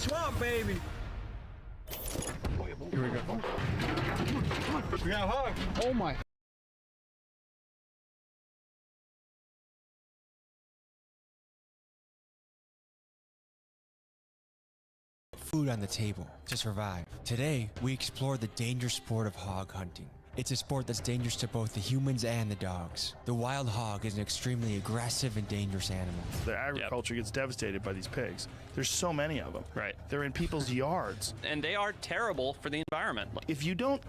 swamp, baby. Here we go. We got a hog. Oh my. Food on the table to survive. Today, we explore the dangerous sport of hog hunting. It's a sport that's dangerous to both the humans and the dogs. The wild hog is an extremely aggressive and dangerous animal. The agriculture gets devastated by these pigs. There's so many of them. Right. They're in people's yards. And they are terrible for the environment. If you don't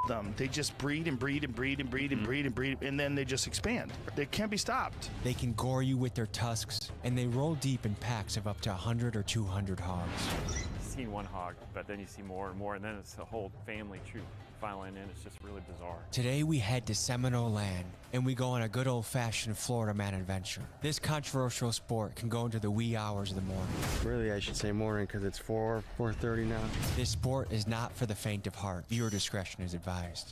them, they just breed and breed and breed and breed and breed and breed, and then they just expand. They can't be stopped. They can gore you with their tusks, and they roll deep in packs of up to 100 or 200 hogs. You've seen one hog, but then you see more and more, and then it's a whole family troop filing in. It's just really bizarre. Today we head to Seminole Land, and we go on a good old-fashioned Florida man adventure. This controversial sport can go into the wee hours of the morning. Really, I should say morning because it's 4:30 now. This sport is not for the faint of heart. Viewer discretion is advised.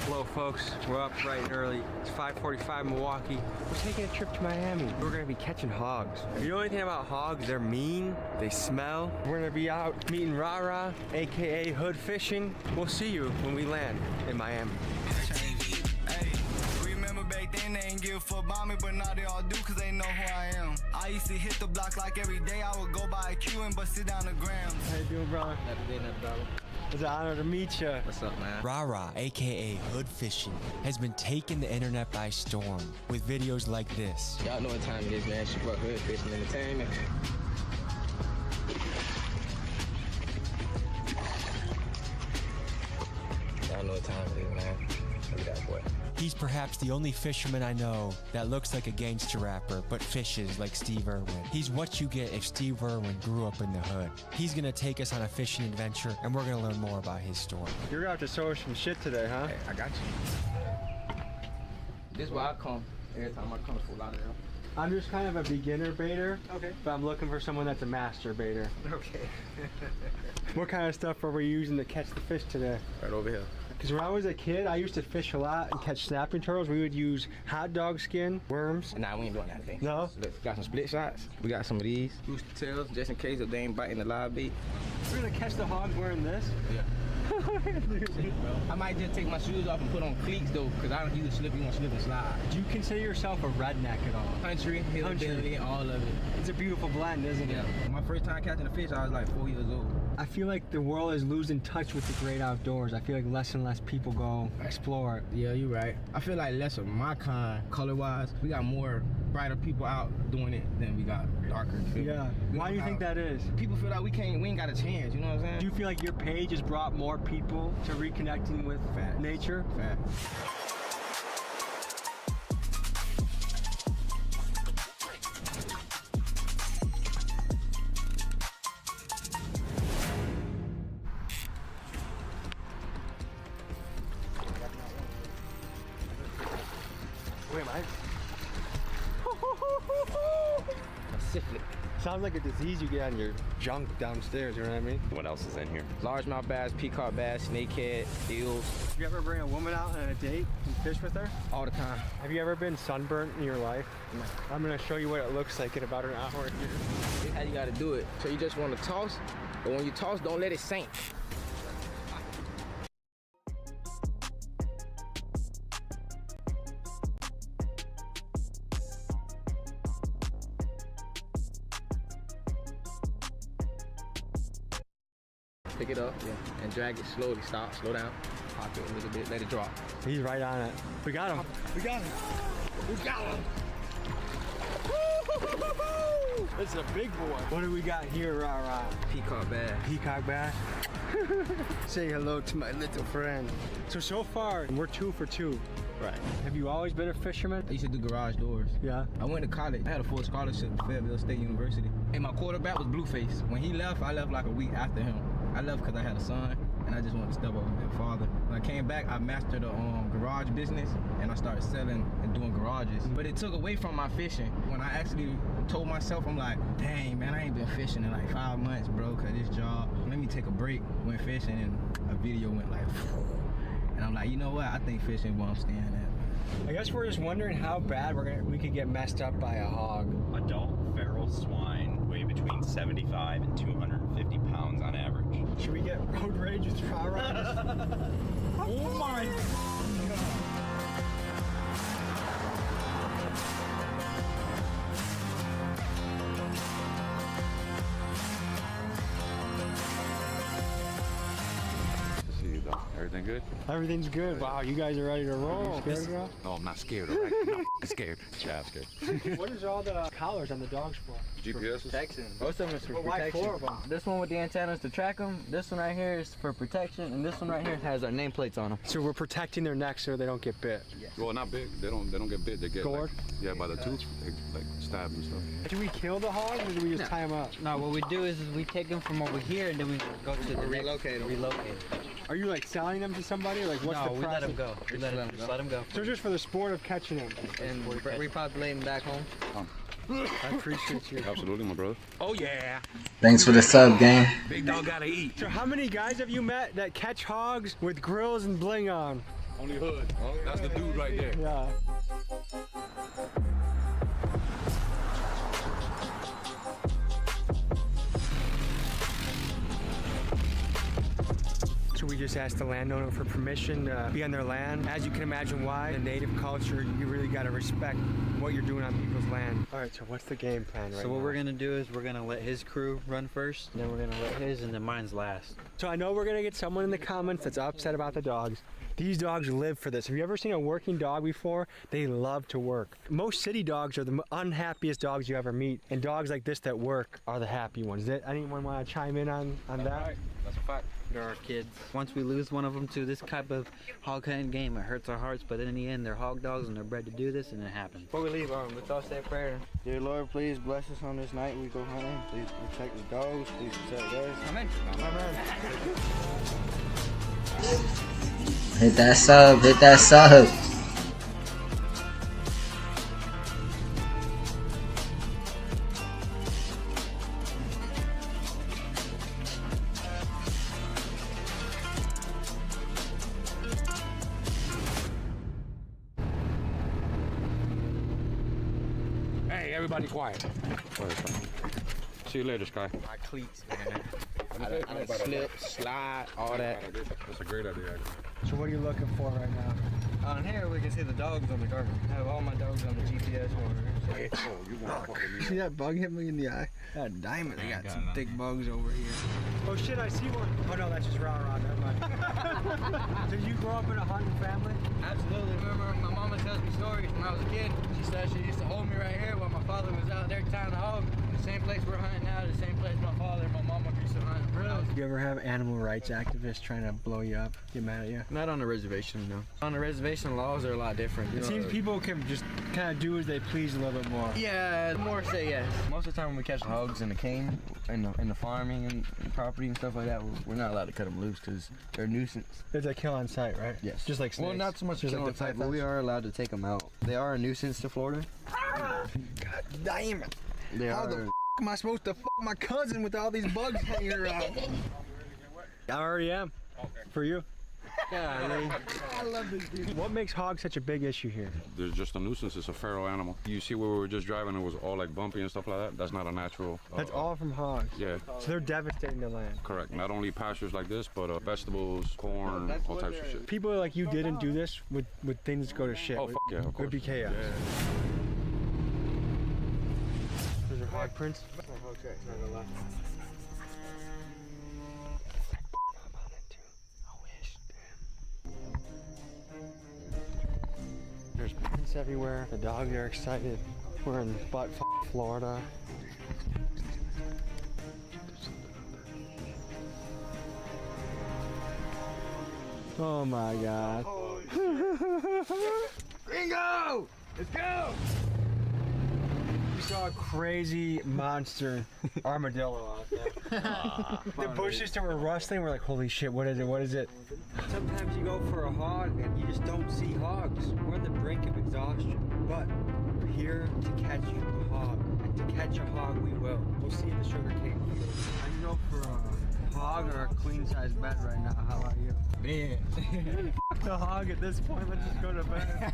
Hello, folks. We're up bright and early. It's 5:45 Milwaukee. We're taking a trip to Miami. We're gonna be catching hogs. If you know anything about hogs, they're mean. They smell. We're gonna be out meeting Rara, aka Hood Fishing. We'll see you when we land in Miami. Remember back then they ain't give a fuck about me, but now they all do cause they know who I am. I used to hit the block like every day. I would go by a queue and bust it down the grams. How you doing, brother? It's an honor to meet you. What's up, man? Rara, aka Hood Fishing, has been taking the internet by storm with videos like this. Y'all know what time it is, man. It's your boy Hood Fishing Entertainment. Y'all know what time it is, man. Look at that boy. He's perhaps the only fisherman I know that looks like a gangster rapper but fishes like Steve Irwin. He's what you get if Steve Irwin grew up in the hood. He's gonna take us on a fishing adventure and we're gonna learn more about his story. You're gonna have to show us some shit today, huh? Hey, I got you. This is why I come every time I come to Fort Lauderdale. I'm just kind of a beginner baiter. Okay. But I'm looking for someone that's a master baiter. Okay. What kind of stuff are we using to catch the fish today? Right over here. Because when I was a kid, I used to fish a lot and catch snapping turtles. We would use hot dog skin, worms. Nah, we ain't doing that thing. No? Look, got some split shots. We got some of these. Booster tails, just in case if they ain't biting the live bait. We're gonna catch the hogs wearing this? Yeah. I might just take my shoes off and put on cleats though, because I don't use slip, you want slip and slide. Do you consider yourself a redneck at all? Country, hillbilly, all of it. It's a beautiful blend, isn't it? Yeah. My first time catching a fish, I was like 4 years old. I feel like the world is losing touch with the great outdoors. I feel like less and less people go explore it. Yeah, you're right. I feel like less of my kind, color-wise. We got more brighter people out doing it than we got darker. Yeah. Why do you think that is? People feel like we ain't got a chance, you know what I'm saying? Do you feel like your page has brought more people to reconnecting with nature? Fact. Wait, Mike. Syphilis. Sounds like a disease you get on your junk downstairs, you know what I mean? What else is in here? Largemouth bass, peacock bass, snakehead, eels. You ever bring a woman out on a date and fish with her? All the time. Have you ever been sunburnt in your life? No. I'm gonna show you what it looks like in about an hour. This is how you gotta do it. So you just wanna toss, but when you toss, don't let it sink. Pick it up, yeah, and drag it slowly. Stop, slow down, pop it a little bit, let it drop. He's right on it. We got him. We got him. We got him. This is a big boy. What do we got here, Rara? Peacock bass. Peacock bass. Say hello to my little friend. So far, we're 2 for 2. Right. Have you always been a fisherman? I used to do garage doors. Yeah. I went to college. I had a full scholarship to Fayetteville State University. And my quarterback was Blueface. When he left, I left like a week after him. I left because I had a son, and I just wanted to step up and be a father. When I came back, I mastered the garage business, and I started selling and doing garages. But it took away from my fishing. When I actually told myself, I'm like, dang, man, I ain't been fishing in like 5 months, bro, because this job. Let me take a break. Went fishing, and a video went like, and I'm like, you know what? I think fishing where I'm staying at. I guess we're just wondering how bad we could get messed up by a hog. Adult feral swine weigh between between 75 and 250 pounds on average. Should we get road rage with Rara? Oh my Everything good? Everything's good. Wow, you guys are ready to roll. Scared at all? No, I'm not scared, alright? I'm not scared. Yeah, I'm scared. What is all the collars on the dogs for? GPS? Protection. Most of them is for But why protection. 4 of them? This one with the antennas to track them. This one right here is for protection, and this one right here has our nameplates on them. So we're protecting their necks so they don't get bit. Well, not big. They don't get bit. They get Gored? like, yeah, by the tooth, they, like stabbed and stuff. Do we kill the hogs or do we just tie them up? No, what we do is we take them from over here and then we go to the relocate them. relocate. Are you like selling them to somebody? Or like what's No, the we process? let them go. We let them go. So just for the sport of catching them. And repopulate them back home. I appreciate you. Absolutely, my brother. Oh yeah. Thanks for the sub, gang. Big dog gotta eat. So how many guys have you met that catch hogs with grills and bling on? Only Hood. That's the dude right there. Yeah. So we just asked the landowner for permission to be on their land. As you can imagine why, in native culture, you really gotta respect what you're doing on people's land. All right, so what's the game plan right So what now? we're gonna do is we're gonna let his crew run first, then we're gonna let his, and then mine's last. So I know we're gonna get someone in the comments that's upset about the dogs. These dogs live for this. Have you ever seen a working dog before? They love to work. Most city dogs are the unhappiest dogs you ever meet, and dogs like this that work are the happy ones. Did anyone want to chime in on that? That's a fact. They're our kids. Once we lose one of them to this type of hog hunting game, it hurts our hearts, but in the end, they're hog dogs and they're bred to do this, and it happens. Before we leave, let's all say a prayer. Dear Lord, please bless us on this night we go hunting. Please protect the dogs. Please protect us. Amen. Amen. Hit that sub, hit that sub. Hey, everybody quiet. See you later, Sky. My cleats, man. I slip, slide, all that. That's a great idea. So what are you looking for right now? On here, we can see the dogs on the carpet. I have all my dogs on the GPS order. Oh, you want to fuck with me? See that bug hit me in the eye? That diamond, they got some thick bugs over here. Oh shit, I see one. Oh no, that's just rah-rah, never mind. Did you grow up in a hunting family? Absolutely. Remember, my mama tells me stories when I was a kid. She said she used to hold me right here while my father was out there tying the hog. The same place we're hunting now, the same place my father and my mama used to hunt. Really? You ever have animal rights activists trying to blow you up, get mad at you? Not on the reservation, no. On the reservation, laws are a lot different. It seems people can just kind of do as they please a little bit more. Yeah, more say yes. Most of the time when we catch hogs in the cane, in the farming and property and stuff like that, we're not allowed to cut them loose because they're a nuisance. It's a kill on sight, right? Yes. Just like snakes. Well, not so much Just kill like on the sight, but we are allowed to take them out. They are a nuisance to Florida. God damn it. They How are. the am I supposed to my cousin with all these bugs hanging around? I already am. For you. Yeah, I love this dude. What makes hogs such a big issue here? There's just a nuisance. It's a feral animal. You see where we were just driving, it was all like bumpy and stuff like that. That's not a natural. That's all from hogs. Yeah, So they're devastating the land. correct. Not only pastures like this, but vegetables, corn, all types of shit. People like you didn't do this with things go to shit. Oh, fuck yeah, of It would course. be chaos. Yeah. Those are hog prints? Okay, on the left. There's prints everywhere. The dogs are excited. We're in butt Florida. Oh my god. Gringo! Let's go! We saw a crazy monster armadillo out there. The bushes that were rustling, we're like, holy shit, what is it? What is it? Sometimes you go for a hog and you just don't see hogs. We're on the brink of exhaustion. But we're here to catch a hog. And to catch a hog, we will. We'll see in the sugarcane field. I can go for a hog or a queen size bed right now. How about you? Man. Fuck the hog at this point, let's just go to bed.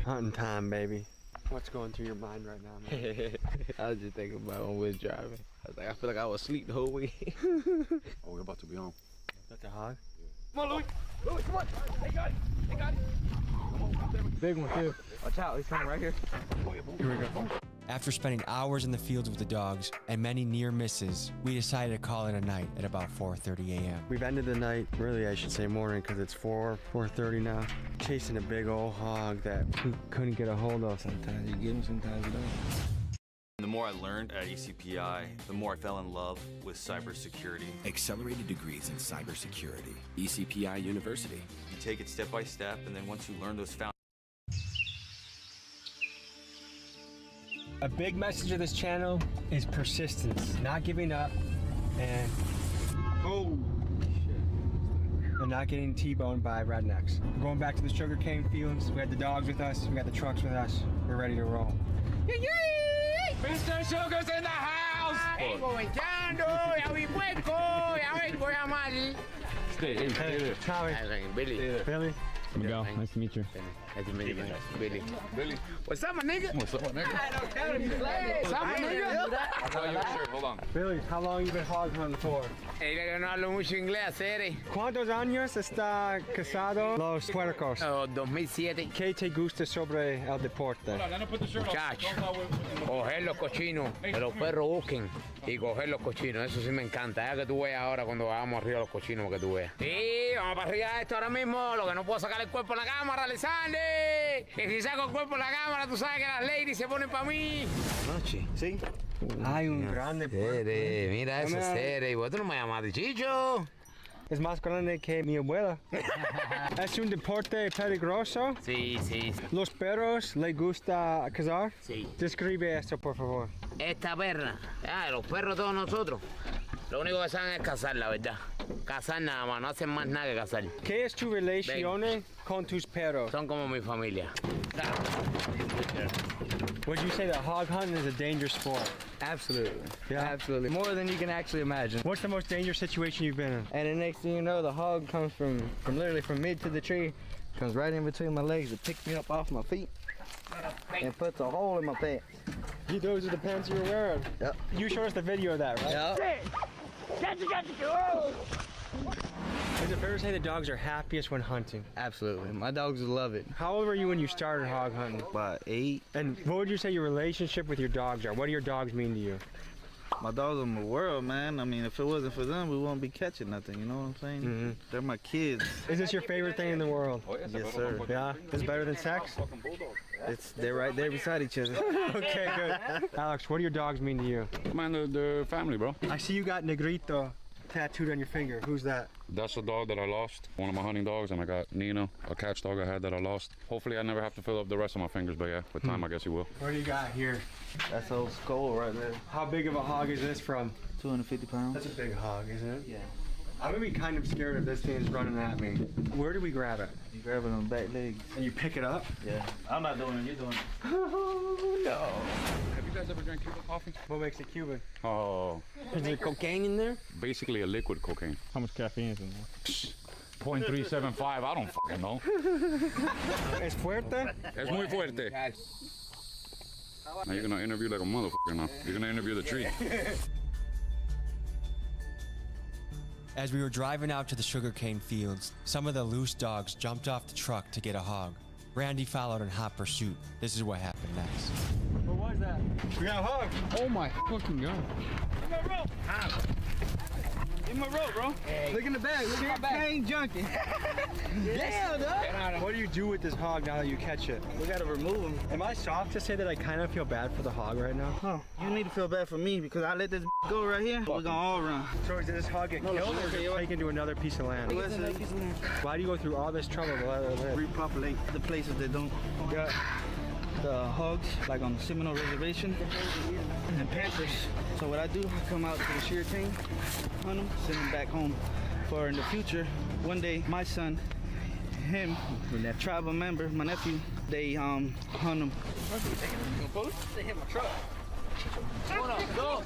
Hunting time, baby. What's going through your mind right now, man? I was just thinking about when we was driving. I feel like I was asleep the whole way. Oh, we're about to be on. That's a hog? Come on, Louis. Louis, come on. They got it. They got it. Come on, big one, too. Watch out. He's coming right here. Here we go. After spending hours in the fields with the dogs and many near misses, we decided to call it a night at about 4:30 a.m. We've ended the night, really I should say morning, because it's 4:30 now. Chasing a big old hog that we couldn't get a hold of. Sometimes you get him, sometimes you don't. The more I learned at ECPI, the more I fell in love with cybersecurity. Accelerated degrees in cybersecurity. ECPI University. You take it step by step, and then once you learn those foundations. A big message of this channel is persistence, not giving up, and not getting T-boned by rednecks. We're going back to the sugarcane fields. We had the dogs with us. We got the trucks with us. We're ready to roll. Mr. Sugar's in the house! Hey, Tommy. Billy. Billy. Miguel, nice to meet you. Nice to meet you, man. Billy. Billy. What's up, my nigga? What's up, my nigga? What's up, my nigga? I'll tell you your shirt. Hold on. Billy, how long you been hog hunting for? Yo no hablo mucho inglés, Sere. ¿Cuántos años está casado los puercos? 2007. ¿Qué te gusta sobre el deporte? Muchacho, coger los cochinos, que los perros busquen y coger los cochinos, eso sí me encanta. Ya que tú veas ahora cuando vamos arriba los cochinos, que tú veas. Sí, vamos para arriba de esto ahora mismo, lo que no puedo sacar el cuerpo en la cámara, Alexander. Que si saco el cuerpo en la cámara, tú sabes que las ladies se ponen para mí. Noche, ¿sí? Hay un grande Sere, mira eso, Sere. ¿Y vos tú no me llamaste, Chicho? Es más grande que mi abuela. ¿Es un deporte peligroso? Sí, sí. ¿Los perros les gusta cazar? Sí. Describe esto, por favor. Esta perra, los perros todos nosotros, lo único que saben es cazar, la verdad. Cazar nada más, no hacen más nada que cazar. ¿Qué es tu relación con tus perros? Son como mi familia. Would you say that hog hunting is a dangerous sport? Absolutely. Yeah? Absolutely. More than you can actually imagine. What's the most dangerous situation you've been in? And the next thing you know, the hog comes from literally from mid to the tree, comes right in between my legs and picks me up off my feet and puts a hole in my pants. Those are the pants you were wearing? Yep. You showed us the video of that, right? Yep. Is it fair to say the dogs are happiest when hunting? Absolutely. My dogs love it. How old were you when you started hog hunting? About 8. And what would you say your relationship with your dogs are? What do your dogs mean to you? My dogs are my world, man. I mean, if it wasn't for them, we wouldn't be catching nothing, you know what I'm saying? Mm-hmm. They're my kids. Is this your favorite thing in the world? Yes, sir. Yeah? It's better than sex? They're right there beside each other. Okay, good. Alex, what do your dogs mean to you? Man, they're family, bro. I see you got Negrito tattooed on your finger. Who's that? That's a dog that I lost, one of my hunting dogs, and I got Nino, a catch dog I had that I lost. Hopefully I never have to fill up the rest of my fingers, but yeah, with time I guess you will. What do you got here? That's old skull right there. How big of a hog is this from? 250 pounds. That's a big hog, isn't it? Yeah. I'm gonna be kind of scared if this thing is running at me. Where do we grab it? You grab it on the back legs. And you pick it up? Yeah. I'm not doing it, you're doing it. Oh, no. Have you guys ever drank Cuban coffee? What makes it Cuban? Oh, Is there cocaine in there? basically a liquid cocaine. How much caffeine is in there? 0.375, I don't fucking know. Es fuerte? Es muy fuerte. Now you're gonna interview like a motherfucker now. You're gonna interview the tree. As we were driving out to the sugarcane fields, some of the loose dogs jumped off the truck to get a hog. Randy followed in hot pursuit. This is what happened next. What was that? We got a hog. Oh my fucking god. Give me a rope. Give me a rope, bro. Look in the bag, look at my bag. Junkie. Damn, dog. What do you do with this hog now that you catch it? We gotta remove him. Am I soft to say that I kind of feel bad for the hog right now? Oh, you need to feel bad for me because I let this go right here. We're gonna all run. So did this hog get killed or is it taken to another piece of land? Why do you go through all this trouble to let it live? Repopulate the places that don't got the hogs, like on the Seminole Reservation, and Panthers. So what I do, I come out to the sugarcane, hunt them, send them back home. For in the future, one day, my son, him, tribal member, my nephew, they hunt them. They hit my truck. Hold on, go.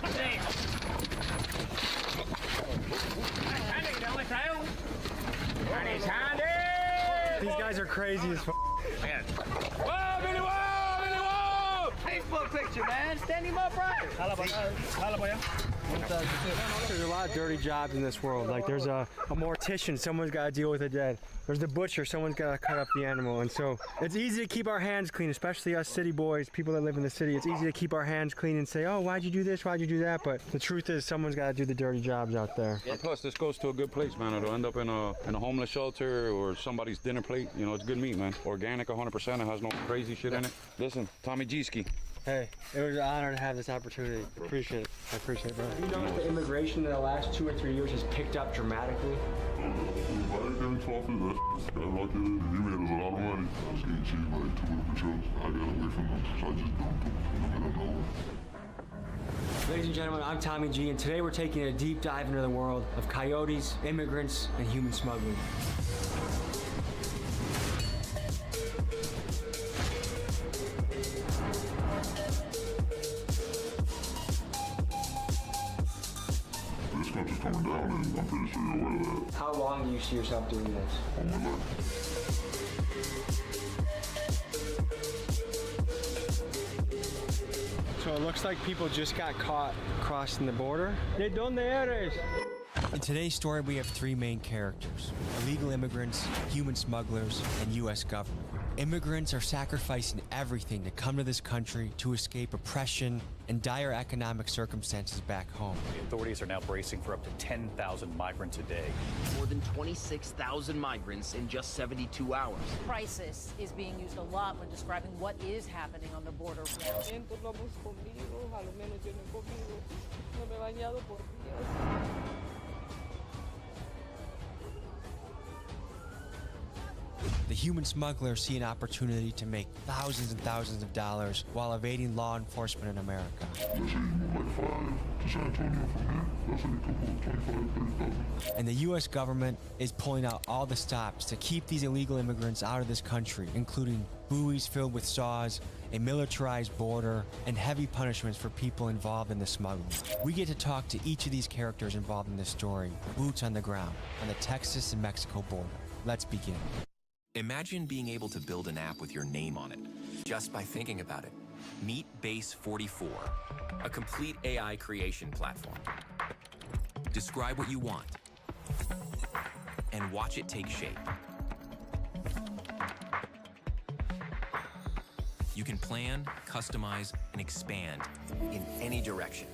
These guys are crazy as fuck. Whoa, Billy, whoa, Billy, whoa! Facebook picture, man. Stand him up right. Jala para allá. There's a lot of dirty jobs in this world. Like there's a mortician, someone's got to deal with the dead. There's the butcher, someone's got to cut up the animal. And so it's easy to keep our hands clean, especially us city boys, people that live in the city. It's easy to keep our hands clean and say, oh, why'd you do this? Why'd you do that? But the truth is someone's got to do the dirty jobs out there. And plus, this goes to a good place, man. It'll end up in a homeless shelter or somebody's dinner plate. You know, it's good meat, man. Organic 100%. It has no crazy shit in it. Listen, Tommy G-Ski. Hey, it was an honor to have this opportunity. Appreciate it. I appreciate it, bro. You know that the immigration in the last 2 or 3 years has picked up dramatically? He made us a lot of money. I was getting cheap like 2 different shows. I got away from them, so I just dumped them in the middle of nowhere. Ladies and gentlemen, I'm Tommy G, and today we're taking a deep dive into the world of coyotes, immigrants, and human smuggling. Coming down, and I'm pretty sure you're aware of that. How long do you see yourself doing this? All my life. So it looks like people just got caught crossing the border. ¿De dónde eres? In today's story, we have 3 main characters: illegal immigrants, human smugglers, and U.S. government. Immigrants are sacrificing everything to come to this country to escape oppression and dire economic circumstances back home. The authorities are now bracing for up to 10,000 migrants a day. More than 26,000 migrants in just 72 hours. Crisis is being used a lot when describing what is happening on the border. The human smugglers see an opportunity to make thousands and thousands of dollars while evading law enforcement in America. And the U.S. government is pulling out all the stops to keep these illegal immigrants out of this country, including buoys filled with saws, a militarized border, and heavy punishments for people involved in the smuggling. We get to talk to each of these characters involved in this story, boots on the ground, on the Texas and Mexico border. Let's begin. Imagine being able to build an app with your name on it, just by thinking about it. Meet Base 44, a complete AI creation platform. Describe what you want, and watch it take shape. You can plan, customize, and expand in any direction.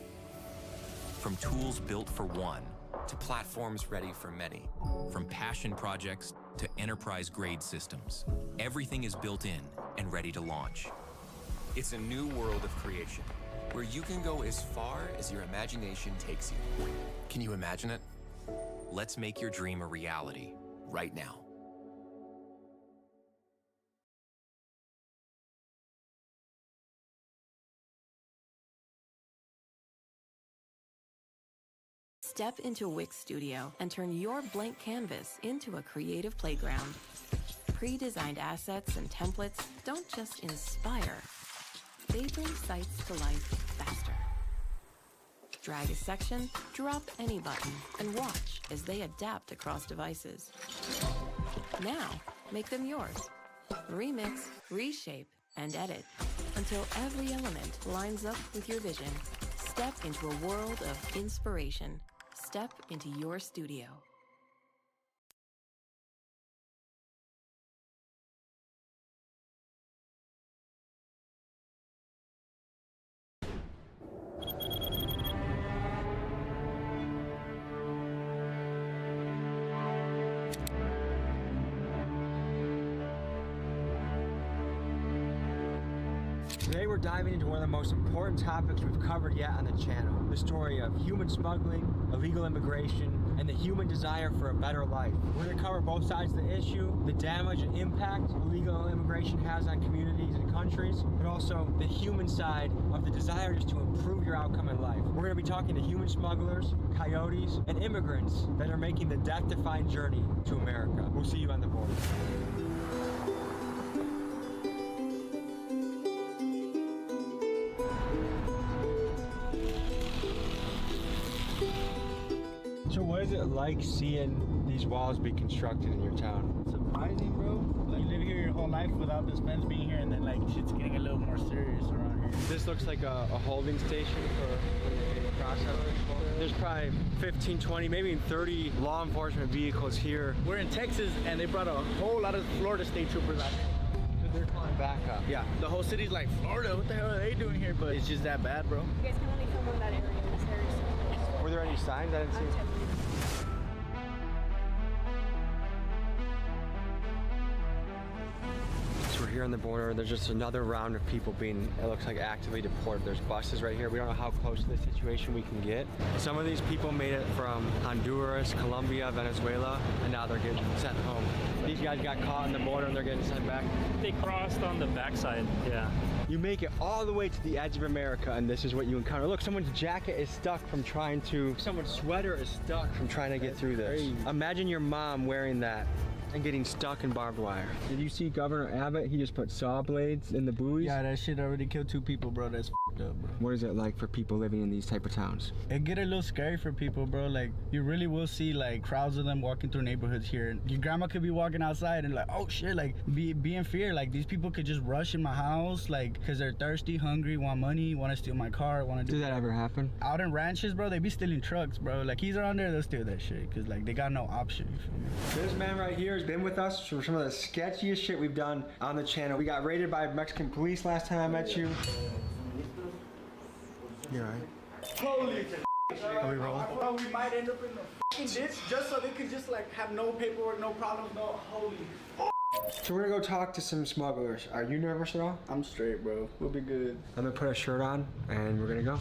From tools built for one, to platforms ready for many. From passion projects to enterprise-grade systems. Everything is built in and ready to launch. It's a new world of creation, where you can go as far as your imagination takes you. Can you imagine it? Let's make your dream a reality, right now. Step into Wix Studio and turn your blank canvas into a creative playground. Pre-designed assets and templates don't just inspire, they bring sites to life faster. Drag a section, drop any button, and watch as they adapt across devices. Now, make them yours. Remix, reshape, and edit until every element lines up with your vision. Step into a world of inspiration. Step into your studio. Today we're diving into one of the most important topics we've covered yet on the channel. The story of human smuggling, illegal immigration, and the human desire for a better life. We're going to cover both sides of the issue, the damage and impact illegal immigration has on communities and countries, but also the human side of the desire just to improve your outcome in life. We're going to be talking to human smugglers, coyotes, and immigrants that are making the death-defying journey to America. We'll see you on the border. So what is it like seeing these walls be constructed in your town? Surprising, bro. Like, you live here your whole life without this fence being here, and then like shit's getting a little more serious around here. This looks like a holding station for when they There's probably 15, 20, maybe 30 law enforcement vehicles here. We're in Texas, and they brought a whole lot of Florida state troopers out here. They're calling backup. Yeah, the whole city's like, Florida, what the hell are they doing here? But it's just that bad, bro. You guys can only film in that area. This area. Were there any signs? I didn't see. So we're here on the border. There's just another round of people being, it looks like, actively deported. There's buses right here. We don't know how close to this situation we can get. Some of these people made it from Honduras, Colombia, Venezuela, and now they're getting sent home. These guys got caught on the border and they're getting sent back. They crossed on the backside, yeah. You make it all the way to the edge of America and this is what you encounter. Look, someone's jacket is stuck from trying to, someone's sweater is stuck from trying to get through this. Crazy. Imagine your mom wearing that and getting stuck in barbed wire. Did you see Governor Abbott? He just put saw blades in the buoys. Yeah, that shit already killed 2 people, bro. That's f***ed up, bro. What is it like for people living in these type of towns? It get a little scary for people, bro. Like, you really will see, like, crowds of them walking through neighborhoods here. Your grandma could be walking outside and like, oh shit, like, be in fear. Like, these people could just rush in my house, like, because they're thirsty, hungry, want money, want to steal my car, want to do... Did that ever happen? Out in ranches, bro, they be stealing trucks, bro. Like, he's around there, they'll steal that shit, because, like, they got no option, you feel me? This man right here has been with us for some of the sketchiest shit we've done on the channel. We got raided by Mexican police last time I met you. You're right. Holy Are we rolling? Bro, we might end up in the fucking ditch just so they could just, like, have no paperwork, no problems, no... Holy So we're gonna go talk to some smugglers. Are you nervous at all? I'm straight, bro. We'll be good. I'm gonna put a shirt on and we're gonna go.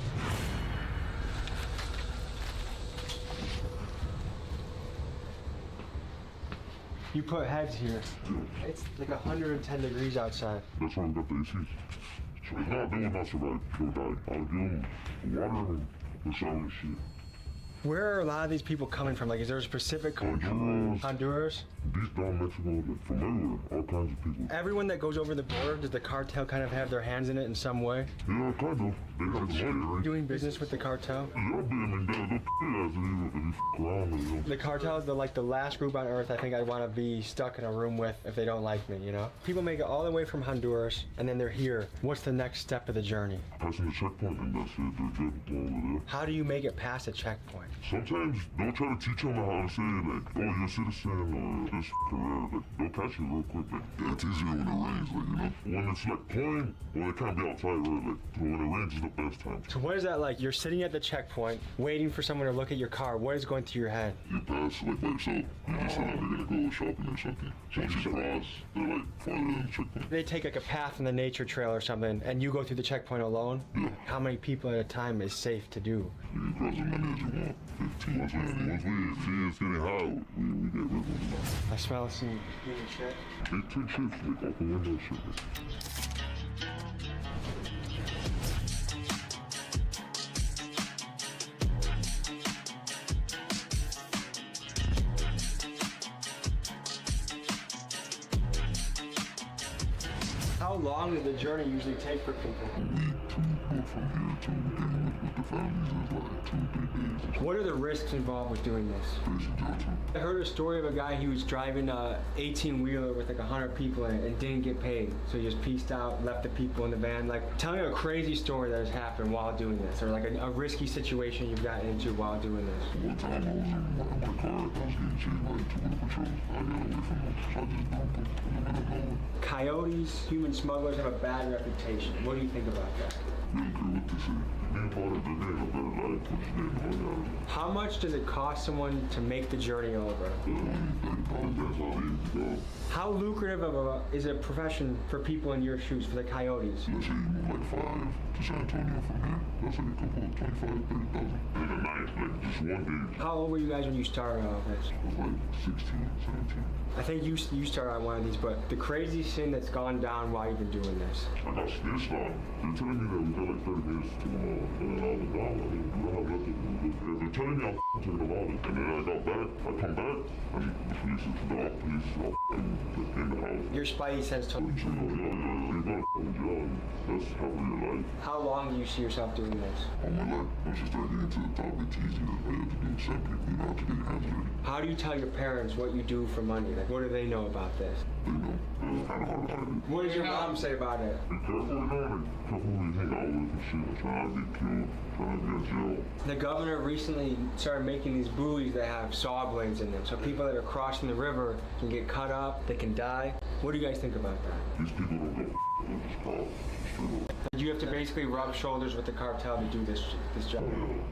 You put heads here. It's like 110 degrees outside. That's why we got the ACs. So if not, they will not survive. They'll die. I'll give them water and shower and shit. Where are a lot of these people coming from? Like, is there a specific country? Honduras? Deep down Mexico, like, from everywhere, all kinds of people. Everyone that goes over the border, does the cartel kind of have their hands in it in some way? Yeah, kind of. They got the money, right? Doing business with the cartel? Yeah, I mean, they'll if you f*** around with them. The cartel is the last group on earth I think I'd want to be stuck in a room with if they don't like me, you know? People make it all the way from Honduras, and then they're here. What's the next step of the journey? Passing the checkpoint, and that's it. They're good over there. How do you make it past a checkpoint? Sometimes they'll try to teach them how to say, like, oh, you're a citizen, or this career. Like, they'll catch you real quick. Like, yeah, it's easier when it rains, like, you know? When it's, like, pouring, well, it can't be outside, right? Like, when it rains is the best time. So what is that like? You're sitting at the checkpoint, waiting for someone to look at your car. What is going through your head? You pass, like, by yourself. You just like, they're gonna go shopping or something. So once you cross, they're, like, farther than the checkpoint. They take, like, a path in the nature trail or something, and you go through the checkpoint alone? Yeah. How many people at a time is safe to do? You can cross as many as you want. 15. Once we see it's getting hot, we get rid of them. I smell some human shit. They take shifts, like, open window shit. How long does the journey usually take for people? What are the risks involved with doing this? I heard a story of a guy who was driving a 18-wheeler with like 100 people in it and didn't get paid. So he just pieced out, left the people in the van. Like, tell me a crazy story that has happened while doing this, or like a risky situation you've gotten into while doing this. One time I was in my car, I was getting chased by 2 patrols. I got away from them, so I just dumped them. Coyotes, human smugglers have a bad reputation. What do you think about that? How much does it cost someone to make the journey over? How lucrative of is a profession for people in your shoes, for the coyotes? Let's say you move like 5 to San Antonio from here. That's like a couple of 25, 30,000. In a night, like just one day. How old were you guys when you started all this? I was like 16, 17. I think you started on one of these, but the craziest thing that's gone down while you've been doing this. I got snitched on. They're telling me that we got like 30 minutes to the mall. And then I was down. I mean, we don't have nothing to do. They're telling me I'm taking a wallet. And then I got back. I come back. And the police is all in the house. Your spidey sense told you. That's how we life. How long do you see yourself doing this? All my life. Once you start getting to the top, it's easy. All you have to do is simply, you know, to get your hands dirty. How do you tell your parents what you do for money? Like, what do they know about this? you know, it's kind of hard to hide it. What does your mom say about it? Be careful, you know, like, careful who you hang out with and shit. Try not to get killed, try not to get in jail. The governor recently started making these buoys that have saw blades in them, so people that are crossing the river can get cut up, they can die. What do you guys think about that? These people don't go they just call straight up. You have to basically rub shoulders with the cartel to do this job.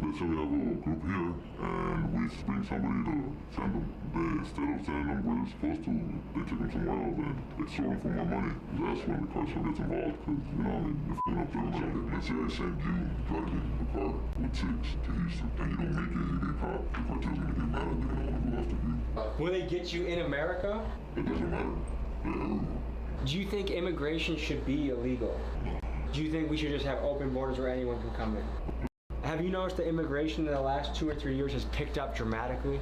Let's say we have a group here, and we bring somebody to send them. Instead of sending them where they're supposed to, they take them somewhere else, and they sold them for more money. That's when the cartel gets involved, because, you know, I mean, if you're up there, like, let's say I send you driving a car with 6 to Houston, and you don't make it, you get caught, the cartel's gonna get mad, they're gonna want to go after you. Will they get you in America? It doesn't matter. Do you think immigration should be illegal? Do you think we should just have open borders where anyone can come in? Have you noticed that immigration in the last 2 or 3 years has picked up dramatically?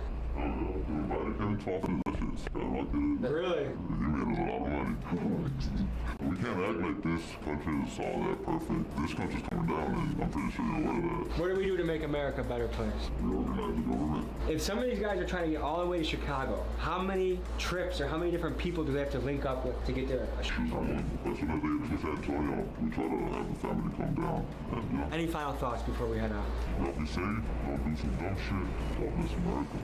Really? He made us a lot of money. We can't act like this country is all that perfect. This country's coming down, and I'm pretty sure you're aware of that. What do we do to make America a better place? We organize the government. If some of these guys are trying to get all the way to Chicago, how many trips or how many different people do they have to link up with to get there? As soon as they get to San Antonio, we try to have the family come down. And, you know, Any final thoughts before we head out? y'all be safe, don't do some dumb shit, God bless America.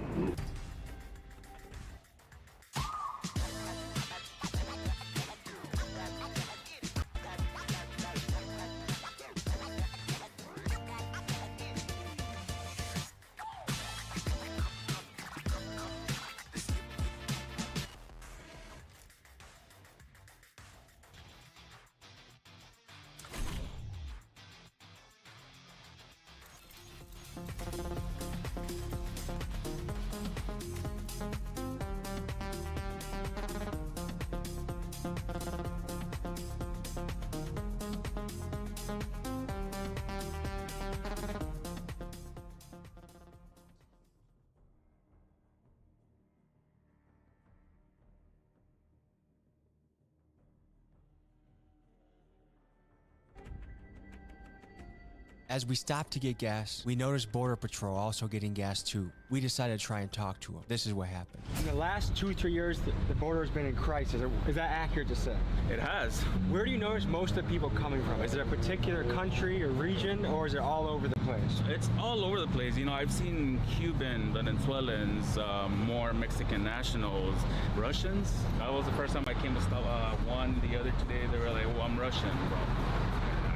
As we stopped to get gas, we noticed Border Patrol also getting gas too. We decided to try and talk to them. This is what happened. In the last 2 or 3 years, the border has been in crisis. Is that accurate to say? It has. Where do you notice most of the people coming from? Is it a particular country or region, or is it all over the place? It's all over the place. You know, I've seen Cuban, Venezuelans, more Mexican nationals, Russians. That was the first time I came to stop one the other today. They were like, well, I'm Russian, bro.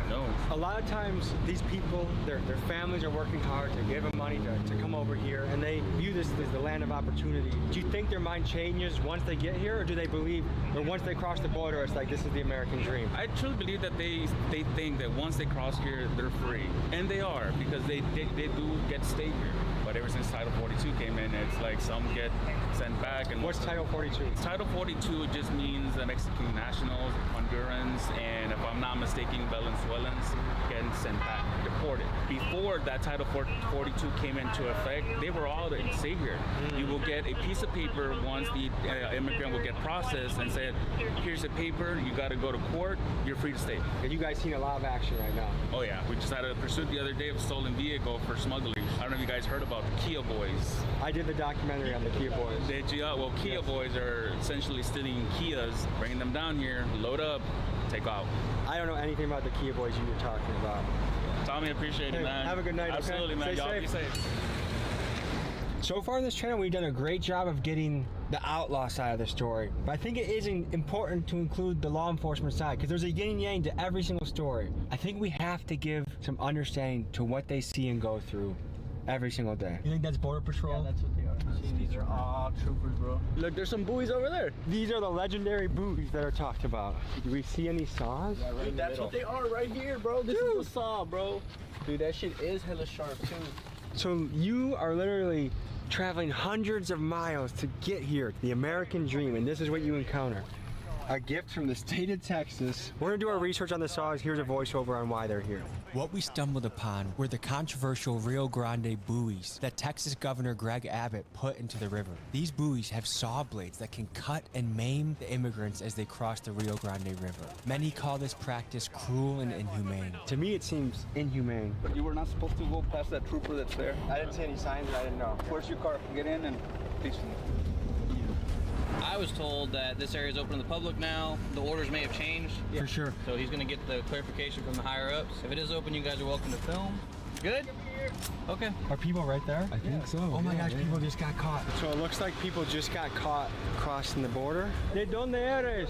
No. A lot of times these people, their families are working hard to give them money to come over here, and they view this as the land of opportunity. Do you think their mind changes once they get here, or do they believe, or once they cross the border, it's like this is the American dream? I truly believe that they think that once they cross here, they're free. And they are, because they do get to stay here. But ever since Title 42 came in, it's like some get sent back. And what's Title 42? Title 42 just means the Mexican nationals, Hondurans, and if I'm not mistaken, Venezuelans getting sent back, deported. Before that Title 42 came into effect, they were all to stay here. You will get a piece of paper once the immigrant will get processed and said, here's a paper, you got to go to court, you're free to stay. And you guys seen a lot of action right now. Oh yeah, we just had a pursuit the other day of a stolen vehicle for smuggling. I don't know if you guys heard about the Kia Boys. I did the documentary on the Kia Boys. Did you? Well, Kia Boys are essentially stealing Kias, bringing them down here, load up, take off. I don't know anything about the Kia Boys you were talking about. Tommy, appreciate it, man. Have a good night. Absolutely, okay? man. Y'all be safe. So far in this channel, we've done a great job of getting the outlaw side of the story. But I think it is important to include the law enforcement side, because there's a yin yang to every single story. I think we have to give some understanding to what they see and go through every single day. You think that's Border Patrol? Yeah, that's what they are. These are all troopers, bro. Look, there's some buoys over there. These are the legendary buoys that are talked about. Do we see any saws? Yeah, right. Dude, that's what they are right here, bro. This is a saw, bro. Dude, that shit is hella sharp, too. So you are literally traveling hundreds of miles to get here, the American dream, and this is what you encounter. A gift from the state of Texas. We're gonna do our research on the saws. Here's a voiceover on why they're here. What we stumbled upon were the controversial Rio Grande buoys that Texas Governor Greg Abbott put into the river. These buoys have saw blades that can cut and maim the immigrants as they cross the Rio Grande River. Many call this practice cruel and inhumane. To me, it seems inhumane. But you were not supposed to go past that trooper that's there. I didn't see any signs and I didn't know. Where's your car? Get in and please. I was told that this area is open to the public now. The orders may have changed. For sure. So he's gonna get the clarification from the higher ups. If it is open, you guys are welcome to film. Good? Okay. Are people right there? I think so. Oh my yeah, gosh, yeah. people just got caught. So it looks like people just got caught crossing the border. ¿De dónde eres?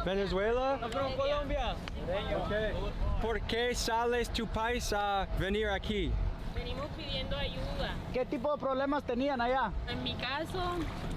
Venezuela. I'm from Colombia. Okay. ¿Por qué sales tu país a venir aquí? Venimos pidiendo ayuda. ¿Qué tipo de problemas tenían allá? En mi caso,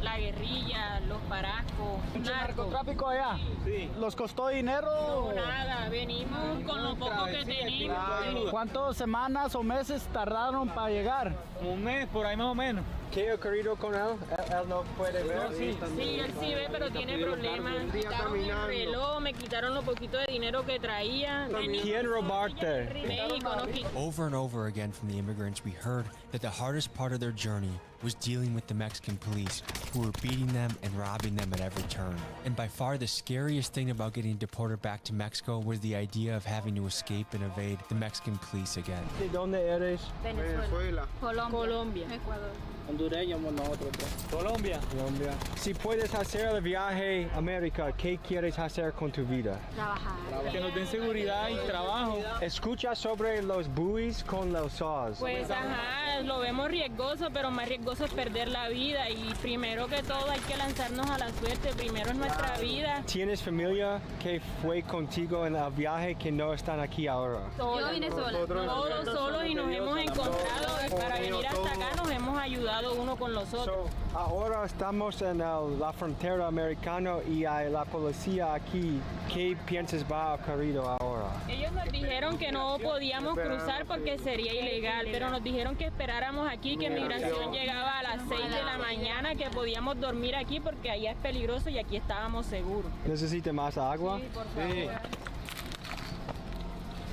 la guerrilla, los parascos, ¿Mucho narcos. narcotráfico allá? Sí. ¿Los costó dinero? No, nada, venimos con lo poco que tenemos. ¿Cuántas semanas o meses tardaron para llegar? Un mes, por ahí más o menos. ¿Qué ha ocurrido con él? Él no puede ver. Sí, él sí ve, pero tiene problemas. Me quitaron el reloj, me quitaron lo poquito de dinero que traía. ¿Quién robarte? México nos quitó. Over and over again from the immigrants, we heard that the hardest part of their journey was dealing with the Mexican police, who were beating them and robbing them at every turn. And by far the scariest thing about getting deported back to Mexico was the idea of having to escape and evade the Mexican police again. ¿De dónde eres? Venezuela. Colombia. Ecuador. Hondureños nosotros. Colombia. Colombia. Si puedes hacer el viaje a América, ¿qué quieres hacer con tu vida? Trabajar. Que nos den seguridad y trabajo. Escucha sobre los buoys con los saws. Pues ajá, lo vemos riesgoso, pero más riesgoso es perder la vida y primero que todo hay que lanzarnos a la suerte, primero es nuestra vida. ¿Tienes familia que fue contigo en el viaje que no están aquí ahora? Yo vine sola. Todos solos y nos hemos encontrado y para venir hasta acá nos hemos ayudado uno con los otros. Ahora estamos en la frontera americana y hay la policía aquí. ¿Qué piensas va a ocurrir ahora? Ellos nos dijeron que no podíamos cruzar porque sería ilegal, pero nos dijeron que esperáramos aquí, que migración llegaba a las 6 de la mañana, que podíamos dormir aquí porque allá es peligroso y aquí estábamos seguros. ¿Necesita más agua? Sí, por favor.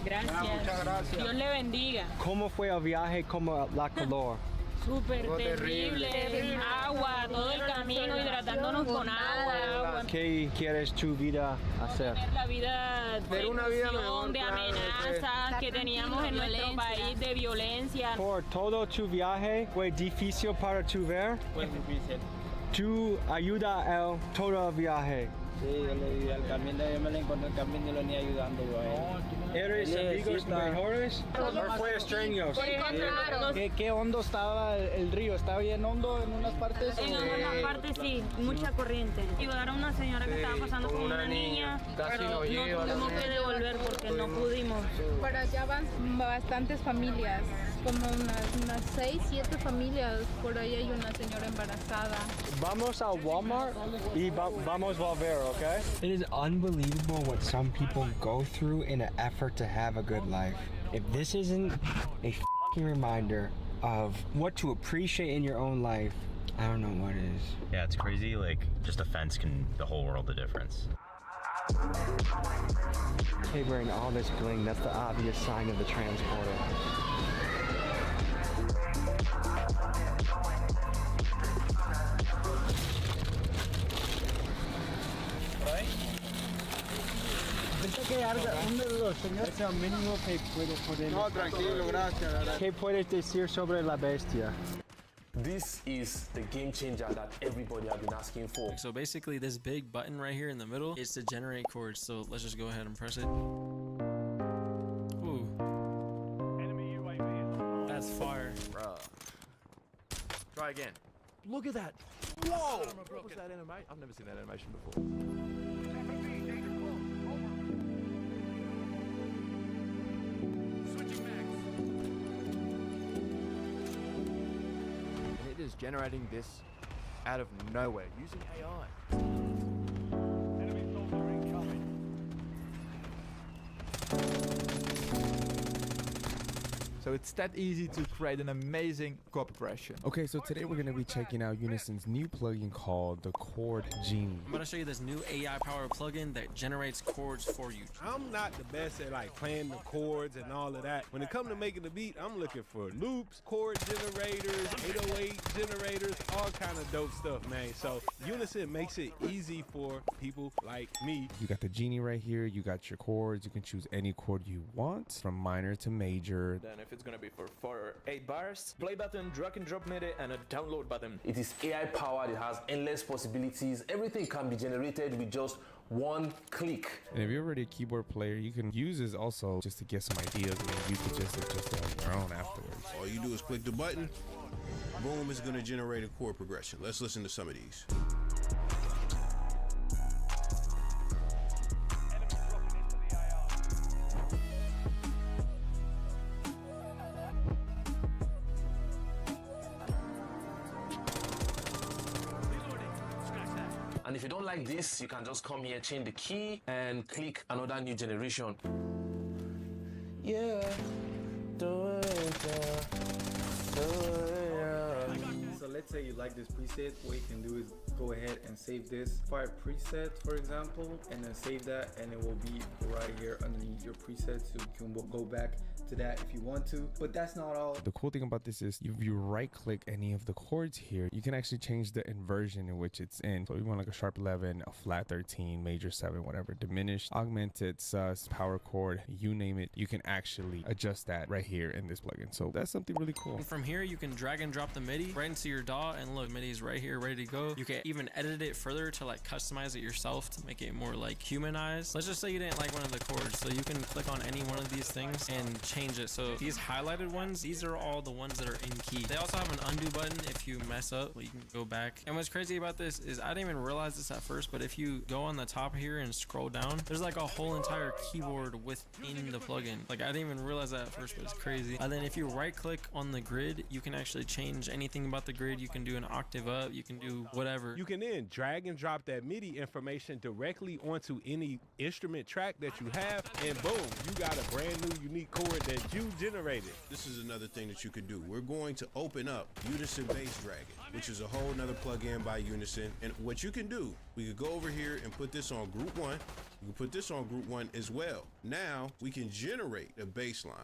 Gracias. Muchas gracias. Dios le bendiga. ¿Cómo fue el viaje como la calor? Súper terrible. Agua, todo el camino, hidratándonos con agua. ¿Qué quieres tu vida hacer? Tener la vida de ilusión, de amenazas que teníamos en nuestro país, de violencia. Por todo tu viaje, ¿fue difícil para tu ver? Fue difícil. ¿Tu ayuda el todo el viaje? Sí, yo le di al camino, yo me lo encontré en el camino y lo venía ayudando yo a él. ¿Eres amigos mejores? ¿O fue extraños? ¿Qué hondo estaba el río? ¿Estaba bien hondo en unas partes? En algunas partes sí, mucha corriente. Ayudaron a una señora que estaba pasando con una niña, pero no tuvimos que devolver porque no pudimos. Para allá van bastantes familias, como unas 6, 7 familias. Por ahí hay una señora embarazada. Vamos a Walmart y vamos a volver, okay? It is unbelievable what some people go through in an effort to have a good life. If this isn't a f***ing reminder of what to appreciate in your own life, I don't know what is. Yeah, it's crazy. Like, just a fence can the whole world of difference. Hey, wearing all this bling, that's the obvious sign of the transporter. No, tranquilo, gracias. ¿Qué puedes decir sobre la bestia? This is the game changer that everybody has been asking for. So basically this big button right here in the middle is to generate chords. So let's just go ahead and press it. Ooh. That's fire. Bruh. Try again. Look at that. Whoa! What was that animation? I've never seen that animation before. Is generating this out of nowhere using AI. Enemy soldier incoming. So it's that easy to create an amazing chord progression. Okay, so today we're going to be checking out Unison's new plugin called the Chord Genie. I'm going to show you this new AI-powered plugin that generates chords for you. I'm not the best at like playing the chords and all of that. When it comes to making the beat, I'm looking for loops, chord generators, 808 generators, all all kind of dope stuff, man. So Unison makes it easy for people like me. You got the Genie right here. You got your chords. You can choose any chord you want, from minor to major. Then if it's gonna be for 8 bars, play button, drag and drop MIDI, and a download button. It is AI powered. It has endless possibilities. Everything can be generated with just one click. And if you're already a keyboard player, you can use this also just to get some ideas, and you can just adjust it on your own afterwards. All you do is click the button, boom, it's gonna generate a chord progression. Let's listen to some of these. And if you don't like this, you can just come here, change the key, and click another new generation. Yeah, do it, So let's say you like this preset, what you can do is go ahead and save this 5 presets, for example, and then save that, and it will be right here underneath your presets, so you can go back to that if you want to. But that's not all. The cool thing about this is if you right click any of the chords here, you can actually change the inversion in which it's in. So you want like a sharp 11, a flat 13, major 7, whatever, diminished, augmented, sus, power chord, you name it, you can actually adjust that right here in this plugin. So that's something really cool. And from here, you can drag and drop the MIDI right into your DAW, and look, MIDI is right here, ready to go. You can even edit it further to like customize it yourself to make it more like humanized. Let's just say you didn't like one of the chords, so you can click on any one of these things and change it. So these highlighted ones, these are all the ones that are in key. They also have an undo button if you mess up, you can go back. And what's crazy about this is I didn't even realize this at first, but if you go on the top here and scroll down, there's like a whole entire keyboard within the plugin. Like I didn't even realize that at first, but it's crazy. And then if you right click on the grid, you can actually change anything about the grid. You can do an octave up, you can do whatever. You can then drag and drop that MIDI information directly onto any instrument track that you have, and boom, you got a brand new unique chord that you generated. This is another thing that you could do. We're going to open up Unison Bass Dragon, which is a whole nother plugin by Unison. And what you can do, we could go over here and put this on group 1. You can put this on group 1 as well. Now we can generate a bass line.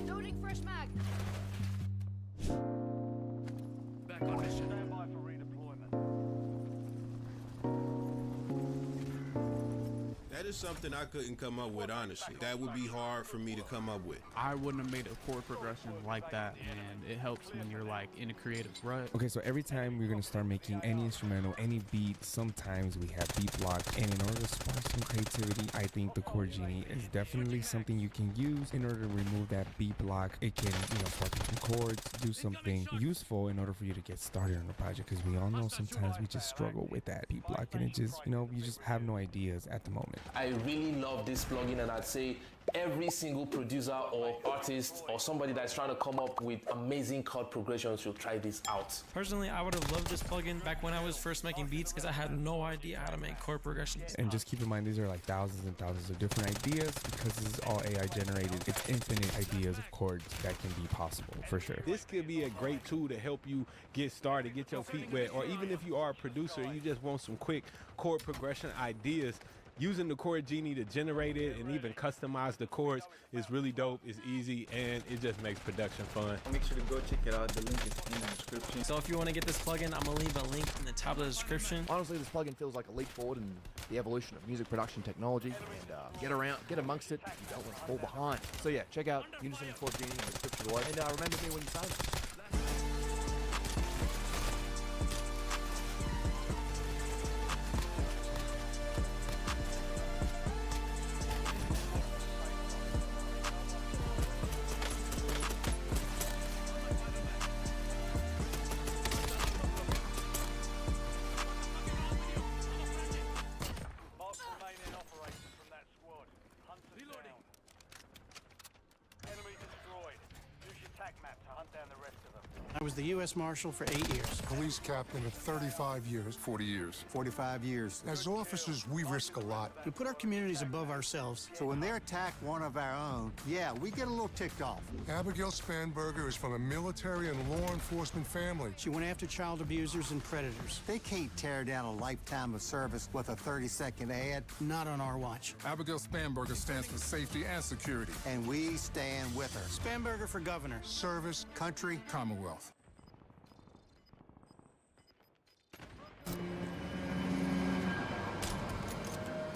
Loading fresh mag. Back on mission. That is something I couldn't come up with, honestly. That would be hard for me to come up with. I wouldn't have made a chord progression like that, and it helps when you're like in a creative rut. Okay, so every time we're gonna start making any instrumental, any beat, sometimes we have beat block, and in order to spark some creativity, I think the Chord Genie is definitely something you can use in order to remove that beat block. It can, spark some chords, do something useful in order for you to get started on the project, because we all know sometimes we just struggle with that beat block, and it just, you just have no ideas at the moment. I really love this plugin, and I'd say every single producer or artist or somebody that's trying to come up with amazing chord progressions should try this out. Personally, I would have loved this plugin back when I was first making beats because I had no idea how to make chord progressions. And just keep in mind, these are like thousands and thousands of different ideas. Because this is all AI generated, it's infinite ideas of chords that can be possible, for sure. This could be a great tool to help you get started, get your feet wet, or even if you are a producer, you just want some quick chord progression ideas. Using the Chord Genie to generate it and even customize the chords is really dope. It's easy, and it just makes production fun. Make sure to go check it out. The link is in the description. So if you want to get this plugin, I'm gonna leave a link in the top of the description. Honestly, this plugin feels like a leap forward in the evolution of music production technology, and get amongst it. You don't want to fall behind. So yeah, check out Unison Chord Genie in the description below, and remember me when you sign it. I was the U.S. Marshal for 8 years. Police captain of 35 years. 40 years. 45 years. As officers, we risk a lot. We put our communities above ourselves. So when they attack one of our own, yeah, we get a little ticked off. Abigail Spanberger is from a military and law enforcement family. She went after child abusers and predators. They can't tear down a lifetime of service with a 30-second ad. Not on our watch. Abigail Spanberger stands for safety and security. And we stand with her. Spanberger for governor. Service, Country, Commonwealth.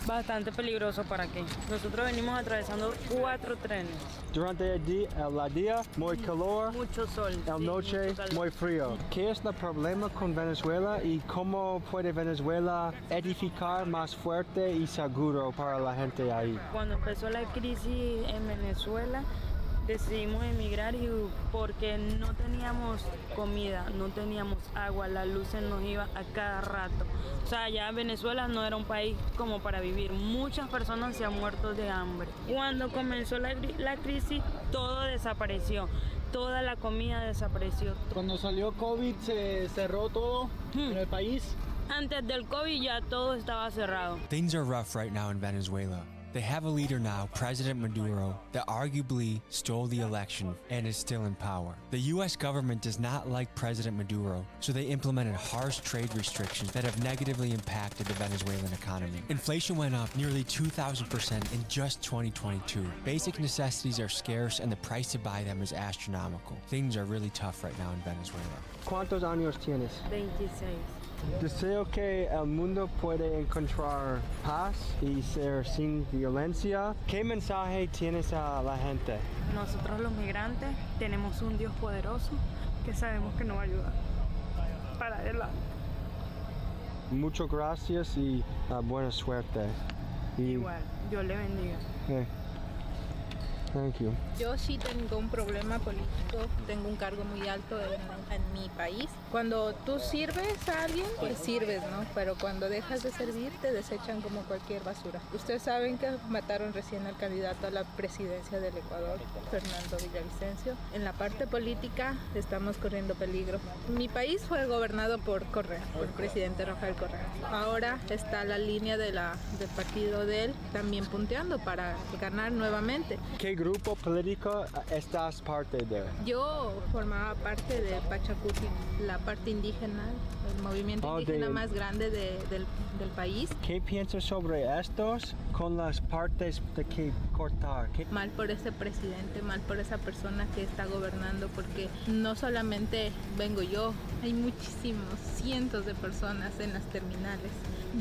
Bastante peligroso, ¿para qué? Nosotros venimos atravesando 4 trenes. Durante el día, muy calor. Mucho sol. El noche, muy frío. ¿Qué es el problema con Venezuela y cómo puede Venezuela edificar más fuerte y seguro para la gente ahí? Cuando empezó la crisis en Venezuela, decidimos emigrar y porque no teníamos comida, no teníamos agua, la luz se nos iba a cada rato. O sea, ya Venezuela no era un país como para vivir. Muchas personas se han muerto de hambre. Cuando comenzó la crisis, todo desapareció. Toda la comida desapareció. Cuando salió COVID, se cerró todo en el país. Antes del COVID ya todo estaba cerrado. Things are rough right now in Venezuela. They have a leader now, President Maduro, that arguably stole the election and is still in power. The US government does not like President Maduro, so they implemented harsh trade restrictions that have negatively impacted the Venezuelan economy. Inflation went up nearly 2,000% in just 2022. Basic necessities are scarce and the price to buy them is astronomical. Things are really tough right now in Venezuela. ¿Cuántos años tienes? 26. Deseo que el mundo pueda encontrar paz y ser sin violencia. ¿Qué mensaje tienes a la gente? Nosotros los migrantes tenemos un Dios poderoso que sabemos que nos va a ayudar. Para adelante. Muchas gracias y buena suerte. Igual, Dios le bendiga. Thank you. Yo sí tengo un problema político, tengo un cargo muy alto en mi país. Cuando tú sirves a alguien, pues sirves, ¿no? Pero cuando dejas de servir, te desechan como cualquier basura. Ustedes saben que mataron recién al candidato a la presidencia del Ecuador, Fernando Villavicencio. En la parte política estamos corriendo peligro. Mi país fue gobernado por Correa, por el presidente Rafael Correa. Ahora está la línea del partido de él también punteando para ganar nuevamente. ¿Qué grupo político estás parte de? Yo formaba parte de Pachacuti, la parte indígena, el movimiento indígena más grande del país. ¿Qué piensas sobre estos con las partes de que cortar? Mal por ese presidente, mal por esa persona que está gobernando, porque no solamente vengo yo, hay muchísimos, cientos de personas en las terminales.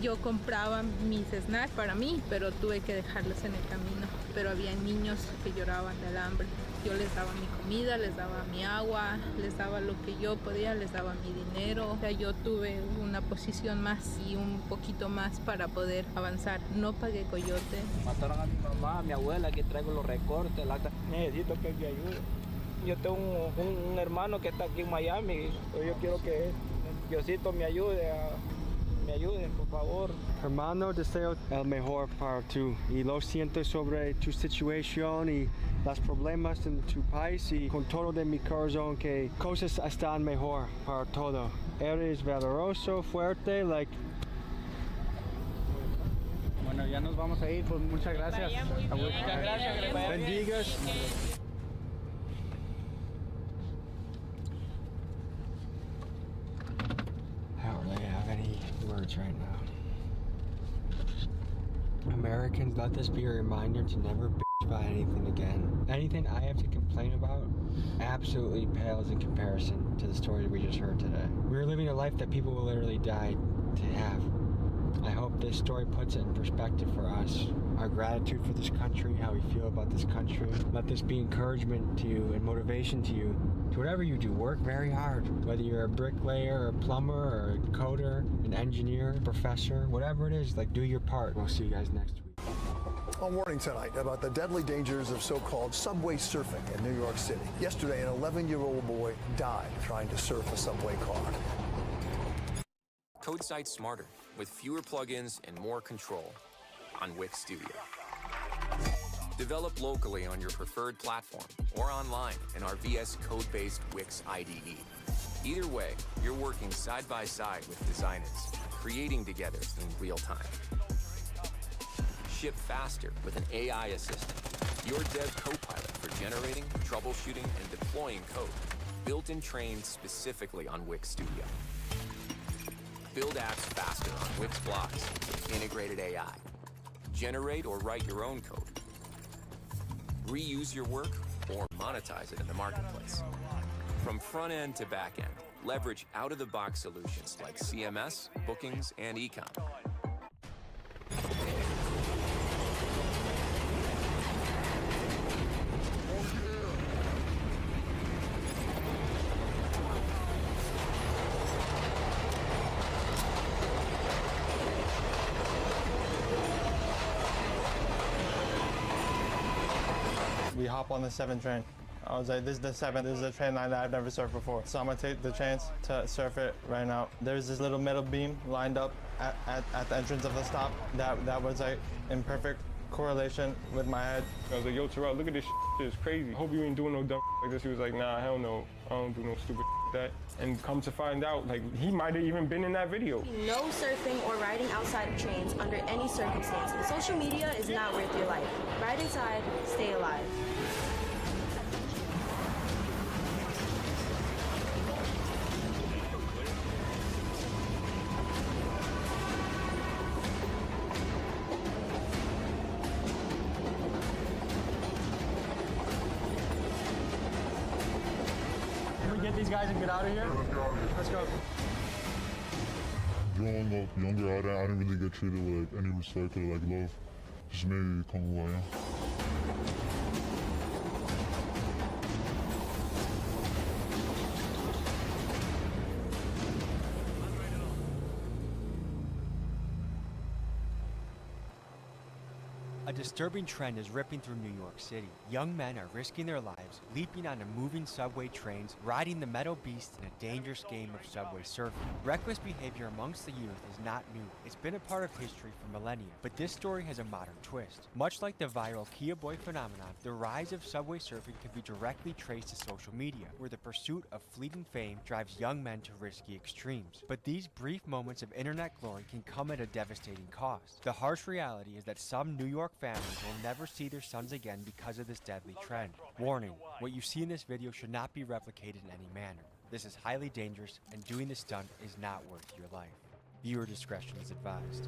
Yo compraba mis snacks para mí, pero tuve que dejarlos en el camino. Pero había niños que lloraban del hambre. Yo les daba mi comida, les daba mi agua, les daba lo que yo podía, les daba mi dinero. O sea, yo tuve una posición más y un poquito más para poder avanzar. No pagué coyote. Mataron a mi mamá, a mi abuela, que traigo los recortes, el acta. Necesito que me ayude. Yo tengo un hermano que está aquí en Miami, pero yo quiero que Diosito me ayude me ayuden, por favor. Hermano, deseo el mejor para tú y lo siento sobre tu situación y los problemas en tu país y con todo de mi corazón que cosas están mejor para todo. Eres valeroso, fuerte, Bueno, ya nos vamos a ir, pues muchas gracias. Muchas gracias. Bendigas. I don't really have any words right now. Americans, let this be a reminder to never bitch about anything again. Anything I have to complain about absolutely pales in comparison to the story we just heard today. We're living a life that people will literally die to have. I hope this story puts it in perspective for us. Our gratitude for this country, how we feel about this country. Let this be encouragement to you and motivation to you. To whatever you do, work very hard. Whether you're a bricklayer, or a plumber, or a coder, an engineer, professor, whatever it is, do your part. We'll see you guys next week. A warning tonight about the deadly dangers of so-called subway surfing in New York City. Yesterday, an 11-year-old boy died trying to surf a subway car. Code Sight smarter with fewer plugins and more control on Wix Studio. Develop locally on your preferred platform or online in our VS Code-based Wix IDE. Either way, you're working side by side with designers, creating together in real time. Ship faster with an AI assistant, your dev co-pilot for generating, troubleshooting, and deploying code, built and trained specifically on Wix Studio. Build apps faster on Wix Blocks with integrated AI. Generate or write your own code. Reuse your work or monetize it in the marketplace. From front end to back end, leverage out-of-the-box solutions like CMS, bookings, and e-com. We hop on the 7 train. I was like, this is the 7, this is a train line that I've never surfed before. So I'm gonna take the chance to surf it right now. There's this little metal beam lined up at the entrance of the stop that was like in perfect correlation with my head. I was like, yo, Terrell, look at this shit, it's crazy. Hope you ain't doing no dumb like this. He was like, nah, hell no, I don't do no stupid like that. And come to find out, like, he might have even been in that video. No surfing or riding outside of trains under any circumstances. Social media is not worth your life. Ride inside, stay alive. Get these guys and get out of here? Let's go. Growing up younger, I didn't really get treated with like any respect or like love. Just made me become who I am. A disturbing trend is ripping through New York City. Young men are risking their lives, leaping onto moving subway trains, riding the metal beast in a dangerous game of subway surfing. Reckless behavior amongst the youth is not new. It's been a part of history for millennia, but this story has a modern twist. Much like the viral Kia Boy phenomenon, the rise of subway surfing can be directly traced to social media, where the pursuit of fleeting fame drives young men to risky extremes. But these brief moments of internet glory can come at a devastating cost. The harsh reality is that some New York families will never see their sons again because of this deadly trend. Warning, what you see in this video should not be replicated in any manner. This is highly dangerous, and doing this stunt is not worth your life. Viewer discretion is advised.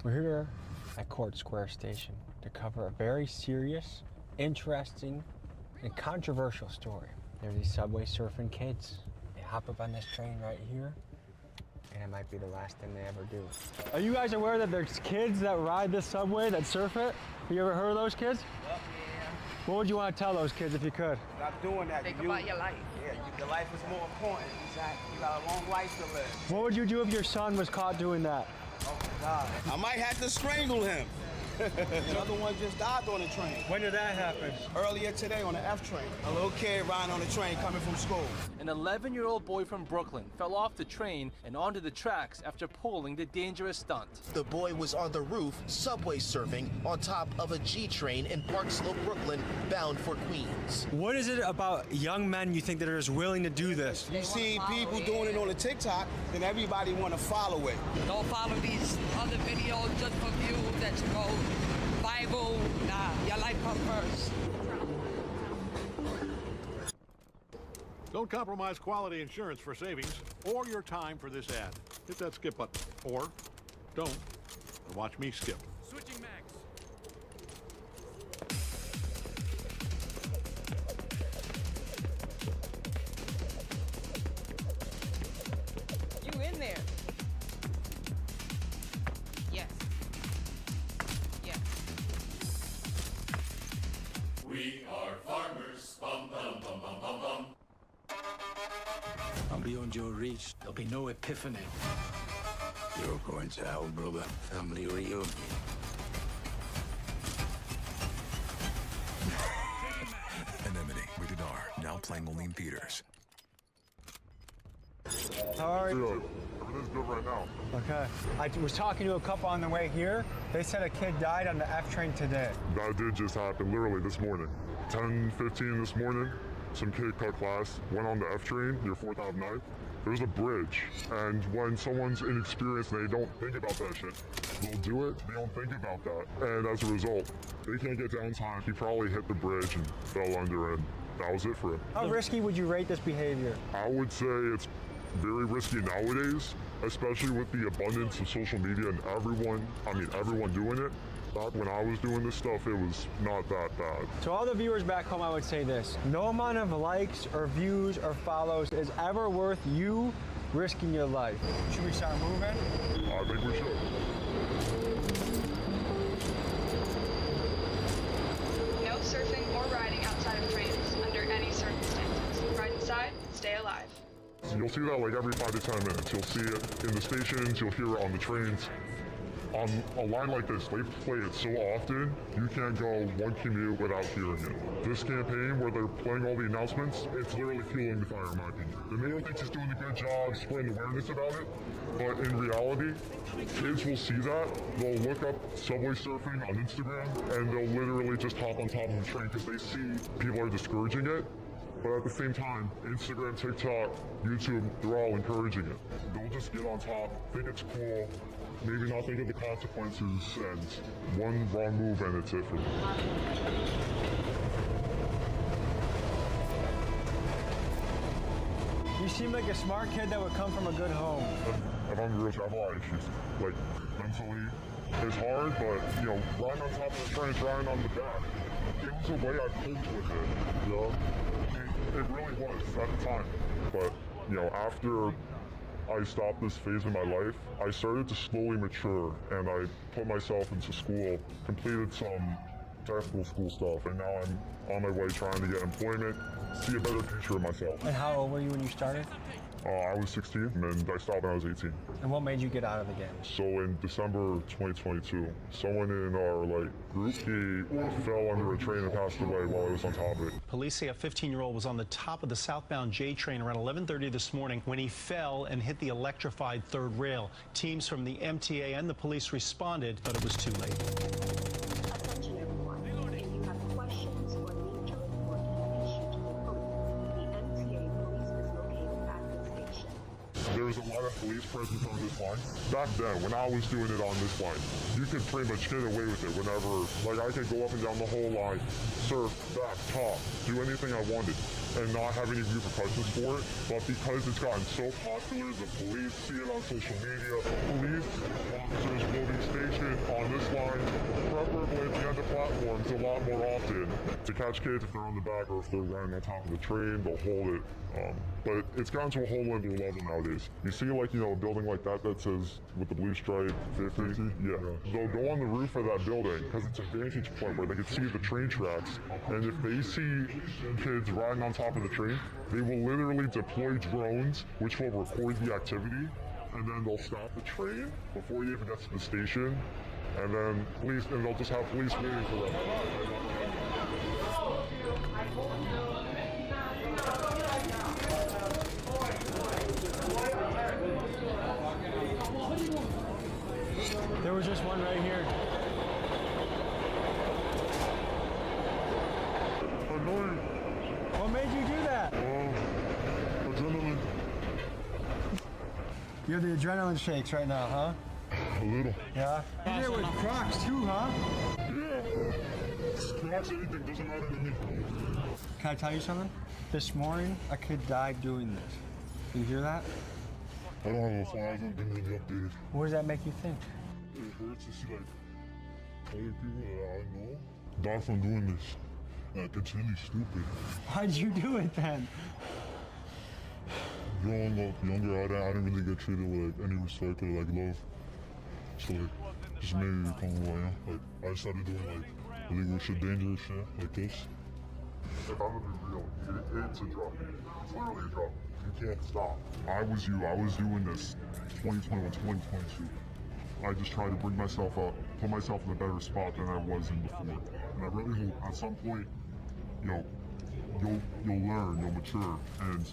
We're here at Court Square Station to cover a very serious, interesting, and controversial story. There's these subway surfing kids. They hop up on this train right here, and it might be the last thing they ever do. Are you guys aware that there's kids that ride this subway, that surf it? Have you ever heard of those kids? Well, yeah. What would you want to tell those kids if you could? Stop doing that. Think about your life. Yeah, your life is more important. You got a long life to live. What would you do if your son was caught doing that? Oh my God. I might have to strangle him. Another one just died on the train. When did that happen? Earlier today on the F train. A little kid riding on the train coming from school. An 11-year-old boy from Brooklyn fell off the train and onto the tracks after pulling the dangerous stunt. The boy was on the roof, subway surfing, on top of a G train in Park Slope, Brooklyn, bound for Queens. What is it about young men you think that are just willing to do this? You see people doing it on the TikTok, then everybody want to follow it. Don't follow these other videos just for views that you go Bible. Nah, your life comes first. Don't compromise quality insurance for savings or your time for this ad. Hit that skip button. Or don't and watch me skip. Switching mags. You in there? Yes. Yes. We are farmers. Bum, bum, bum, bum, bum, bum. I'm beyond your reach. There'll be no epiphany. You're going to hell, brother. Family reunion. Anemone. Langolene Peters. How are you? Everything's good right now. Okay. I was talking to a couple on the way here. They said a kid died on the F train today. That did just happen, literally this morning. 10:15 this morning, some kid cut class, went on the F train, near 4th Ave 9th. There's a bridge, and when someone's inexperienced and they don't think about that shit, they'll do it, they don't think about that. And as a result, they can't get down time. He probably hit the bridge and fell under, and that was it for him. How risky would you rate this behavior? I would say it's very risky nowadays, especially with the abundance of social media and everyone doing it. Back when I was doing this stuff, it was not that bad. To all the viewers back home, I would say this. No amount of likes or views or follows is ever worth you risking your life. Should we start moving? I think we should. No surfing or riding outside of trains under any circumstances. Ride inside, stay alive. So you'll see that like every 5 to 10 minutes. You'll see it in the stations, you'll hear it on the trains. On a line like this, they play it so often, you can't go one commute without hearing it. This campaign, where they're playing all the announcements, it's literally fueling the fire, in my opinion. The mayor thinks he's doing a good job spreading awareness about it, but in reality, kids will see that, they'll look up subway surfing on Instagram, and they'll literally just hop on top of the train because they see people are discouraging it. But at the same time, Instagram, TikTok, YouTube, they're all encouraging it. They'll just get on top, think it's cool, maybe not think of the consequences, and one wrong move and it's it for them. You seem like a smart kid that would come from a good home. If I'm real, I have a lot of issues. Like, mentally, it's hard, but, you know, riding on top of the train, riding on the back, it was the way I coped with it, you know? It really was at the time. But, you know, after I stopped this phase in my life, I started to slowly mature, and I put myself into school, completed some technical school stuff, and now I'm on my way trying to get employment, see a better future of myself. And how old were you when you started? I was 16, and I stopped when I was 18. And what made you get out of the game? So in December 2022, someone in our group, he fell under a train and passed away while I was on top of it. Police say a 15-year-old was on the top of the southbound J train around 11:30 this morning when he fell and hit the electrified third rail. Teams from the MTA and the police responded, but it was too late. Attention everyone. If you have questions or need to report an issue to the police, the MTA police is located at the station. There was a lot of police presence on this line. Back then, when I was doing it on this line, you could pretty much get away with it whenever, like I could go up and down the whole line, surf, back, top, do anything I wanted, and not have any repercussions for it. But because it's gotten so popular, the police see it on social media, police officers will be stationed on this line, preferably at the end of platforms a lot more often to catch kids if they're on the back or if they're riding on top of the train, they'll hold it. But it's gotten to a whole other level nowadays. You see, like, you know, a building like that says with the blue stripe 50. Yeah. They'll go on the roof of that building because it's a vantage point where they can see the train tracks. And if they see kids riding on top of the train, they will literally deploy drones which will record the activity, and then they'll stop the train before you even get to the station, and then they'll just have police waiting for them. There was just one right here. Annoying. What made you do that? Adrenaline. You have the adrenaline shakes right now, huh? A little. Yeah? You did it with Crocs too, huh? Yeah. Crocs, anything, doesn't matter to me. Can I tell you something? This morning, a kid died doing this. Do you hear that? I don't have a phone, I haven't been really updated. What does that make you think? It hurts to see, like, other people that I know die from doing this. Like, it's really stupid. Why'd you do it then? Growing up younger, I didn't really get treated with like, any respect or like love. So like, just made me become who I am. Like, I started doing like illegal shit, dangerous shit, like this. If I'm gonna be real, it's a drug. It's literally a drug. You can't stop. I was doing this 2021, 2022. I just tried to bring myself up, put myself in a better spot than I was in before. And I really hope at some point, you know, you'll learn, you'll mature, and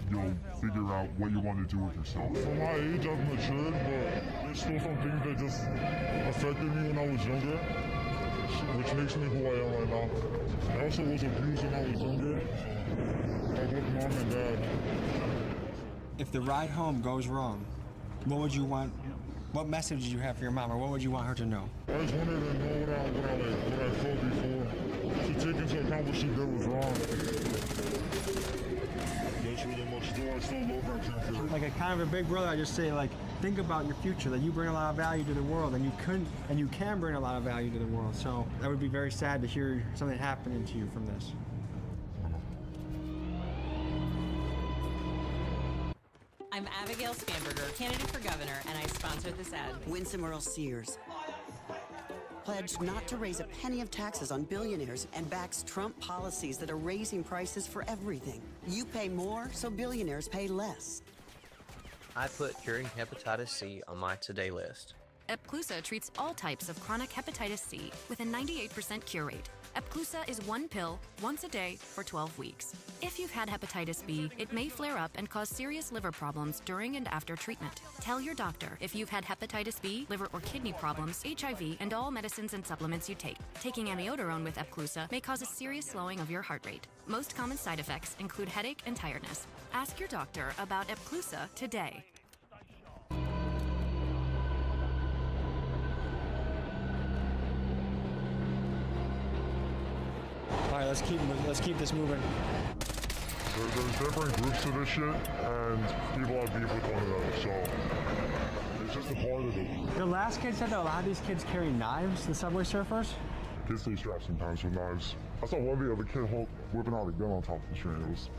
you'll figure out what you want to do with yourself. For my age, I've matured, but there's still some things that just affected me when I was younger, which makes me who I am right now. I also was abused when I was younger, by both mom and dad. If the ride home goes wrong, what would you want? What message do you have for your mom, or what would you want her to know? I just wanted to know what I felt before. To take into account what she did was wrong. That's really much though. I still love her. Like a kind of a big brother, I just say like, think about your future. That you bring a lot of value to the world, and you can bring a lot of value to the world. So that would be very sad to hear something happening to you from this. I'm Abigail Spanberger, candidate for governor, and I sponsored this ad. Winsome Earl Sears pledged not to raise a penny of taxes on billionaires and backs Trump policies that are raising prices for everything. You pay more, so billionaires pay less. I put curing hepatitis C on my today list. Epclusa treats all types of chronic hepatitis C with a 98% cure rate. Epclusa is one pill, once a day, for 12 weeks. If you've had hepatitis B, it may flare up and cause serious liver problems during and after treatment. Tell your doctor if you've had hepatitis B, liver or kidney problems, HIV, and all medicines and supplements you take. Taking amiodarone with Epclusa may cause a serious slowing of your heart rate. Most common side effects include headache and tiredness. Ask your doctor about Epclusa today. All right, let's keep this moving. There's different groups to this shit, and people have beef with one another, so it's just a part of it. The last kid said that a lot of these kids carry knives, the Subway Surfers. Kids stay strapped sometimes with knives. I saw one video of a kid whipping out a gun on top of the train. It was...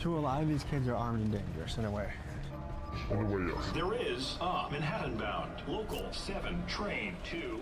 To a lot of these kids are armed and dangerous in a way. In a way, yes. There is a Manhattan bound local 7 train to.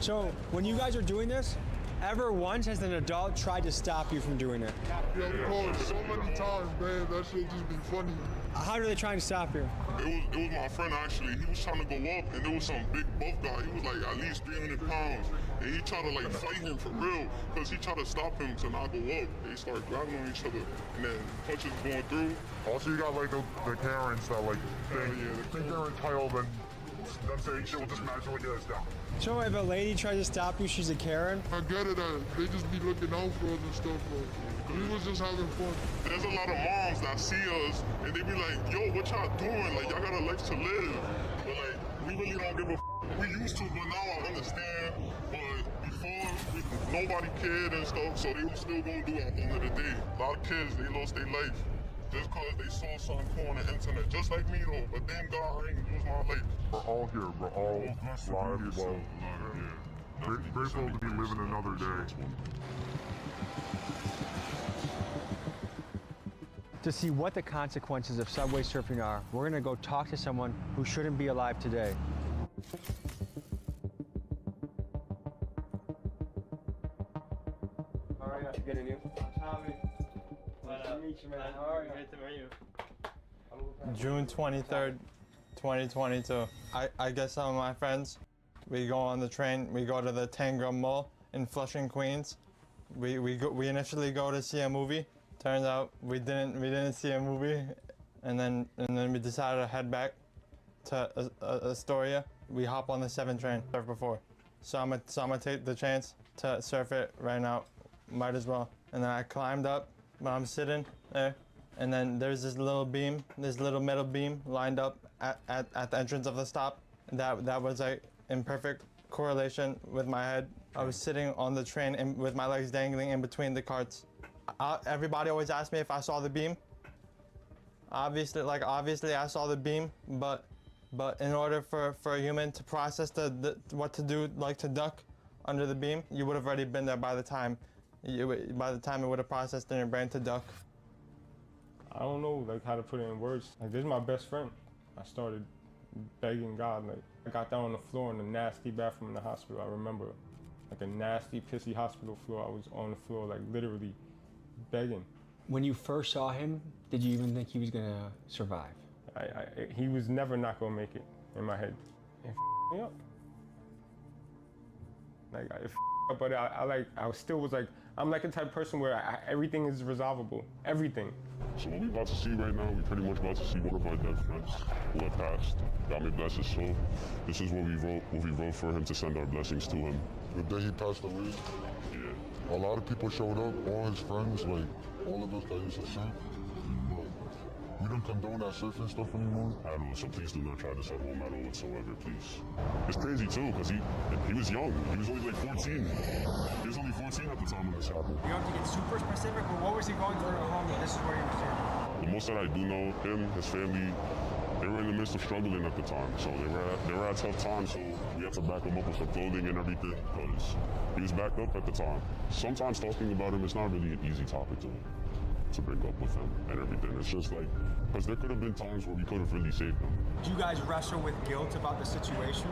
So, when you guys are doing this, ever once has an adult tried to stop you from doing it? Yeah, of course. So many times, man. That shit just be funny. How are they trying to stop you? It was my friend, actually. He was trying to go up, and there was some big buff guy. He was like at least 300 pounds. And he tried to like fight him for real, because he tried to stop him to not go up. They started grabbing on each other, and then punches going through. Also, you got like the Karens that like think they're entitled, and them saying shit will just magically get us down. So if a lady tries to stop you, she's a Karen? I get it. They just be looking out for us and stuff, but we was just having fun. There's a lot of moms that see us, and they be like, yo, what y'all doing? Like, y'all got a life to live. But like, we really don't give a We used to, but now I understand. But before, nobody cared and stuff, so they were still gonna do it at the end of the day. A lot of kids, they lost their life. Just cause they saw something cool on the internet. Just like me though, but thank God I ain't lose my life. We're all here, we're all live, well, grateful to be living another day. To see what the consequences of subway surfing are, we're gonna go talk to someone who shouldn't be alive today. All right, nice to meet you. Tommy. Nice to meet you, man. How are you? Great to meet you. June 23rd, 2022. I get some of my friends. We go on the train. We go to the Tangram Mall in Flushing, Queens. We initially go to see a movie. Turns out we didn't see a movie, and then we decided to head back to Astoria. We hop on the 7 train. Surfed before, so I'm gonna take the chance to surf it right now. Might as well. And then I climbed up. But I'm sitting there, and then there's this little beam, this little metal beam lined up at the entrance of the stop. That was like in perfect correlation with my head. I was sitting on the train with my legs dangling in between the carts. Everybody always asks me if I saw the beam. Obviously I saw the beam, but in order for a human to process what to do, like to duck under the beam, you would have already been there by the time By the time it would have processed in your brain to duck. I don't know like how to put it in words. Like this is my best friend. I started begging God. Like I got down on the floor in a nasty bathroom in the hospital. I remember like a nasty, pissy hospital floor. I was on the floor like literally begging. When you first saw him, did you even think he was gonna survive? He was never not gonna make it in my head. It me up. Like it up, but I still was like, I'm like a type of person where everything is resolvable. Everything. So what we about to see right now, we pretty much about to see one of our dead friends who had passed. God may bless his soul. This is what we wrote for him to send our blessings to him. The day he passed away, yeah, a lot of people showed up, all his friends, like all of us that used to surf. We don't condone that surfing stuff anymore. I don't know, so please do not try this at home at all whatsoever, please. It's crazy too, because he was young. He was only like 14. He was only 14 at the time when this happened. You don't have to get super specific, but what was he going through at home that this is where he was standing? The most that I do know, him, his family, they were in the midst of struggling at the time. So they were at tough times, so we had to back him up with some clothing and everything, because he was backed up at the time. Sometimes talking about him, it's not really an easy topic to bring up with him and everything. It's just like, because there could have been times where we could have really saved him. Do you guys wrestle with guilt about the situation?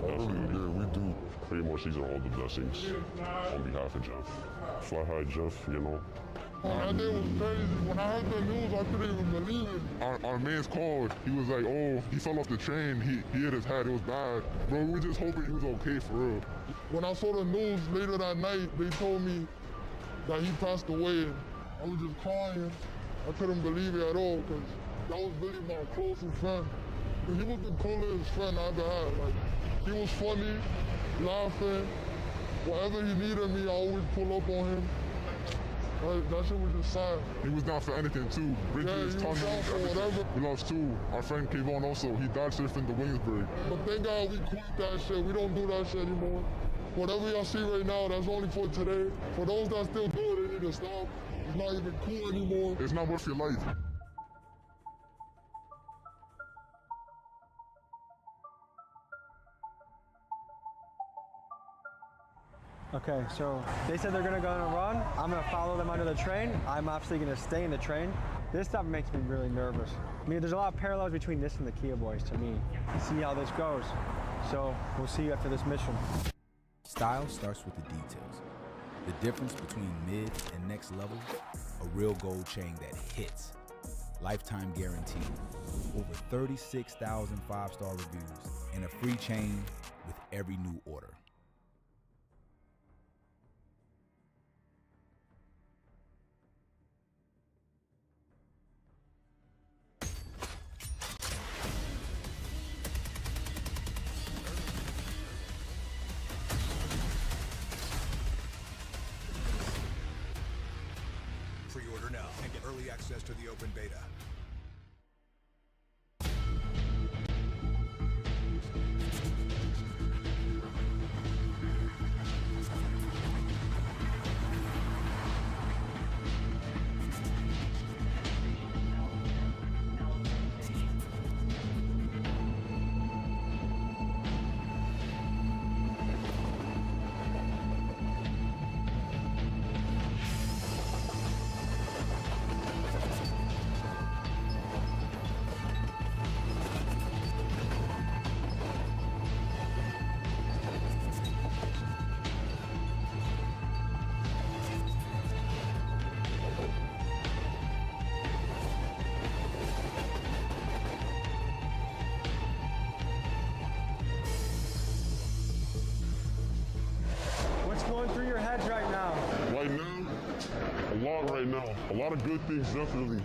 Absolutely. Yeah, we do. Pretty much these are all the blessings on behalf of Jeff. Fly high, Jeff, you know. That day was crazy. When I heard the news, I couldn't even believe it. Our man's called. He was like, oh, he fell off the train. He hit his head. It was bad. Bro, we were just hoping he was okay for real. When I saw the news later that night, they told me that he passed away. I was just crying. I couldn't believe it at all because that was really my closest friend. He was the coolest friend I ever had. Like, he was funny, laughing. Whatever he needed me, I always pull up on him. Like, that shit was just sad. He was down for anything too. Bridges, he was down for whatever. We lost two. Our friend Kayvon also, he died surfing the Williamsburg. But thank God we quit that shit. We don't do that shit anymore. Whatever y'all see right now, that's only for today. For those that still do it, they need to stop. It's not even cool anymore. It's not worth your life. Okay, so they said they're gonna go on a run. I'm gonna follow them under the train. I'm obviously gonna stay in the train. This stuff makes me really nervous. I mean, there's a lot of parallels between this and the Kia Boys to me. See how this goes. So we'll see you after this mission. Style starts with the details. The difference between mid and next level, a real gold chain that hits. Lifetime guarantee. Over 36,000 5-star reviews and a free chain with every new order. Pre-order now and get early access to the open beta. What's going through your heads right now? Right now, a lot right now. A lot of good things, definitely.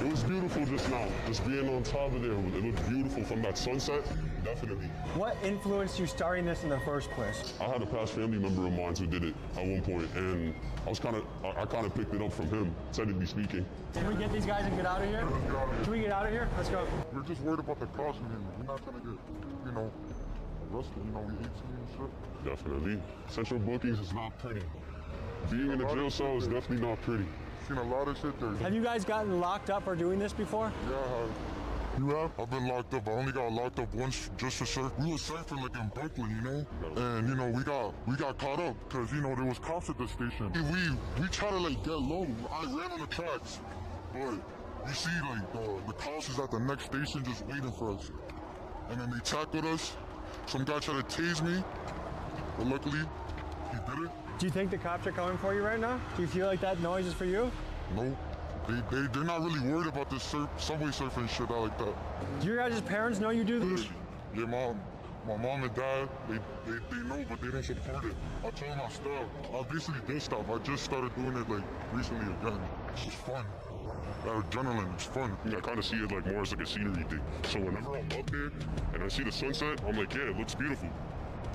It was beautiful just now. Just being on top of there, it looked beautiful from that sunset, definitely. What influenced you starting this in the first place? I had a past family member of mine who did it at one point, and I kind of picked it up from him, technically speaking. Can we get these guys and get out of here? Can we get out of here? Let's go. We're just worried about the cost. We're not gonna get, arrested. We 18 and shit. Definitely. Central bookings is not pretty. Being in a jail cell is definitely not pretty. Seen a lot of shit there. Have you guys gotten locked up or doing this before? Yeah, I have. You have? I've been locked up. I only got locked up once just for surf. We were surfing like in Brooklyn, you know? And, you know, we got caught up because, you know, there was cops at the station. We tried to, like, get low. I ran on the tracks. But you see, like, the cops is at the next station just waiting for us. And then they tackled us. Some guy tried to tase me. But luckily, he did it. Do you think the cops are coming for you right now? Do you feel like that noise is for you? No. They're not really worried about this subway surfing shit out like that. Do your guys' parents know you do this? Yeah, my mom and dad, they know, but they don't support it. I told them I stopped. I basically did stop. I just started doing it like recently again. It's just fun. That adrenaline, it's fun. I kind of see it like more as like a scenery thing. So whenever I'm up there and I see the sunset, I'm like, yeah, it looks beautiful.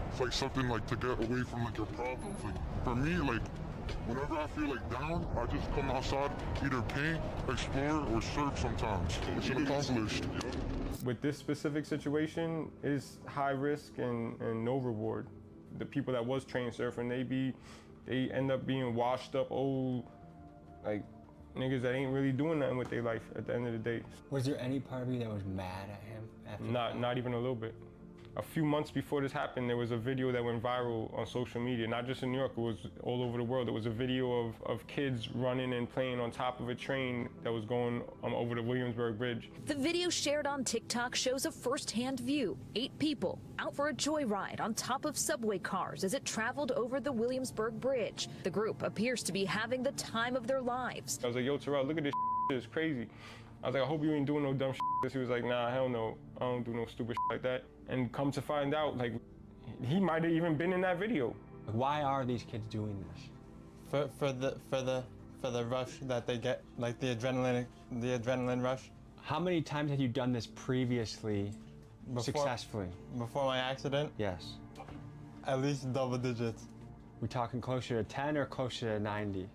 It's like something like to get away from like your problems. Like for me, like whenever I feel like down, I just come outside, either paint, explore, or surf sometimes. It's an accomplished. With this specific situation, is high risk and no reward. The people that was trained surfing, they end up being washed up old, like niggas that ain't really doing nothing with their life at the end of the day. Was there any part of you that was mad at him? After Not even a little bit. A few months before this happened, there was a video that went viral on social media, not just in New York, it was all over the world. It was a video of kids running and playing on top of a train that was going over the Williamsburg Bridge. The video shared on TikTok shows a first-hand view. 8 people out for a joyride on top of subway cars as it traveled over the Williamsburg Bridge. The group appears to be having the time of their lives. I was like, yo, Terrell, look at this shit, it's crazy. I was like, I hope you ain't doing no dumb shit. He was like, nah, hell no, I don't do no stupid shit like that. And come to find out, like, he might have even been in that video. Why are these kids doing this? For the rush that they get, like the adrenaline rush. How many times have you done this previously successfully? Before my accident? Yes. At least double digits. We talking closer to 10 or closer to 90?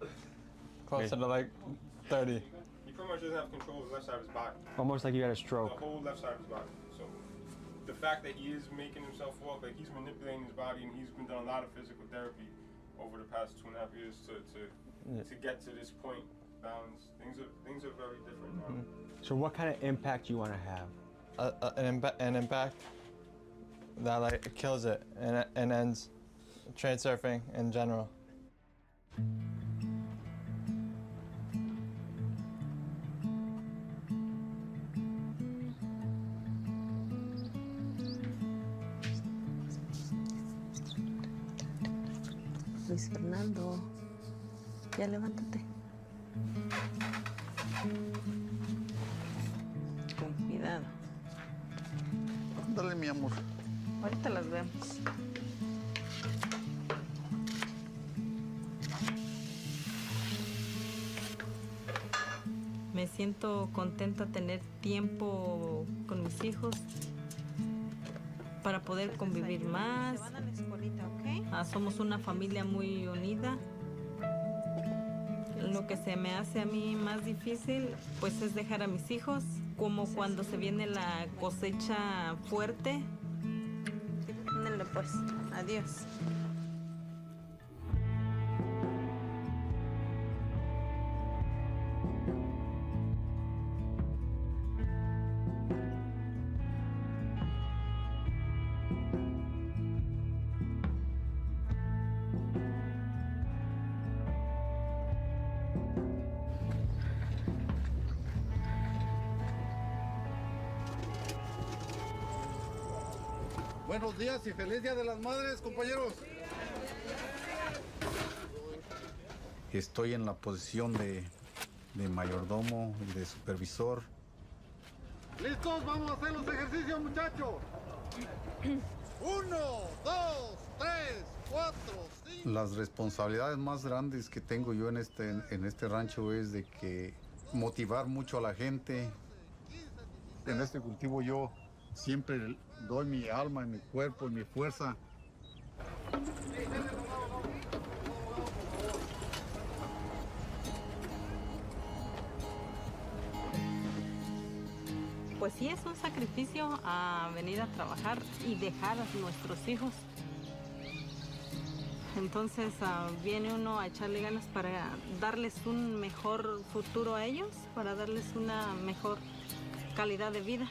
Closer to like 30. He pretty much doesn't have control of the left side of his body. Almost like you had a stroke. The whole left side of his body. So the fact that he is making himself walk, like he's manipulating his body, and he's been doing a lot of physical therapy over the past 2.5 years to get to this point balance. Things are very different now. So what kind of impact you want to have? An impact that like kills it and ends trade surfing in general. Luis Fernando, ya levántate. Con cuidado. Ándale, mi amor. Ahorita las vemos. Me siento contenta de tener tiempo con mis hijos para poder convivir más. Somos una familia muy unida. Lo que se me hace a mí más difícil, pues, es dejar a mis hijos, como cuando se viene la cosecha fuerte. Ándale, pues, adiós. Buenos días y feliz Día de las Madres, compañeros. Estoy en la posición de mayordomo y de supervisor. ¿Listos? Vamos a hacer los ejercicios, muchachos. 1, 2, 3, 4, 5. Las responsabilidades más grandes que tengo yo en este rancho es de que motivar mucho a la gente. En este cultivo yo siempre doy mi alma, mi cuerpo, mi fuerza. Pues sí, es un sacrificio a venir a trabajar y dejar a nuestros hijos. Entonces viene uno a echarle ganas para darles un mejor futuro a ellos, para darles una mejor calidad de vida.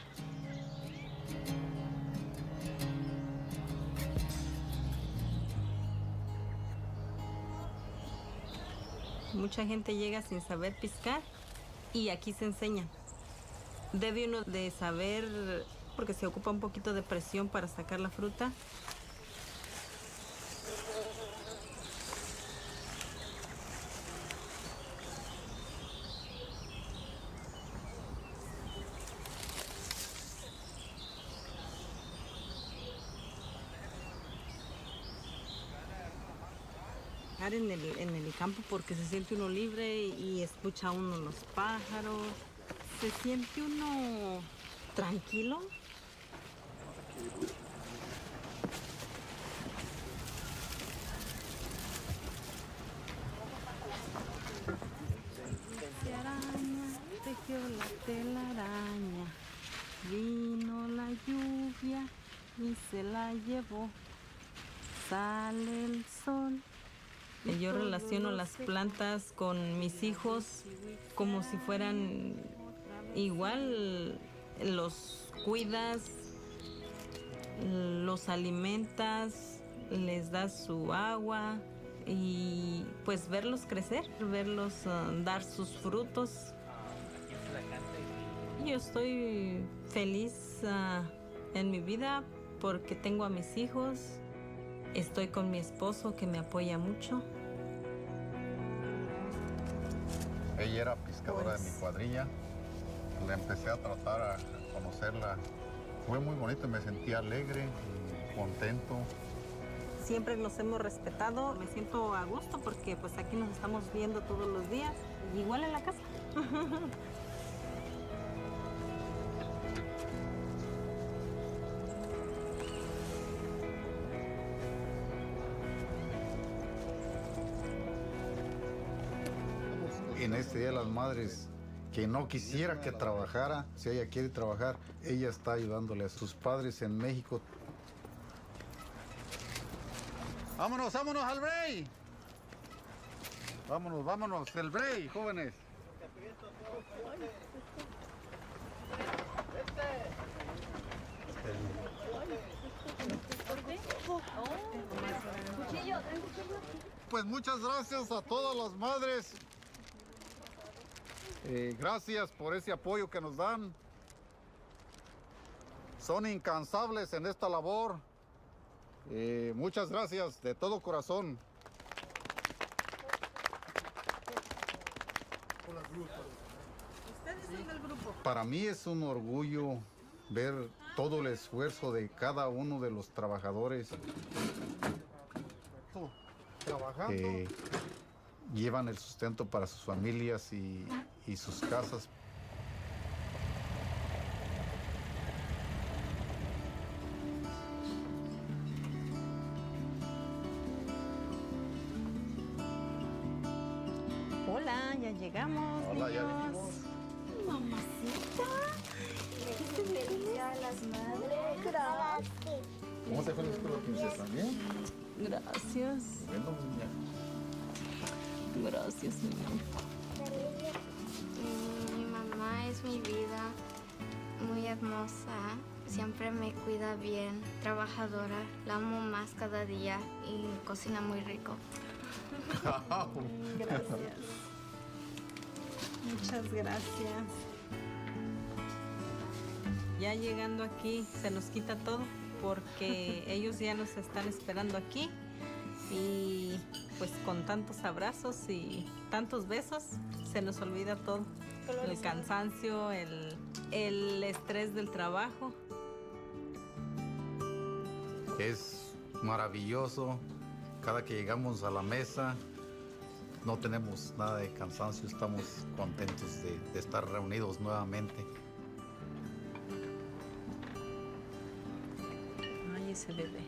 Mucha gente llega sin saber pescar y aquí se enseña. Debe uno de saber, porque se ocupa un poquito de presión para sacar la fruta. En el campo porque se siente uno libre y escucha uno los pájaros, se siente uno tranquilo. Tejió la telaraña, vino la lluvia y se la llevó, sale el sol. Yo relaciono las plantas con mis hijos como si fueran igual, los cuidas, los alimentas, les das su agua y pues verlos crecer, verlos dar sus frutos. Yo estoy feliz en mi vida porque tengo a mis hijos, estoy con mi esposo que me apoya mucho. Ella era pescadora de mi cuadrilla. La empecé a tratar, a conocerla. Fue muy bonito, me sentí alegre, contento. Siempre nos hemos respetado. Me siento a gusto porque pues aquí nos estamos viendo todos los días. Igual en la casa. En este Día de las Madres, que no quisiera que trabajara, si ella quiere trabajar, ella está ayudándole a sus padres en México. ¡Vámonos, vámonos al break! Vámonos, vámonos, el break, jóvenes. Pues muchas gracias a todas las madres. Gracias por ese apoyo que nos dan. Son incansables en esta labor. Muchas gracias de todo corazón. ¿Ustedes son del grupo? Para mí es un orgullo ver todo el esfuerzo de cada uno de los trabajadores que llevan el sustento para sus familias y sus casas. Hola, ya llegamos. Hola, ya niños. venimos. Mamacita. Feliz Día de las Madres. Gracias. ¿Cómo te fue en la escuela, princesa? ¿Bien? Gracias. Bueno, niña. Gracias, niña. Mi mamá es mi vida, muy hermosa, siempre me cuida bien, trabajadora, la amo más cada día y cocina muy rico. Gracias. Muchas gracias. Ya llegando aquí se nos quita todo porque ellos ya nos están esperando aquí y pues con tantos abrazos y tantos besos se nos olvida todo. El cansancio, el estrés del trabajo. Es maravilloso. Cada que llegamos a la mesa no tenemos nada de cansancio, estamos contentos de estar reunidos nuevamente. Ay, ese bebé.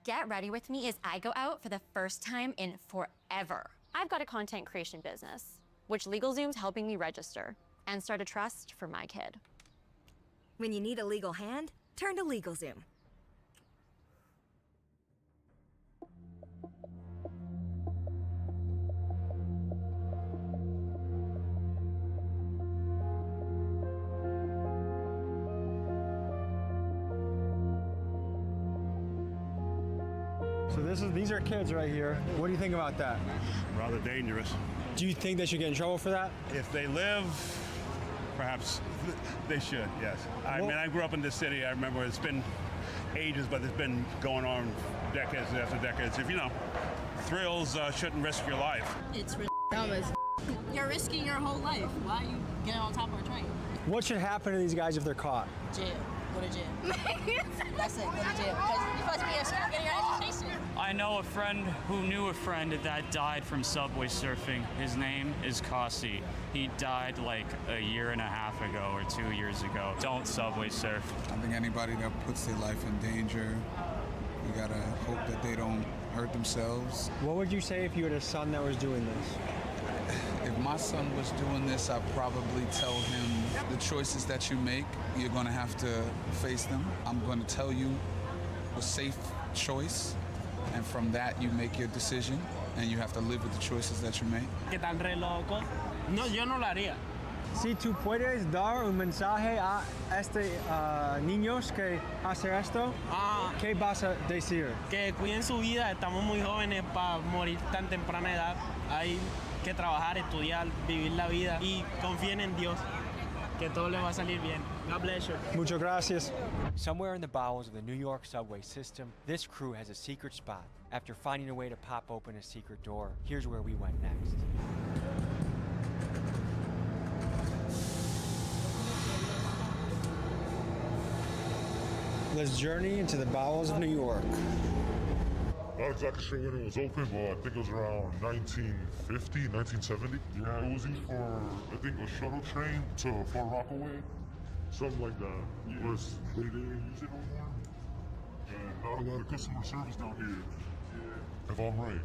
Get ready with me as I go out for the first time in forever. I've got a content creation business, which LegalZoom's helping me register and start a trust for my kid. When you need a legal hand, turn to LegalZoom. So these are kids right here. What do you think about that? Rather dangerous. Do you think they should get in trouble for that? If they live, perhaps they should, yes. I mean, I grew up in this city. I remember it's been ages, but it's been going on decades after decades. If you know, thrills shouldn't risk your life. It's dumb as You're risking your whole life. Why are you getting on top of a train? What should happen to these guys if they're caught? Jail. Go to jail. That's it. Go to jail. Because you're supposed to be in school getting your education. I know a friend who knew a friend that died from subway surfing. His name is Kasi. He died like a year and a half ago or 2 years ago. Don't subway surf. I think anybody that puts their life in danger, you gotta hope that they don't hurt themselves. What would you say if you had a son that was doing this? If my son was doing this, I'd probably tell him the choices that you make, you're gonna have to face them. I'm gonna tell you a safe choice, and from that you make your decision, and you have to live with the choices that you make. ¿Qué tan re loco? No, yo no lo haría. Si tú puedes dar un mensaje a niños que hacen esto, ¿qué vas a decir? Que cuiden su vida, estamos muy jóvenes para morir tan temprana edad. Hay que trabajar, estudiar, vivir la vida y confíen en Dios, que todo le va a salir bien. God bless you. Muchas gracias. Somewhere in the bowels of the New York subway system, this crew has a secret spot. After finding a way to pop open a secret door, here's where we went next. Let's journey into the bowels of New York. Not exactly sure when it was open, but I think it was around 1950, 1970. Yeah, it was used for, I think, a shuttle train to Far Rockaway, something like that. Yeah. They didn't use it no more. And not a lot of customer service down here, if I'm right.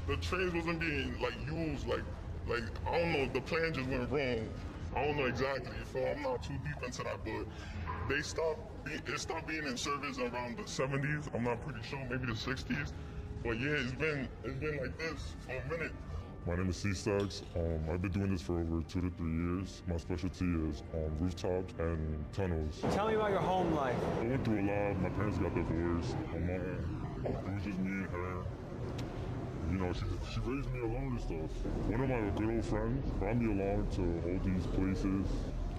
The trains wasn't being used, like I don't know, the plan just went wrong. I don't know exactly, so I'm not too deep into that, but it stopped being in service around the 70s. I'm not pretty sure, maybe the 60s. But yeah, it's been like this for a minute. My name is C-Stags. I've been doing this for over 2 to 3 years. My specialty is rooftops and tunnels. Tell me about your home life. I went through a lot. My parents got divorced. My mom, it was just me and her. You know, she raised me alone and stuff. One of my good old friends brought me along to all these places.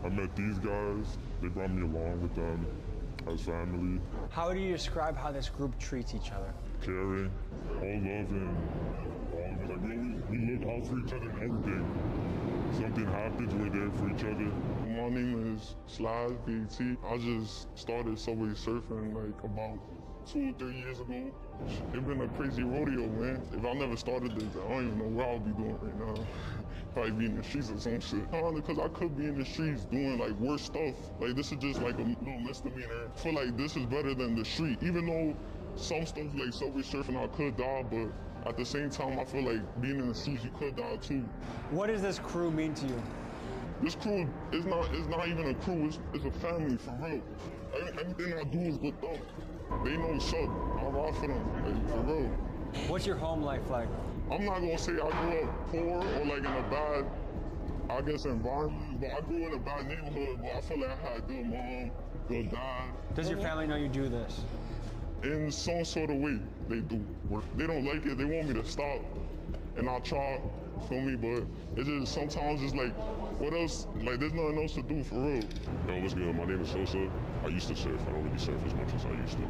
I met these guys. They brought me along with them as family. How do you describe how this group treats each other? Caring, all loving, we look out for each other and everything. Something happens, we're there for each other. My name is Slash BT. I just started subway surfing like about 2 or 3 years ago. It's been a crazy rodeo, man. If I never started this, I don't even know what I'll be doing right now. Probably be in the streets or some shit. Because I could be in the streets doing like worse stuff. Like this is just like a little misdemeanor. I feel like this is better than the street. Even though some stuff like subway surfing I could die, but at the same time I feel like being in the streets you could die too. What does this crew mean to you? This crew is not even a crew, it's a family for real. Everything I do is with them. They know what's up. I ride for them, like, for real. What's your home life like? I'm not gonna say I grew up poor or like in a bad, I guess, environment, but I grew in a bad neighborhood, but I feel like I had a good mom, good dad. Does your family know you do this? In some sort of way, they do. They don't like it, they want me to stop, and I try, feel me, but it's just sometimes it's like, what else, like there's nothing else to do for real. Yo, what's good? My name is Sosa. I used to surf, I don't really surf as much as I used to.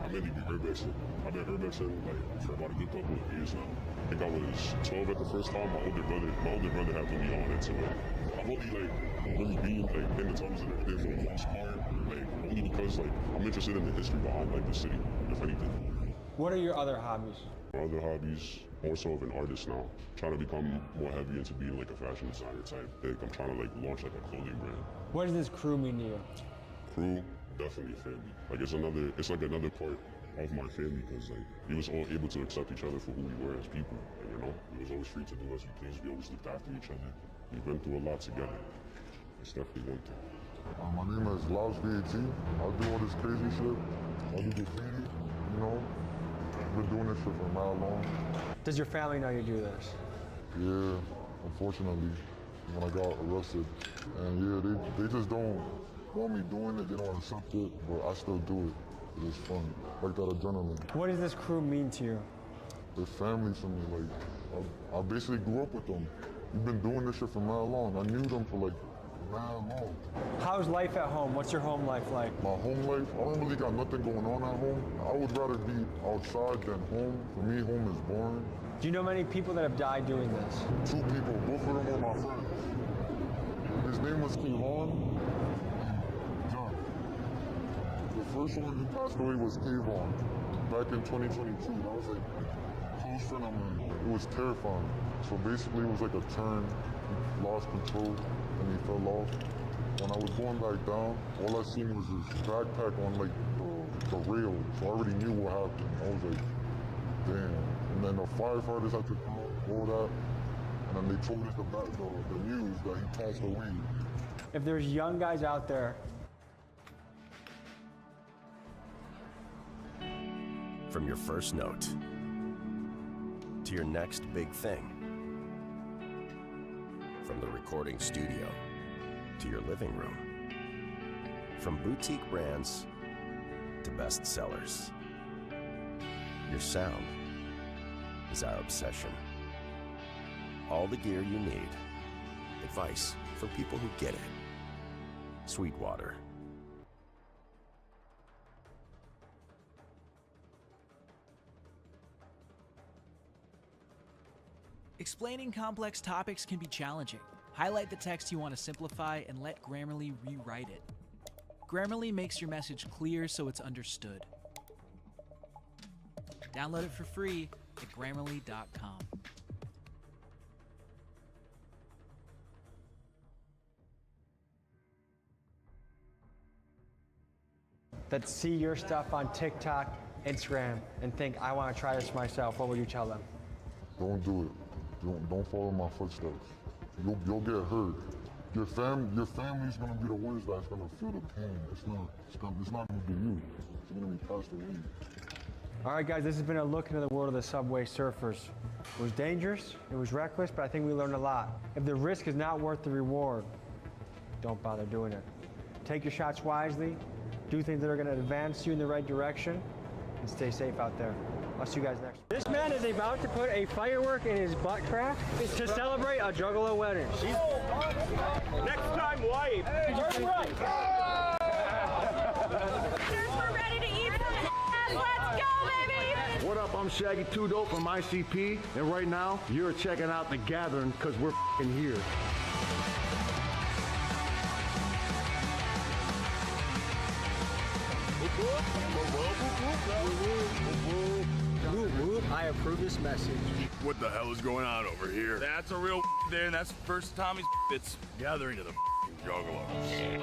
I mainly be urbexing. I've been urbexing like for about a good couple of years now. I think I was 12 at the first time. My older brother had put me on into it. I've only like really been like in the tunnels and everything for the most part, like only because like I'm interested in the history behind like the city, if anything. What are your other hobbies? My other hobbies, more so of an artist now. Trying to become more heavy into being like a fashion designer type. Like I'm trying to like launch like a clothing brand. What does this crew mean to you? Crew, definitely family. Like it's like another part of my family because like we was all able to accept each other for who we were as people. And you know, we was always free to do as we please. We always looked after each other. We've been through a lot together. It's definitely one thing. My name is Laos BAT. I do all this crazy shit. I do graffiti, you know. I've been doing this shit for a mile long. Does your family know you do this? Yeah, unfortunately, when I got arrested. And yeah, they just don't want me doing it, they don't accept it, but I still do it. It was fun, like that adrenaline. What does this crew mean to you? They're family to me. Like, I basically grew up with them. We've been doing this shit for mad long. I knew them for like mad long. How's life at home? What's your home life like? My home life, I don't really got nothing going on at home. I would rather be outside than home. For me, home is boring. Do you know many people that have died doing this? 2 people, both of them were my friends. His name was Kayvon and John. The first one who passed away was Kayvon back in 2022. That was like a close friend of mine. It was terrifying. So basically it was like a turn, he lost control and he fell off. When I was going back down, all I seen was his backpack on like the rail. So I already knew what happened. I was like, damn. And then the firefighters had to come, all that. And then they told us the news that he passed away. If there's young guys out there. From your first note to your next big thing. From the recording studio to your living room. From boutique brands to bestsellers. Your sound is our obsession. All the gear you need. Advice for people who get it. Sweetwater. Explaining complex topics can be challenging. Highlight the text you want to simplify and let Grammarly rewrite it. Grammarly makes your message clear so it's understood. Download it for free at Grammarly.com. That see your stuff on TikTok, Instagram, and think, I want to try this myself, what would you tell them? Don't do it. Don't follow my footsteps. You'll get hurt. Your family's gonna be the ones that's gonna feel the pain. It's not gonna be you. It's gonna be passed away. All right, guys, this has been a look into the world of the Subway Surfers. It was dangerous, it was reckless, but I think we learned a lot. If the risk is not worth the reward, don't bother doing it. Take your shots wisely, do things that are gonna advance you in the right direction, and stay safe out there. I'll see you guys next. This man is about to put a firework in his butt crack to celebrate a Juggalo wedding. Next time, wife. Hey, turn right. We're ready to eat some ass. Let's go, baby. What up? I'm Shaggy 2 Dope from ICP, and right now you're checking out The Gathering because we're f***ing here. I approve this message. What the hell is going on over here? That's a real there, and that's the first Tommy's it's gathering to the Juggalos.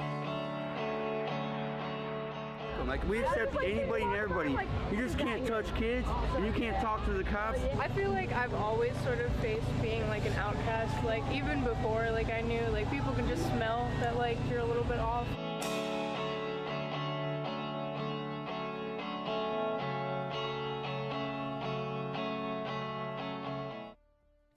Like, we accept anybody and everybody. You just can't touch kids, and you can't talk to the cops. I feel like I've always sort of faced being like an outcast. Like, even before, like, I knew, like, people can just smell that, like, you're a little bit off.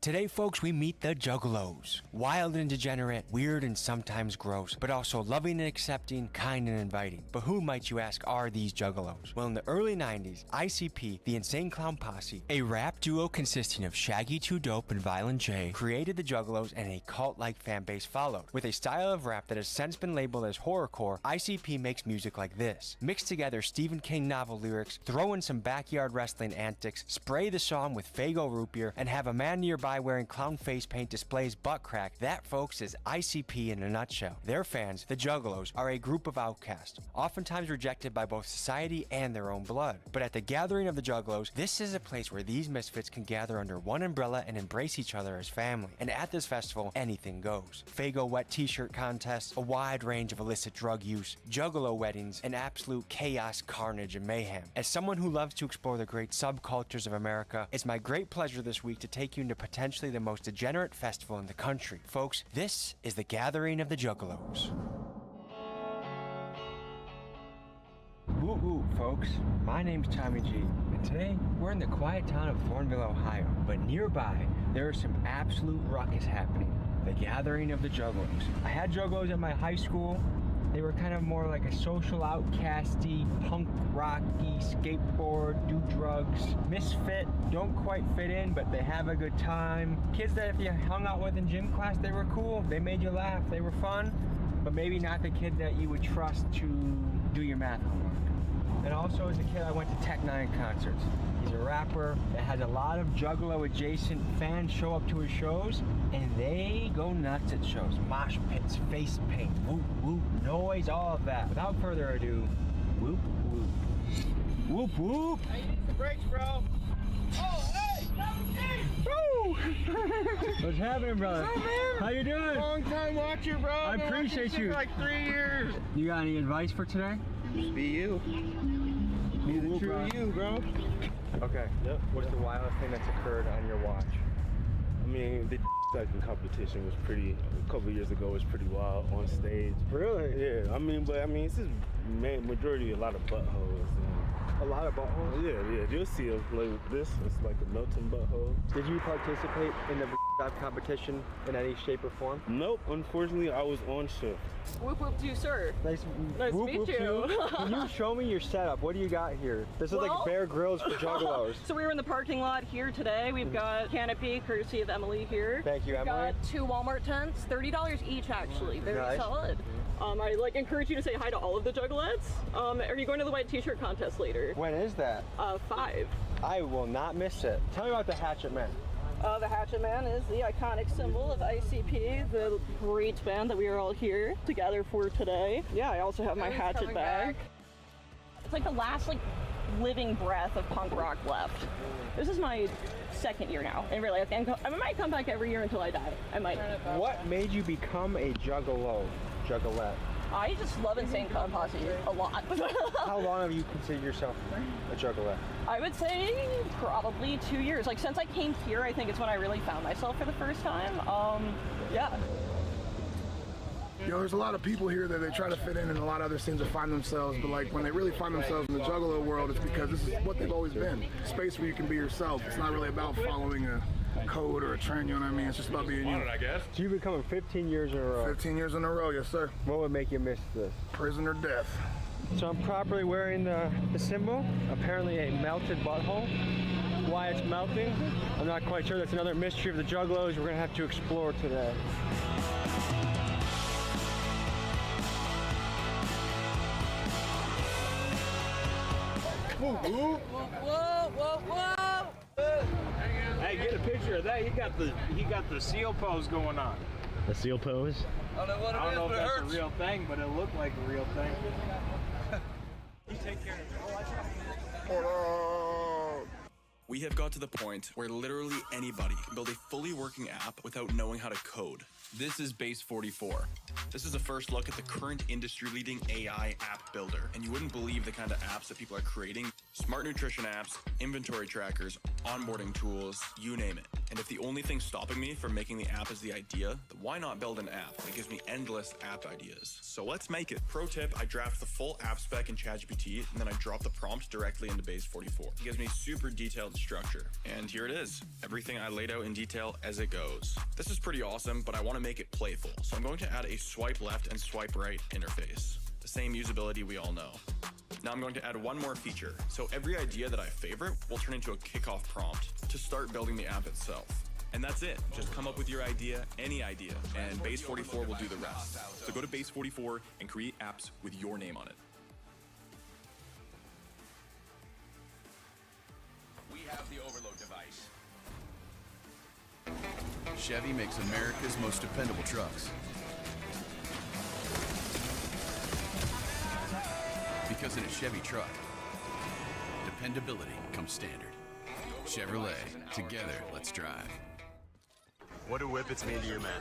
Today, folks, we meet the Juggalos. Wild and degenerate, weird and sometimes gross, but also loving and accepting, kind and inviting. But who, might you ask, are these Juggalos? Well, in the early 90s, ICP, the Insane Clown Posse, a rap duo consisting of Shaggy 2 Dope and Violent J, created the Juggalos, and a cult-like fan base followed. With a style of rap that has since been labeled as horrorcore, ICP makes music like this. Mix together Stephen King novel lyrics, throw in some backyard wrestling antics, spray the song with Faygo root beer, and have a man nearby wearing clown face paint displays butt crack. That, folks, is ICP in a nutshell. Their fans, the Juggalos, are a group of outcasts, oftentimes rejected by both society and their own blood. But at the gathering of the Juggalos, this is a place where these misfits can gather under one umbrella and embrace each other as family. And at this festival, anything goes. Faygo wet t-shirt contests, a wide range of illicit drug use, Juggalo weddings, and absolute chaos, carnage, and mayhem. As someone who loves to explore the great subcultures of America, it's my great pleasure this week to take you into potentially the most degenerate festival in the country. Folks, this is the Gathering of the Juggalos. Woo woo, folks. My name's Tommy G, and today we're in the quiet town of Thornville, Ohio. But nearby, there is some absolute ruckus happening. The Gathering of the Juggalos. I had Juggalos at my high school. They were kind of more like a social outcasty, punk rocky, skateboard, do drugs, misfit, don't quite fit in, but they have a good time. Kids that if you hung out with in gym class, they were cool, they made you laugh, they were fun, but maybe not the kid that you would trust to do your math homework. And also as a kid, I went to Tech Nine concerts. He's a rapper that has a lot of Juggalo adjacent fans show up to his shows, and they go nuts at shows. Mosh pits, face paint, whoop whoop, noise, all of that. Without further ado, whoop whoop. Whoop whoop. Hey, you need some brakes, bro. Oh, hey! Woo! What's happening, brother? What's up, man? How you doing? Long time watcher, bro. I appreciate you. For like 3 years. You got any advice for today? Just be you. Be the true you, bro. Okay. Yep. What's the wildest thing that's occurred on your watch? I mean, the cycling competition was pretty, a couple of years ago, was pretty wild on stage. Really? Yeah. I mean, it's just majority a lot of buttholes. A lot of buttholes? Yeah. You'll see it like this. It's like a melting butthole. Did you participate in the competition in any shape or form? Nope. Unfortunately, I was on shift. Whoop whoop to you, sir. Nice to meet you. Can you show me your setup? What do you got here? This is like Bear Grylls for Juggalos. So we were in the parking lot here today. We've got Canopy, courtesy of Emily here. Thank you, Emily. We've got 2 Walmart tents, $30 each actually. Very nice. solid. I encourage you to say hi to all of the Juggalettes. Are you going to the white t-shirt contest later? When is that? 5. I will not miss it. Tell me about the Hatchet Man. The Hatchet Man is the iconic symbol of ICP, the great band that we are all here together for today. Yeah, I also have my Hatchet bag. It's like the last living breath of punk rock left. This is my 2nd year now, and really, I might come back every year until I die. I might. What made you become a Juggalette? I just love Insane Clown Posse a lot. How long have you considered yourself a Juggalette? I would say probably 2 years. Since I came here, I think it's when I really found myself for the first time. Yeah. You know, there's a lot of people here that they try to fit in and a lot of other scenes to find themselves, but when they really find themselves in the Juggalo world, it's because this is what they've always been. Space where you can be yourself. It's not really about following a code or a trend, you know what I mean? It's just about being you. So you've been coming 15 years in a row? 15 years in a row, yes sir. What would make you miss this? Prison or death. So I'm properly wearing the symbol, apparently a melted butthole. Why it's melting, I'm not quite sure. That's another mystery of the Juggalos we're gonna have to explore today. Whoa, whoa, whoa! Hey, get a picture of that. He got the seal pose going on. The seal pose? I don't know if that's a real thing, but it looked like a real thing. You take care of it. We have got to the point where literally anybody can build a fully working app without knowing how to code. This is Base 44. This is a first look at the current industry-leading AI app builder, and you wouldn't believe the kind of apps that people are creating. Smart nutrition apps, inventory trackers, onboarding tools, you name it. And if the only thing stopping me from making the app is the idea, then why not build an app that gives me endless app ideas? So let's make it. Pro tip, I draft the full app spec in ChatGPT, and then I drop the prompts directly into Base 44. It gives me super detailed structure. And here it is. Everything I laid out in detail as it goes. This is pretty awesome, but I want to make it playful. So I'm going to add a swipe left and swipe right interface. The same usability we all know. Now I'm going to add one more feature. So every idea that I favorite will turn into a kickoff prompt to start building the app itself. And that's it. Just come up with your idea, any idea, and Base 44 will do the rest. So go to Base 44 and create apps with your name on it. We have the overload device. Chevy makes America's most dependable trucks. Because in a Chevy truck, dependability comes standard. Chevrolet, together, let's drive. What do whippets mean to you, man?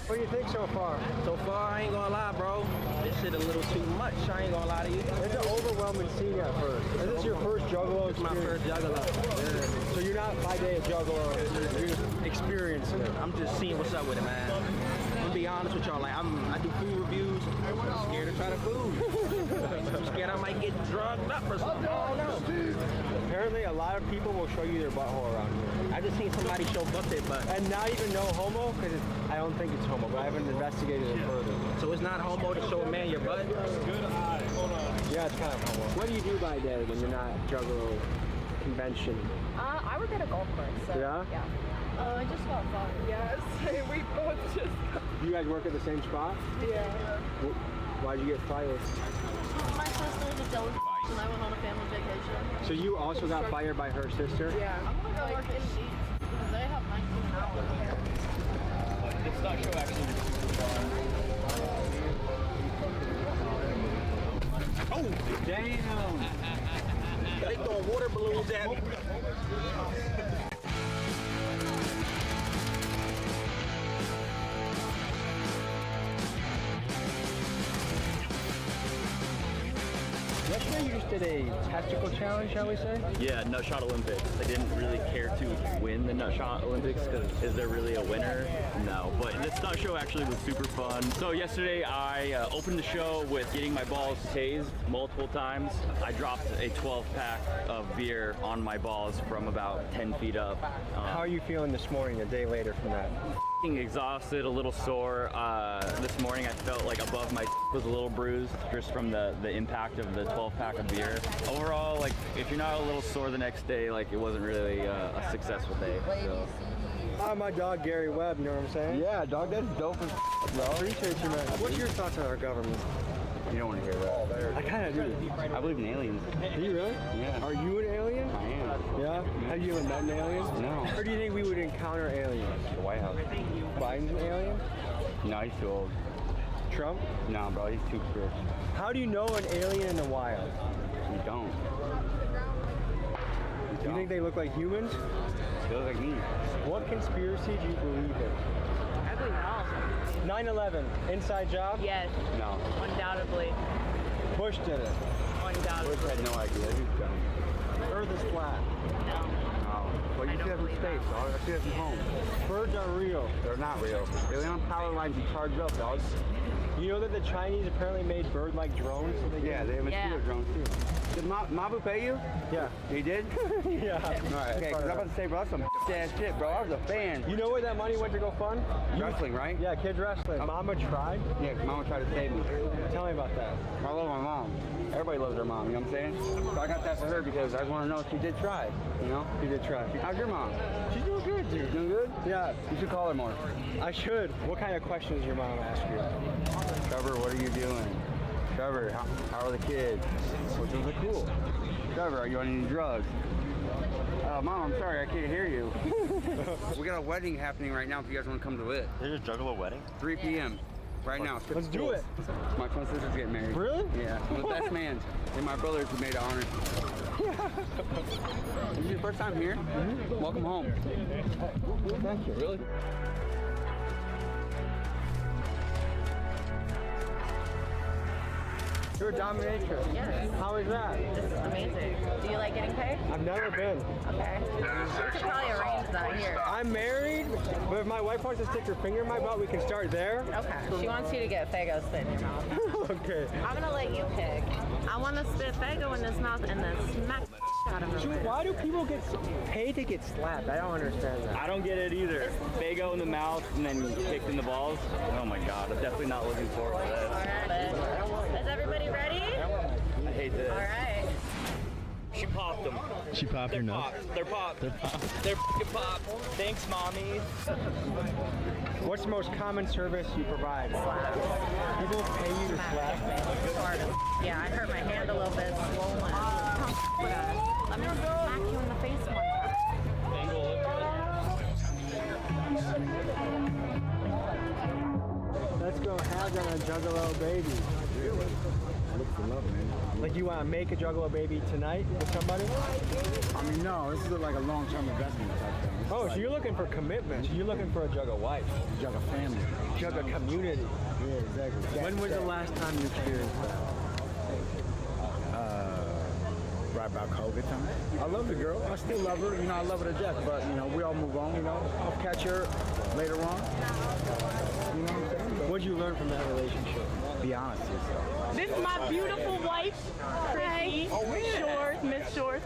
What do you think so far? So far, I ain't gonna lie, bro. This shit a little too much. I ain't gonna lie to you. It's an overwhelming scene at first. Is this your first Juggalo experience? It's my first Juggalo. Yeah. So you're not by day a Juggalo. You're just experiencing it. I'm just seeing what's up with it, man. I'm gonna be honest with y'all. I do food reviews. I'm scared to try the food. I'm scared I might get drugged up or something. Oh, no. apparently a lot of people will show you their butthole around here. I just seen somebody show busted, but and not even no homo, because I don't think it's homo, but I haven't investigated it further. So it's not homo to show a man your butt? Good eye. Hold on. Yeah, it's kind of homo. What do you do by day when you're not juggalo convention? I work at a golf course. So, Yeah? Yeah. I just got fired. Yes, we both just got. You guys work at the same spot? Yeah. Why'd you get fired? My sister's a jealous and I went on a family vacation. So you also got fired by her sister? Yeah. I'm gonna go work in Sheets because they have 19 hours. This stock show actually is super fun. Oh, damn! They throwing water balloons at me. Yesterday you just did a testicle challenge, shall we say? Yeah, Nutshot Olympics. I didn't really care to win the Nutshot Olympics because is there really a winner? No, but this nut show actually was super fun. So yesterday I opened the show with getting my balls tased multiple times. I dropped a 12-pack of beer on my balls from about 10 feet up. How are you feeling this morning, a day later from that? Exhausted, a little sore. This morning I felt like above my was a little bruised just from the impact of the 12-pack of beer. Overall, like if you're not a little sore the next day, like it wasn't really a successful day. So. My dog Gary Webb, you know what I'm saying? Yeah, dog, that's dope as bro. Appreciate you, man. What's your thoughts on our government? You don't want to hear that. I kind of do. I believe in aliens. Do you really? Yeah. Are you an alien? I am. Yeah? Have you ever met an alien? No. Or do you think we would encounter aliens? The White House. Biden's an alien? No, he's too old. Trump? No, bro, he's too rich. How do you know an alien in the wild? You don't. Do you think they look like humans? They look like me. What conspiracy do you believe in? I believe in all. 9/11, inside job? Yes. No. Undoubtedly. Bush did it. Undoubtedly. Bush had no idea. He's dumb. Earth is flat. No. No. Well, you see that from space, dog. I see that from home. Birds are real. They're not real. They're on power lines you charge up, dog. You know that the Chinese apparently made bird-like drones? So they Yeah, they have mosquito drones too. Did Mabu pay you? Yeah. He did? Yeah. Alright, okay, because I'm about to say, bro, that's some ass shit, bro. I was a fan. You know where that money went to go fund? Wrestling, right? Yeah, kids wrestling. Mama tried? Yeah, Mama tried to save me. Tell me about that. I love my mom. Everybody loves their mom, you know what I'm saying? So I got that for her because I just want to know if she did try, you know? She did try. How's your mom? She's doing good, dude. Doing good? Yeah. You should call her more. I should. What kind of questions does your mom ask you? Trevor, what are you doing? Trevor, how are the kids? Which ones are cool? Trevor, are you on any drugs? Mom, I'm sorry, I can't hear you. We got a wedding happening right now if you guys want to come to it. There's a Juggalo wedding? 3 p.m. right now. Let's do it. My twin sister's getting married. Really? Yeah, I'm the best man. And my brothers who made it honor. This is your first time here? Mm-hmm. Welcome home. Thank you. Really? You're a dominatrix. Yes. How is that? This is amazing. Do you like getting paid? I've never been. Okay. We should probably arrange that here. I'm married, but if my wife wants to stick her finger in my butt, we can start there. Okay. She wants you to get Faygo spit in your mouth. Okay. I'm gonna let you pick. I want to spit Faygo in his mouth and then smack the out of him. Dude, why do people get paid to get slapped? I don't understand that. I don't get it either. Faygo in the mouth and then kicked in the balls. Oh my god, I'm definitely not looking forward to that. Alright. Is everybody ready? I hate this. Alright. She popped them. She popped They're popped. They're popped. They're popped. They're f***ing popped. Thanks, mommy. What's the most common service you provide? Slap. People pay you to slap? Yeah, I hurt my hand a little bit, swollen. Come with us. Let me smack you in the face one time. Let's go have on a Juggalo baby. Look for love, man. Like you want to make a Juggalo baby tonight with somebody? I mean, no, this is like a long-term investment type thing. Oh, so you're looking for commitment. So you're looking for a Jugga wife. Jugga family. Jugga community. Yeah, exactly. When was the last time you experienced that? Right about COVID time. I love the girl. I still love her. You know, I love her to death. But, you know, we all move on, you know. I'll catch her later on. You know what I'm saying? What did you learn from that relationship? Be honest with yourself. This is my beautiful wife, Chrissy. Short. Miss Short.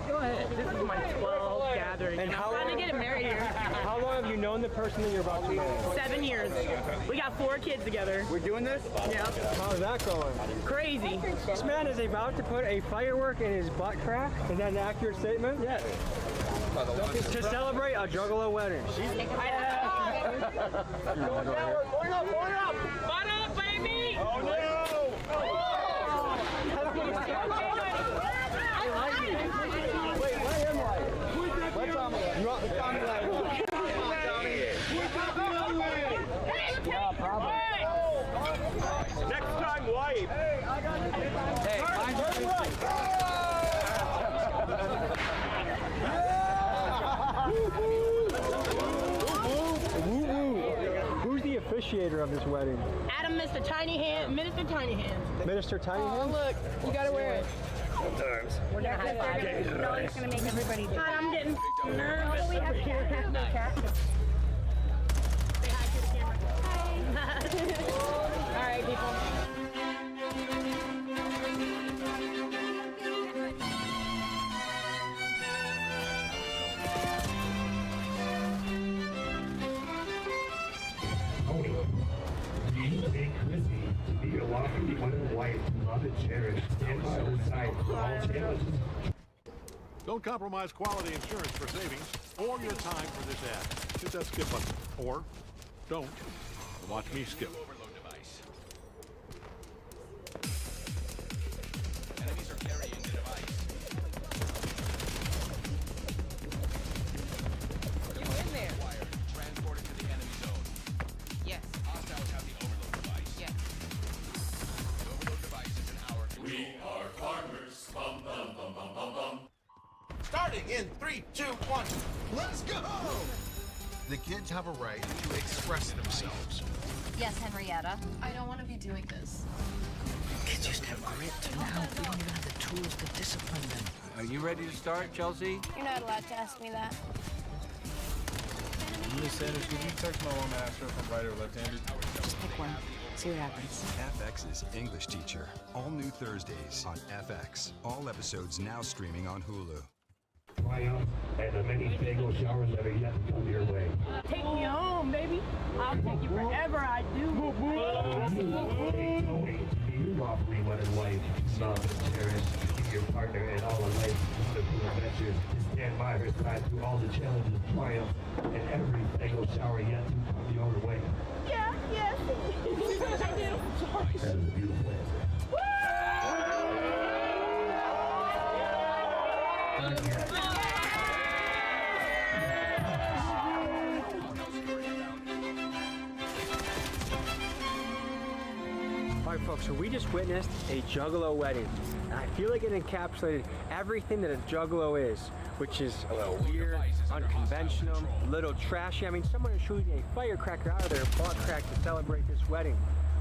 Go ahead. This is my 12th gathering. And I'm trying to get married here. How long have you known the person that you're about to marry? 7 years. We got 4 kids together. We're doing this? Yeah. How's that going? Crazy. This man is about to put a firework in his butt crack. Is that an accurate statement? Yes. To celebrate a Juggalo wedding. Point up, baby! Oh no! I like it. Wait, what am I? What's on me? You want the Tommy light? Yeah, probably. Next time, wife. Hey, who's the officiator of this wedding? Adam, Mr. Tiny Hands. Minister Tiny Hands? Look, you gotta wear it. Sometimes. We're gonna high five. It's gonna make everybody do. I'm getting nervous. Oh, we have no cat. Say hi to the camera. Hi. All right, people. You make Chrissy to be your lawfully wedded wife, love and cherish, stand by her side for all challenges. Don't compromise quality insurance for savings or your time for this ad. Hit that skip button. Or don't. Watch me skip. Enemies are carrying the device. You in there? Transported to the enemy zone. Yes. Hostiles have the overload device. Yes. The overload device is an hour. We are farmers. Bum, bum, bum, bum, bum, bum. Starting in 3, 2, 1. Let's go! The kids have a right to express themselves. Yes, Henrietta. I don't want to be doing this. Kids just have grit. Now we don't even have the tools to discipline them. Are you ready to start, Chelsea? You're not allowed to ask me that. Miss Sanders, could you text my mom and ask her if I'm right or left-handed? Just pick one. See what happens. FX's English Teacher. All new Thursdays on FX. All episodes now streaming on Hulu. Triumph and the many bagel showers that are yet to come your way. Take me home, baby. I'll take you wherever I do. Take Tony to be your lawfully wedded wife, love and cherish, keep your partner in all of life's wonderful adventures, stand by her side through all the challenges, triumph, and every bagel shower yet to come your way. Yeah, yes. I do. That is a beautiful answer. Alright folks, so we just witnessed a Juggalo wedding. And I feel like it encapsulated everything that a Juggalo is, which is a little weird, unconventional, a little trashy. I mean, someone is shooting a firecracker out of their butt crack to celebrate this wedding.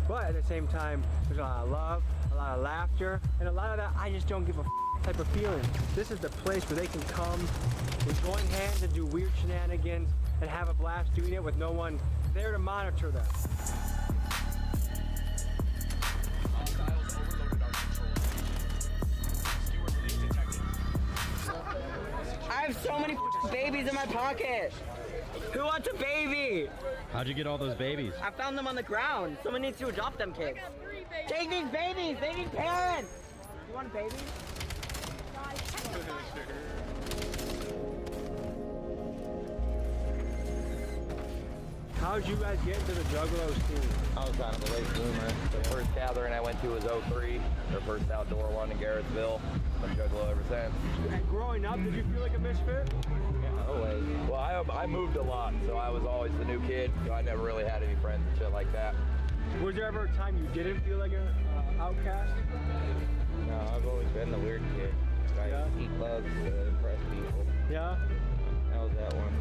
But at the same time, there's a lot of love, a lot of laughter, and a lot of that I just don't give a type of feeling. This is the place where they can come and join hands and do weird shenanigans and have a blast doing it with no one there to monitor them. I have so many babies in my pocket. Who wants a baby? How'd you get all those babies? I found them on the ground. Someone needs to adopt them kids. Take these babies. They need parents. You want a baby? How'd you guys get into the Juggalo scene? I was kind of a late bloomer. The first gathering I went to was 03, their first outdoor one in Garrettsville. Been Juggalo ever since. And growing up, did you feel like a misfit? Yeah, always. Well, I moved a lot, so I was always the new kid. So I never really had any friends and shit like that. Was there ever a time you didn't feel like an outcast? No, I've always been the weird kid. I eat bugs to impress people. Yeah? That was that one.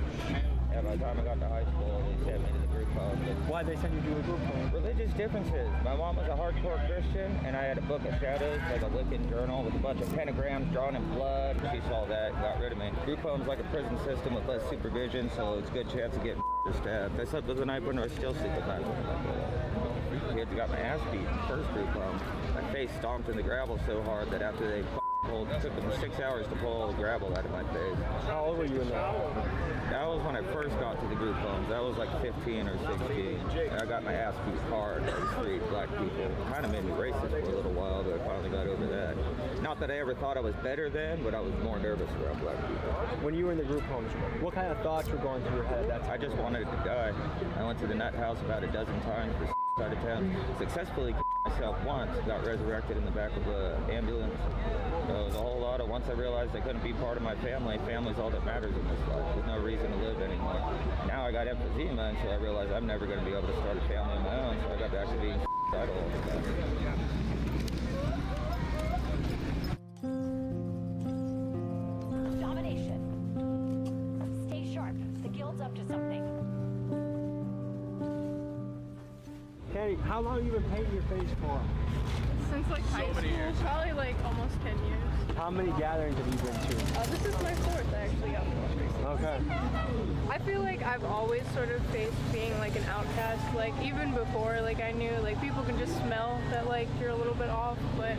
Yeah, by the time I got to high school, they sent me to the group home. Why'd they send you to a group home? Religious differences. My mom was a hardcore Christian, and I had a book of shadows, like a Wiccan journal with a bunch of pentagrams drawn in blood. She saw that and got rid of me. Group home's like a prison system with less supervision, so it's a good chance of getting stabbed. I slept with a knife window, I still sleep with a knife window. Kids got my ass beat in the first group home. My face stomped in the gravel so hard that after they pulled. It took them 6 hours to pull all the gravel out of my face. How old were you in that? That was when I first got to the group homes. That was like 15 or 16. And I got my ass beat hard by the street black people. Kind of made me racist for a little while, but I finally got over that. Not that I ever thought I was better then, but I was more nervous around black people. When you were in the group homes, what kind of thoughts were going through your head at that time? I just wanted to die. I went to the nut house about a dozen times for out of town. Successfully myself once, got resurrected in the back of an ambulance. So it was a whole lot of, once I realized I couldn't be part of my family, family's all that matters in this life. There's no reason to live anymore. Now I got emphysema, and so I realized I'm never going to be able to start a family of my own, so I got back to being suicidal all the time. Domination. Stay sharp. The guild's up to something. Kenny, how long have you been painting your face for? Since like high school, probably like almost 10 years. How many gatherings have you been to? This is my 4th actually. Okay. I feel like I've always sort of faced being like an outcast. Like even before, like I knew like people can just smell that like you're a little bit off, but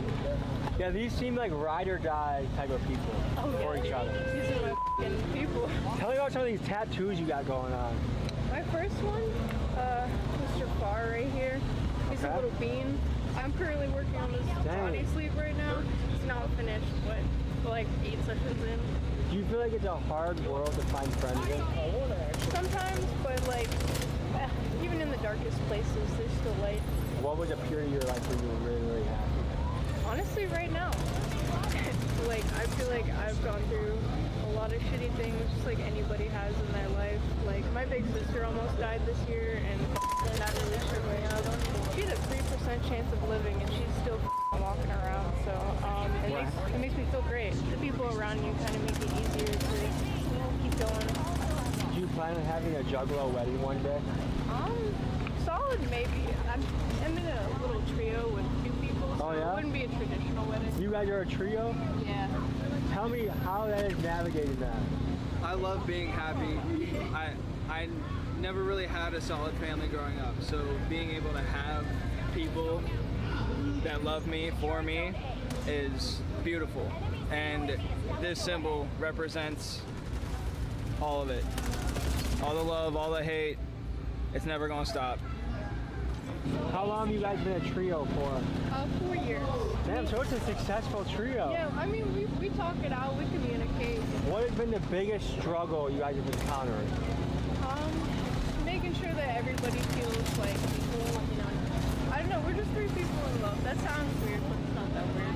yeah, these seem like ride or die type of people for each other. These are my f***ing people. Tell me about some of these tattoos you got going on. My first one, Mr. Farr right here. He's a little bean. I'm currently working on this body sleeve right now. It's not finished, but we're like 8 sessions in. Do you feel like it's a hard world to find friends in? Sometimes, but like, even in the darkest places, there's still light. What was a period of your life where you were really, really happy? Honestly, right now. Like, I feel like I've gone through a lot of shitty things, just like anybody has in their life. Like, my big sister almost died this year, and that really shook me up. She had a 3% chance of living, and she's still walking around, so it makes me feel great. The people around you kind of make it easier to keep going. Do you plan on having a juggalo wedding one day? Solid maybe. I'm in a little trio with 2 people, so it wouldn't be a traditional wedding. You guys are a trio? Yeah. Tell me how that is navigating that. I love being happy. I never really had a solid family growing up, so being able to have people that love me for me is beautiful, and this symbol represents all of it. All the love, all the hate. It's never gonna stop. How long have you guys been a trio for? 4 years. Damn, so it's a successful trio. Yeah, I mean, we talk it out, we communicate. What has been the biggest struggle you guys have encountred? Making sure that everybody feels like equal, you know. I don't know, we're just 3 people in love. That sounds weird, but it's not that weird.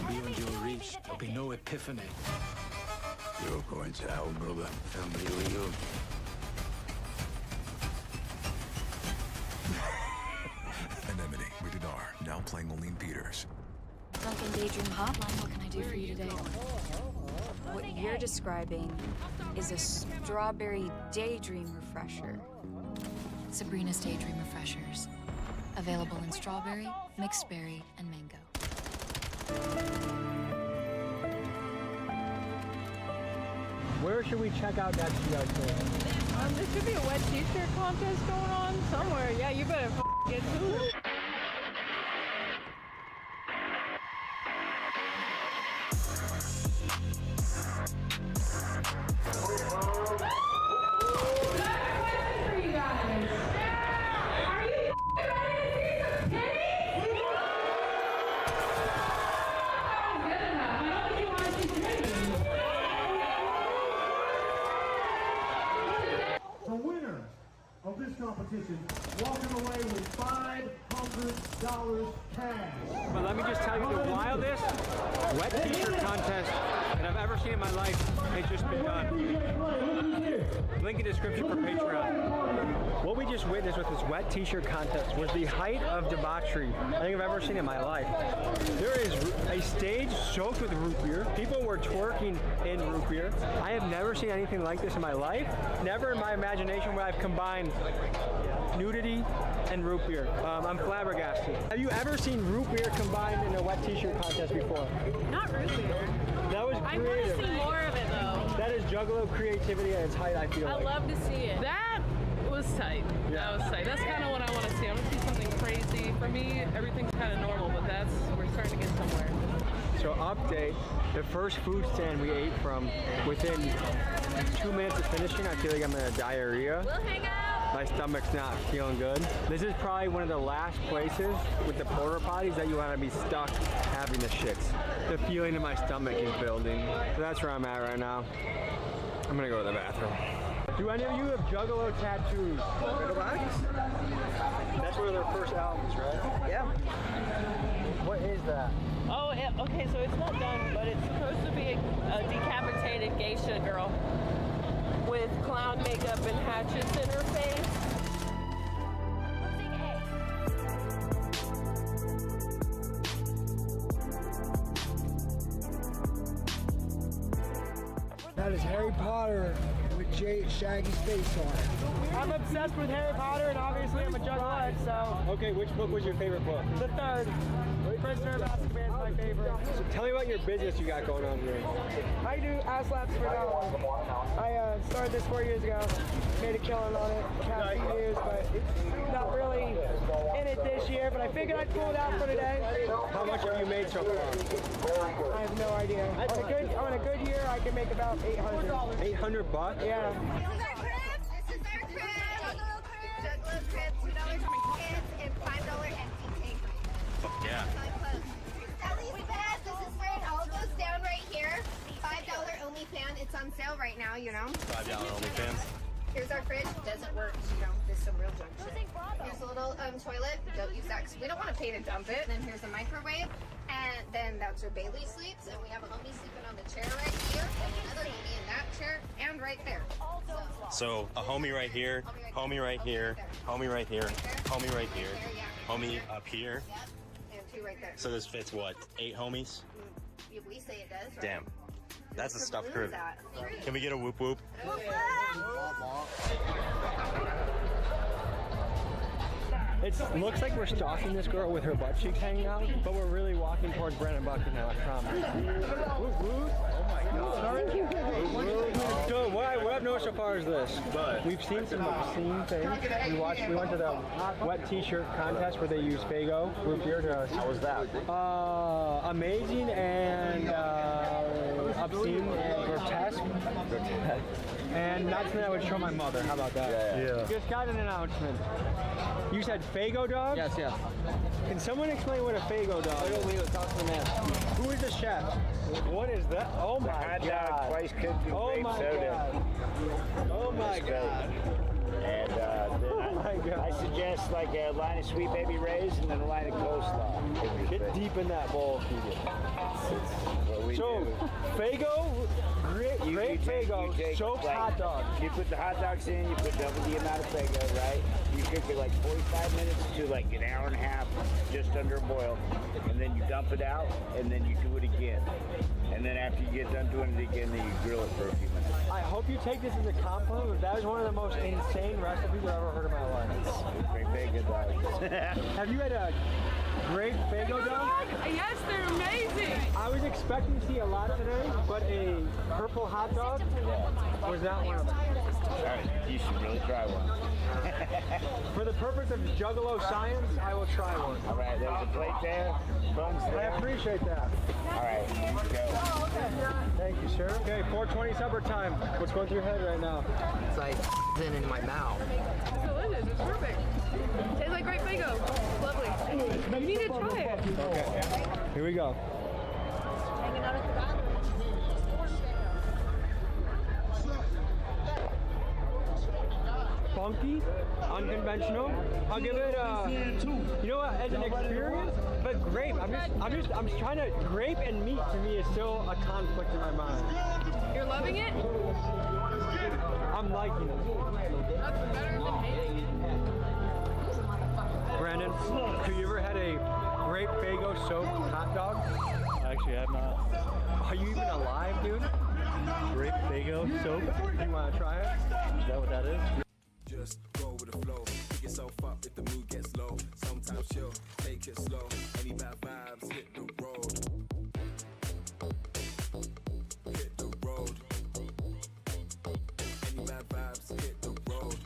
Beyond your reach, there'll be no epiphany. You're going to hell, brother. Tell me where you. Anemone, rated R, now playing only in theaters. Drunken Daydream Hotline, what can I do for you today? What you're describing is a strawberry daydream refresher. Sabrina's Daydream Refreshers. Available in strawberry, mixed berry, and mango. Where should we check out next, you guys think? There should be a wet t-shirt contest going on somewhere. Yeah, you better get to it. Of this competition, walking away with $500 cash. But let me just tell you, the wildest wet t-shirt contest that I've ever seen in my life has just been done. Link in description for Patreon. What we just witnessed with this wet t-shirt contest was the height of debauchery I think I've ever seen in my life. There is a stage soaked with root beer. People were twerking in root beer. I have never seen anything like this in my life. Never in my imagination where I've combined nudity and root beer. I'm flabbergasted. Have you ever seen root beer combined in a wet t-shirt contest before? Not root beer. That was I want creative. to see more of it though. That is Juggalo creativity at its height, I feel like. I love to see it. That was tight. That was tight. That's kind of what I want to see. I want to see something crazy. For me, everything's kind of normal, but we're starting to get somewhere. So update, the first food stand we ate from, within 2 minutes of finishing, I feel like I'm in a diarrhea. We'll hang out. My stomach's not feeling good. This is probably one of the last places with the porta potties that you want to be stuck having the shits. The feeling in my stomach is building. So that's where I'm at right now. I'm gonna go to the bathroom. Do any of you have Juggalo tattoos? That's one of their first albums, right? Yeah. What is that? Oh, okay, so it's not done, but it's supposed to be a decapitated geisha girl with clown makeup and hatchets in her face. That is Harry Potter with Shaggy's face on it. I'm obsessed with Harry Potter, and obviously I'm a Juggalo, so... Okay, which book was your favorite book? The third. Prisoner of Azkaban is my favorite. So tell me about your business you got going on here. I do ass laps for dollars. I started this 4 years ago. Made a killing on it the past few years, but not really in it this year. But I figured I'd pull it out for today. How much have you made so far? I have no idea. On a good year, I can make about 800. 800 bucks? Yeah. Juggalo cribs, $2 for kids and $5 empty take. Yeah. Elizabeth, this is where it all goes down right here. $5 OnlyFans. It's on sale right now, you know. $5 OnlyFans. Here's our fridge. Doesn't work, you know. There's some real junk shit. Here's a little toilet. Don't use that because we don't want to pay to dump it. And then here's a microwave. And then that's where Bailey sleeps. And we have a homie sleeping on the chair right here. And another homie in that chair. And right there. So a homie right here, homie right here, homie right here, homie right here, homie up here. Yep. And two right there. So this fits what? 8 homies? We say it does, right? Damn. That's a stuffed Who's crib. that? Can we get a whoop whoop? It looks like we're stalking this girl with her butt cheeks hanging out, but we're really walking towards Brandon Bucket now, I promise. Whoop, whoop. Oh my God. So what I've noticed so far is this. We've seen some obscene things. We went to the wet t-shirt contest where they use Faygo root beer to... How was that? Amazing and obscene and grotesque. And not something I would show my mother. How about that? Yeah. Just got an announcement. You said Faygo dog? Yes, yes. Can someone explain what a Faygo dog is? Talk to the man. Who is the chef? What is that? Oh my hot God. dog, twice cooked in Oh grape my soda. God. Oh my God. And then I suggest like a line of Sweet Baby Ray's and then a line of coleslaw. Get deep in that bowl, So, Faygo, great Faygo, soaked hot dog. You put the hot dogs in, you put double the amount of Faygo, right? You cook it like 45 minutes to like an hour and a half, just under a boil. And then you dump it out, and then you do it again. And then after you get done doing it again, then you grill it for a few minutes. I hope you take this as a compliment, but that is one of the most insane recipes I've ever heard in my life. Great Faygo dogs. Have you had a great Faygo dog? Yes, they're amazing. I was expecting to see a lot today, but a purple hot dog was not one of them. Alright, you should really try one. For the purpose of Juggalo science, I will try one. Alright, there's a plate there. Buns there. I appreciate that. Alright, go. Thank you, sir. Okay, 420 supper time. What's going through your head right now? It's like in my mouth. It's delicious. It's perfect. Tastes like great Faygo. It's lovely. You need to try it. Okay, here we go. Hanging out at the bathroom. Funky, unconventional. I'll give it you know what, as an experience, but grape. I'm just trying to, grape and meat to me is still a conflict in my mind. You're loving it? I'm liking it. That's better than hating it. Brandon, have you ever had a grape Faygo soaked hot dog? Actually, I have not. Are you even alive, dude? Grape Faygo soap. You want to try it? Is that what that is? Just go with the flow. Pick yourself up if the mood gets low. Sometimes chill, take it slow. Any bad vibes, hit the road. Hit the road. Any bad vibes, hit the road.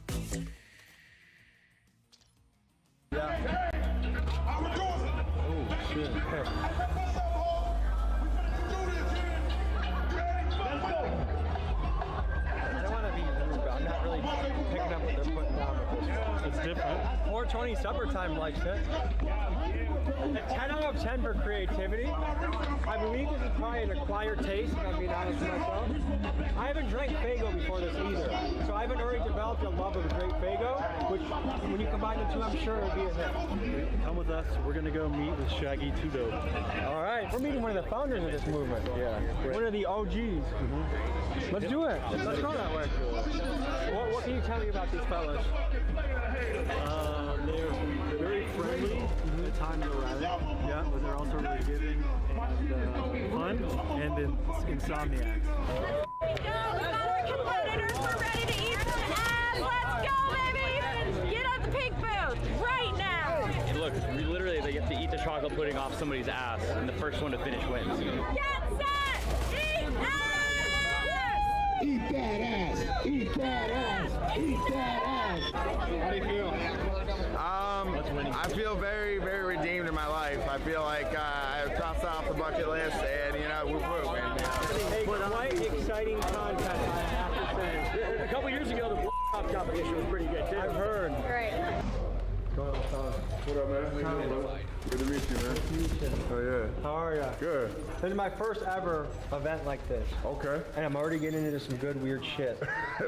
different. 420 supper time likes it. 10 out of 10 for creativity. I believe this is probably an acquired taste, if I'm being honest with myself. I haven't drank Faygo before this either, so I haven't already developed a love of a great Faygo, which when you combine the two, I'm sure it would be a hit. Come with us. We're gonna go meet with Shaggy 2 Dope. All right, we're meeting one of the founders of this movement. Yeah, one of the OGs. Let's do it. Let's go that way. What can you tell me about these fellas? They're very friendly. At times erratic. Yeah, but they're also really giving and fun, and then insomniacs. Competitors, we're ready to eat some ass. Let's go, baby! Get at the pink booth right now. Look, literally, they get to eat the chocolate pudding off somebody's ass, and the first one to finish wins. Get set! Eat ass! Eat that ass! Eat that ass! Eat that ass! How do you feel? I feel very, very redeemed in my life. I feel like I've crossed off the bucket list, and we're moving. A quite exciting contest, I have to say. A couple years ago, the competition was pretty good too. I've heard. Right. What up, man? Good to meet you, man. Oh yeah. How are ya? Good. This is my first ever event like this. Okay. And I'm already getting into some good weird shit.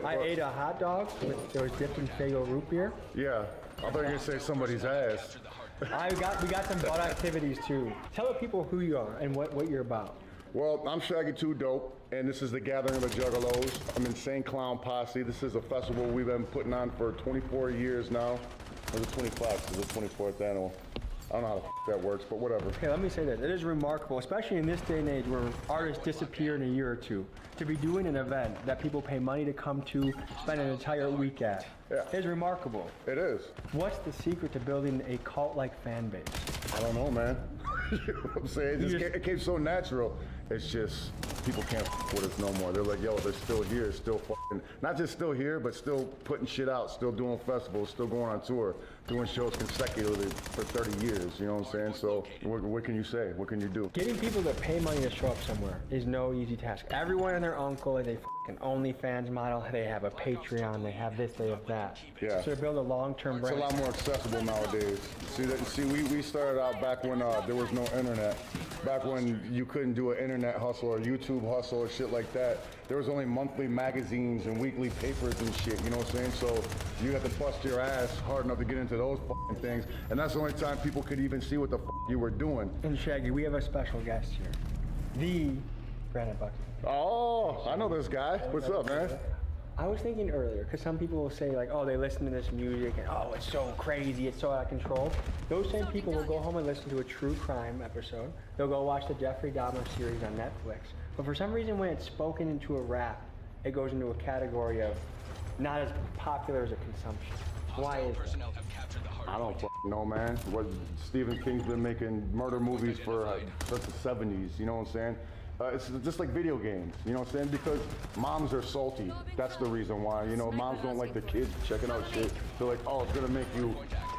I ate a hot dog that was dipped in Faygo root beer. Yeah. I thought you were gonna say somebody's ass. We got some butt activities too. Tell the people who you are and what you're about. Well, I'm Shaggy 2 Dope, and this is the Gathering of the Juggalos. I'm Insane Clown Posse. This is a festival we've been putting on for 24 years now. Or the 25th, this is the 24th annual. I don't know how the that works, but whatever. Okay, let me say this. It is remarkable, especially in this day and age where artists disappear in a year or two, to be doing an event that people pay money to come to, spend an entire week at. Yeah. It is remarkable. It is. What's the secret to building a cult-like fan base? I don't know, man. You know what I'm saying? It came so natural. It's just, people can't with us no more. They're like, yo, they're still here, still not just still here, but still putting shit out, still doing festivals, still going on tour, doing shows consecutively for 30 years, you know what I'm saying? So what can you say? What can you do? Getting people to pay money to show up somewhere is no easy task. Everyone and their uncle is a fucking OnlyFans model. They have a Patreon, they have this, they have that. Yeah. So to build a long-term brand. It's a lot more accessible nowadays. See, we started out back when there was no internet. Back when you couldn't do an internet hustle or YouTube hustle or shit like that. There was only monthly magazines and weekly papers and shit, you know what I'm saying? So you had to bust your ass hard enough to get into those fucking things. And that's the only time people could even see what the you were doing. And Shaggy, we have a special guest here. The Brandon Bucky. Oh, I know this guy. What's up, man? I was thinking earlier, because some people will say like, oh, they listen to this music and oh, it's so crazy, it's so out of control. Those same people will go home and listen to a true crime episode. They'll go watch the Jeffrey Dahmer series on Netflix. But for some reason, when it's spoken into a rap, it goes into a category of not as popular as a consumption. Why is that? I don't know, man. Stephen King's been making murder movies for since the 70s, you know what I'm saying? It's just like video games, you know what I'm saying? Because moms are salty. That's the reason why. You know, moms don't like their kids checking out shit. They're like, oh, it's gonna make you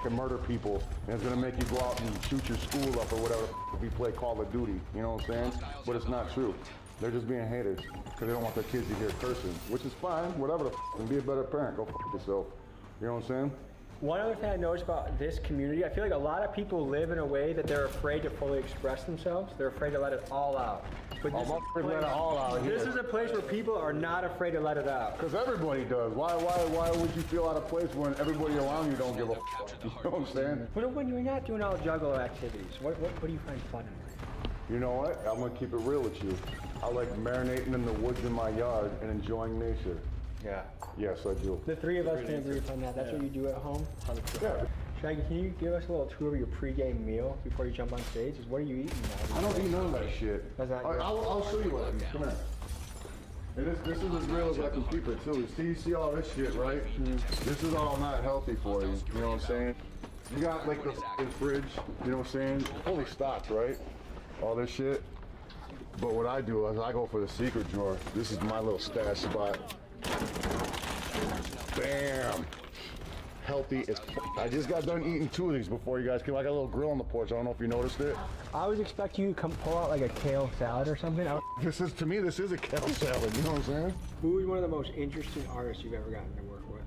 murder people, and it's gonna make you go out and shoot your school up or whatever if you play Call of Duty, you know what I'm saying? But it's not true. They're just being haters because they don't want their kids to hear cursing, which is fine, whatever and be a better parent. Go yourself. You know what I'm saying? One other thing I noticed about this community, I feel like a lot of people live in a way that they're afraid to fully express themselves. They're afraid to let it all out. But this is a place where people are not afraid to let it out. Because everybody does. Why would you feel out of place when everybody around you don't give a fuck? You know what I'm saying? But when you're not doing all juggalo activities, what do you find fun in life? You know what? I'm gonna keep it real with you. I like marinating in the woods in my yard and enjoying nature. Yeah. Yes, I do. The three of us can agree upon that. That's what you do at home? Yeah. Shaggy, can you give us a little tour of your pregame meal before you jump on stage? What are you eating now? I don't eat none of that shit. I'll show you what I eat. Come here. And this is as real as I can keep it too. You see all this shit, right? This is all not healthy for you. You know what I'm saying? You got like the fridge, you know what I'm saying? Fully stocked, right? All this shit. But what I do is I go for the secret drawer. This is my little stash spot. Bam! Healthy as I just got done eating 2 of these before you guys came. I got a little grill on the porch. I don't know if you noticed it. I was expecting you to come pull out like a kale salad or something. To me, this is a kale salad. You know what I'm saying? Who is one of the most interesting artists you've ever gotten to work with?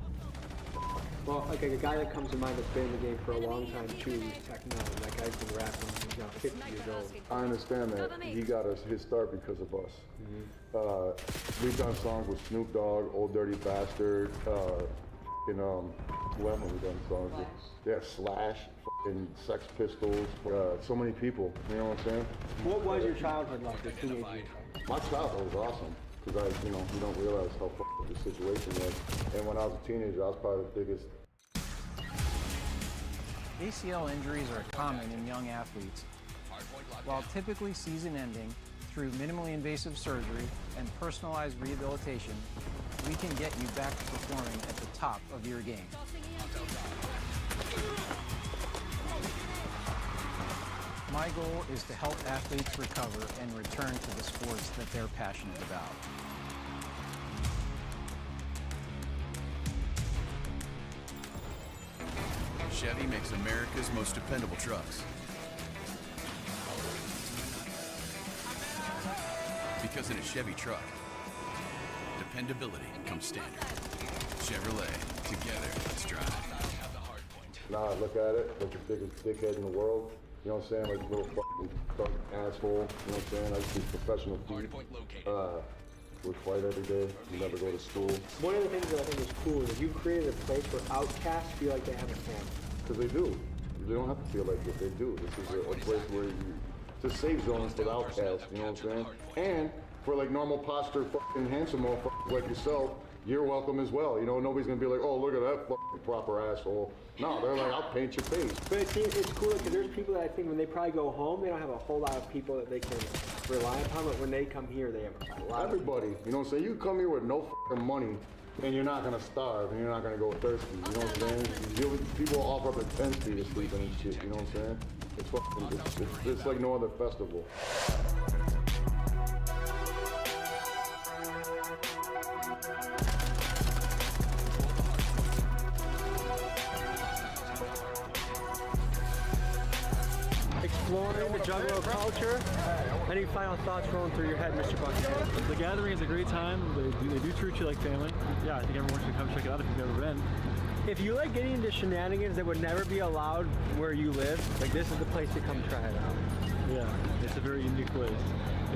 Well, like a guy that comes to mind that's been in the game for a long time too, Techno. That guy's been rapping, he's now 50 years old. I understand that he got his start because of us. We've done songs with Snoop Dogg, Old Dirty Bastard, who haven't we done songs with? Yeah, Slash, fucking Sex Pistols, so many people, you know what I'm saying? What was your childhood like, your teenage years? My childhood was awesome, because you don't realize how fucked up the situation was. And when I was a teenager, I was probably the biggest. ACL injuries are common in young athletes. While typically season-ending, through minimally invasive surgery and personalized rehabilitation, we can get you back to performing at the top of your game. My goal is to help athletes recover and return to the sports that they're passionate about. Chevy makes America's most dependable trucks. Because in a Chevy truck, dependability comes standard. Chevrolet, together, let's drive. Now I look at it like the biggest dickhead in the world. You know what I'm saying? Like a little fucking asshole. You know what I'm saying? I used to be a professional thief. We fight every day. We never go to school. One of the things that I think is cool is you created a place where outcasts feel like they have a family. Because they do. They don't have to feel like it. They do. This is a place where it's a safe zone for the outcasts. You know what I'm saying? And for like normal posture, fucking handsome motherfuckers like yourself, you're welcome as well. You know, nobody's gonna be like, oh, look at that fucking proper asshole. No, they're like, I'll paint your face. But it's cool because there's people that I think when they probably go home, they don't have a whole lot of people that they can rely upon. But when they come here, they have a lot. Everybody, you know what I'm saying? You come here with no fucking money, and you're not gonna starve, and you're not gonna go thirsty. You know what I'm saying? People offer up a tent for you sleeping and shit. You know what I'm saying? It's fucking, it's like no other festival. Exploring the Juggalo culture. Any final thoughts rolling through your head, Mr. Bucket? The gathering is a great time. They do treat you like family. Yeah, I think everyone should come check it out if you've never been. If you like getting into shenanigans that would never be allowed where you live, like this is the place to come try it out. Yeah, it's a very unique place.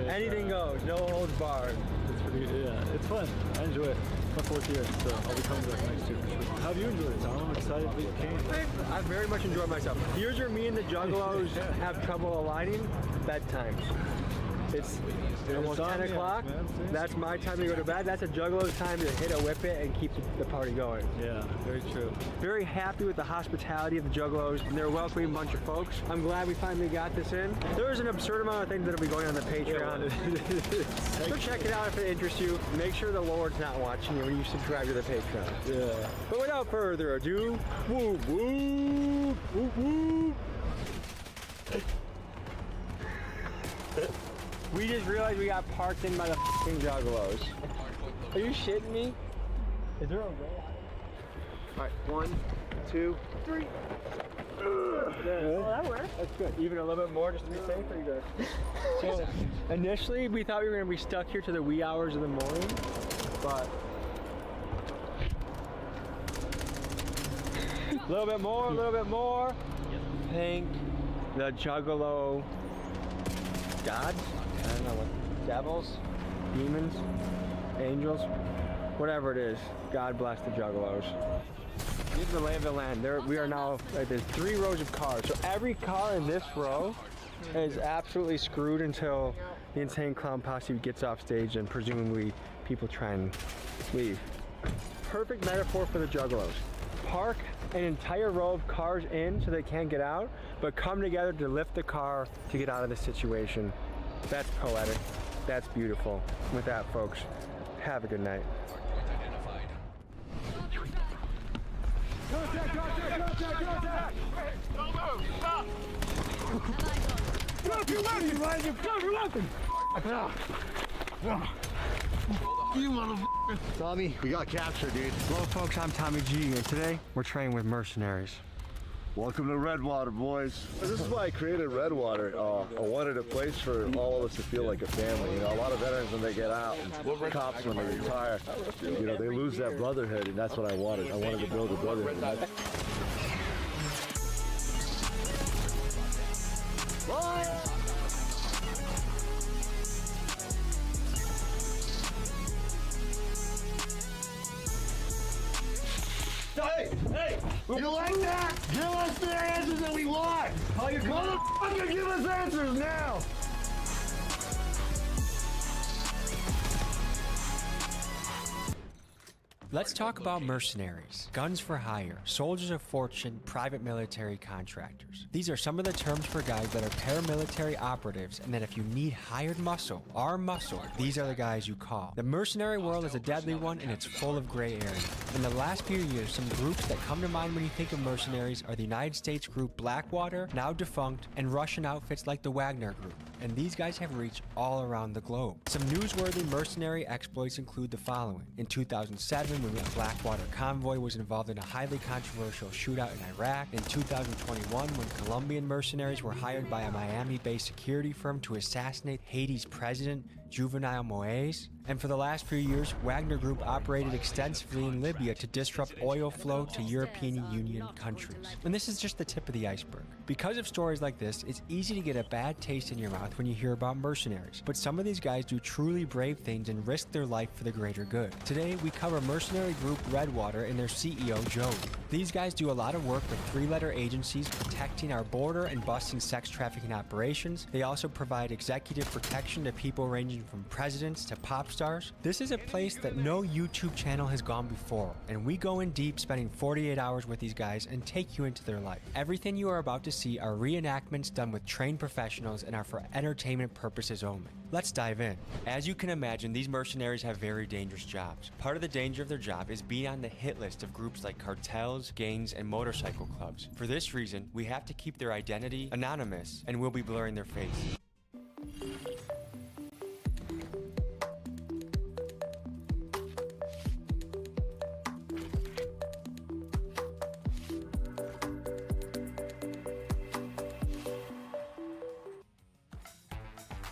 Anything goes, no holds barred. It's pretty, yeah, it's fun. I enjoy it. My fourth year, so I'll be coming back next year for sure. How have you enjoyed it, Tom? I'm excited that you came. I very much enjoyed myself. Here's where me and the Juggalos have trouble aligning: bedtime. It's almost 10 o'clock. That's my time to go to bed. That's a Juggalo's time to hit a whippet and keep the party going. Yeah, very true. Very happy with the hospitality of the Juggalos. They're a welcoming bunch of folks. I'm glad we finally got this in. There's an absurd amount of things that'll be going on the Patreon. So check it out if it interests you. Make sure the Lord's not watching you when you subscribe to the Patreon. Yeah. But without further ado, woo woo woo woo. We just realized we got parked in by the f***ing Juggalos. Are you shitting me? Is there a way? Alright, 1, 2, 3. Oh, that works. That's good. Even a little bit more just to be safe, or you good? So, initially, we thought we were going to be stuck here to the wee hours of the morning, but... A little bit more, a little bit more. Thank the Juggalo gods. I don't know what, devils, demons, angels, whatever it is. God bless the Juggalos. Here's the lay of the land. We are now, there's 3 rows of cars. So every car in this row is absolutely screwed until the Insane Clown Posse gets off stage and presumably people try and leave. Perfect metaphor for the Juggalos. Park an entire row of cars in so they can't get out, but come together to lift the car to get out of the situation. That's poetic. That's beautiful. With that, folks, have a good night. Contact! Don't move! Stop! Drop your weapon! Drop your weapon! You motherfucker! Tommy, we got captured, dude. Hello, folks. I'm Tommy G, and today we're training with mercenaries. Welcome to Redwater, boys. This is why I created Redwater. I wanted a place for all of us to feel like a family. You know, a lot of veterans when they get out, and cops when they retire, you know, they lose that brotherhood, and that's what I wanted. I wanted to build a brotherhood. Hey! You like that? Give us the answers that we want! Motherfucker, give us answers now! Let's talk about mercenaries, guns for hire, soldiers of fortune, private military contractors. These are some of the terms for guys that are paramilitary operatives, and that if you need hired muscle, armed muscle, these are the guys you call. The mercenary world is a deadly one, and it's full of gray area. In the last few years, some groups that come to mind when you think of mercenaries are the United States group Blackwater, now defunct, and Russian outfits like the Wagner Group. And these guys have reached all around the globe. Some newsworthy mercenary exploits include the following. In 2007, when a Blackwater convoy was involved in a highly controversial shootout in Iraq. In 2021, when Colombian mercenaries were hired by a Miami-based security firm to assassinate Haiti's president, Juvenal Moise. And for the last few years, Wagner Group operated extensively in Libya to disrupt oil flow to European Union countries. And this is just the tip of the iceberg. Because of stories like this, it's easy to get a bad taste in your mouth when you hear about mercenaries. But some of these guys do truly brave things and risk their life for the greater good. Today, we cover mercenary group Redwater and their CEO, Joey. These guys do a lot of work with three-letter agencies protecting our border and busting sex trafficking operations. They also provide executive protection to people ranging from presidents to pop stars. This is a place that no YouTube channel has gone before, and we go in deep, spending 48 hours with these guys and take you into their life. Everything you are about to see are reenactments done with trained professionals and are for entertainment purposes only. Let's dive in. As you can imagine, these mercenaries have very dangerous jobs. Part of the danger of their job is being on the hit list of groups like cartels, gangs, and motorcycle clubs. For this reason, we have to keep their identity anonymous, and we'll be blurring their face.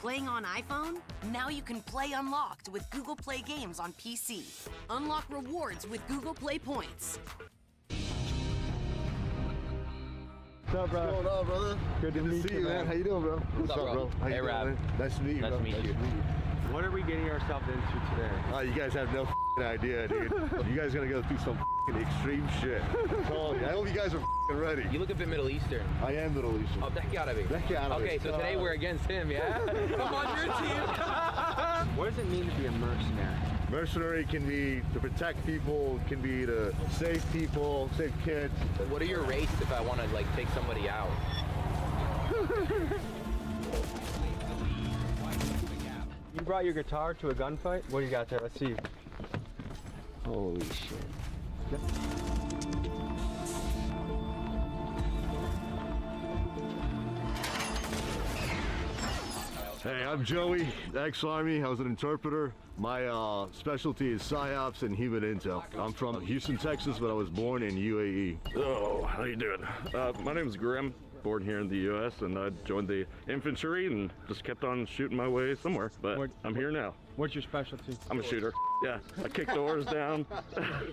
Playing on iPhone? Now you can play Unlocked with Google Play Games on PC. Unlock rewards with Google Play Points. What's up, bro? What's going on, brother? Good to meet you, man. How you doing, bro? What's up, bro? How you doing, Rob. man? Nice to meet you, Nice bro. to meet you. What are we getting ourselves into today? Oh, you guys have no idea, dude. You guys gotta go through some extreme shit. I hope you guys are ready. You look a bit Middle Eastern. I am Middle Eastern. Oh, that gotta be. Okay, so today we're against him, yeah? I'm on your team. What does it mean to be a mercenary? Mercenary can be to protect people, can be to save people, save kids. What are your rates if I want to like take somebody out? You brought your guitar to a gunfight? What do you got there? Let's see. Holy shit. Yep. Hey, I'm Joey, ex-Army. I was an interpreter. My specialty is PSYOPs and human intel. I'm from Houston, Texas, but I was born in UAE. Oh, how you doing? My name is Grim. Born here in the U.S. and I joined the infantry and just kept on shooting my way somewhere. But I'm here now. What's your specialty? I'm a shooter. Yeah, I kick doors down.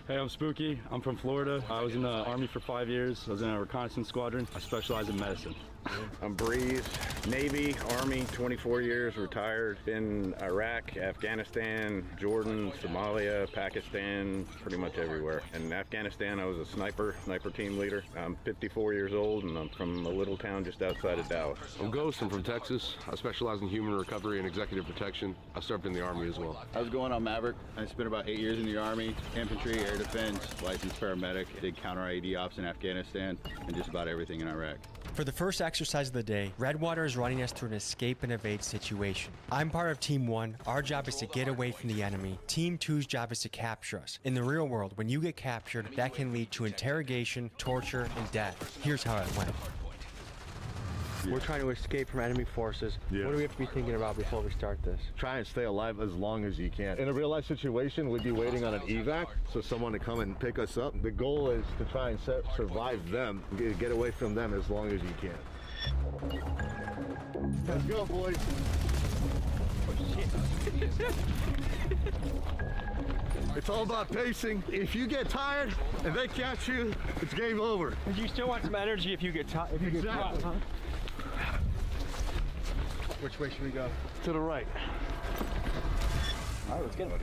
Hey, I'm Spooky. I'm from Florida. I was in the Army for 5 years. I was in a reconnaissance squadron. I specialize in medicine. I'm Breeze, Navy, Army, 24 years, retired. Been Iraq, Afghanistan, Jordan, Somalia, Pakistan, pretty much everywhere. In Afghanistan, I was a sniper team leader. I'm 54 years old and I'm from a little town just outside of Dallas. I'm Ghost. I'm from Texas. I specialize in human recovery and executive protection. I served in the Army as well. How's it going? I'm Maverick. I spent about 8 years in the Army, infantry, air defense, licensed paramedic, did counter IED ops in Afghanistan, and just about everything in Iraq. For the first exercise of the day, Redwater is running us through an escape and evade situation. I'm part of Team 1. Our job is to get away from the enemy. Team 2's job is to capture us. In the real world, when you get captured, that can lead to interrogation, torture, and death. Here's how it went. We're trying to escape from enemy forces. What do we have to be thinking about before we start this? Try and stay alive as long as you can. In a real life situation, we'd be waiting on an evac, so someone to come and pick us up. The goal is to try and survive them, get away from them as long as you can. Let's go, boys. It's all about pacing. If you get tired and they catch you, it's game over. But you still want some energy if you get tired. Exactly. Huh? Which way should we go? To the right. All right, let's get it.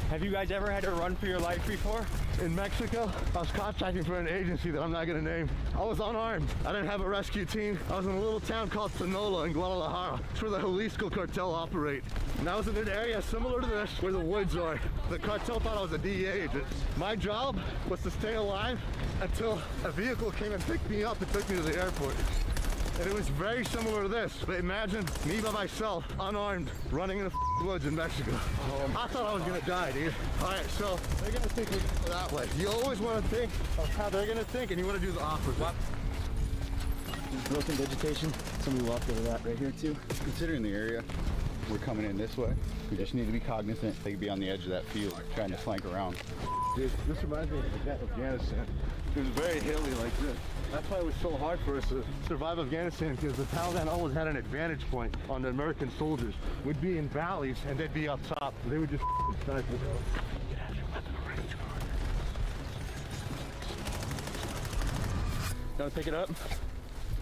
Have you guys ever had to run for your life before? In Mexico, I was contracting for an agency that I'm not gonna name. I was unarmed. I didn't have a rescue team. I was in a little town called Sonora in Guadalajara. It's where the Jalisco cartel operate. And I was in an area similar to this, where the woods are. The cartel thought I was a DEA agent. My job was to stay alive until a vehicle came and picked me up and took me to the airport. And it was very similar to this. But imagine me by myself, unarmed, running in the woods in Mexico. I thought I was gonna die, dude. All right, so they're gonna think we go that way. You always wanna think of how they're gonna think, and you wanna do the opposite. There's broken vegetation. Somebody walked over that right here too. Considering the area, we're coming in this way. We just need to be cognizant. They could be on the edge of that field, trying to flank around. Dude, this reminds me of Afghanistan. It was very hilly like this. That's why it was so hard for us to survive Afghanistan, because the Taliban always had an advantage point on the American soldiers. We'd be in valleys and they'd be up top. They would just snipe us. You want to pick it up?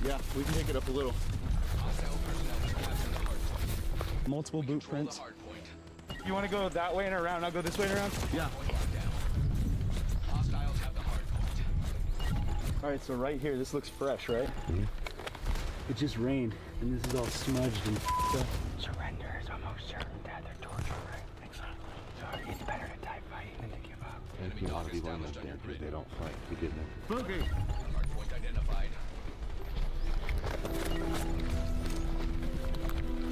Yeah, we can pick it up a little. Multiple boot prints. You want to go that way and around? I'll go this way and around? Yeah. All right, so right here, this looks fresh, right? It just rained, and this is all smudged and up. Surrender is almost certain that they're torture, right? Exactly. So it's better to die fighting than to give up. And a lot of people in there because they don't fight to get them. Boogie! Hardpoint identified.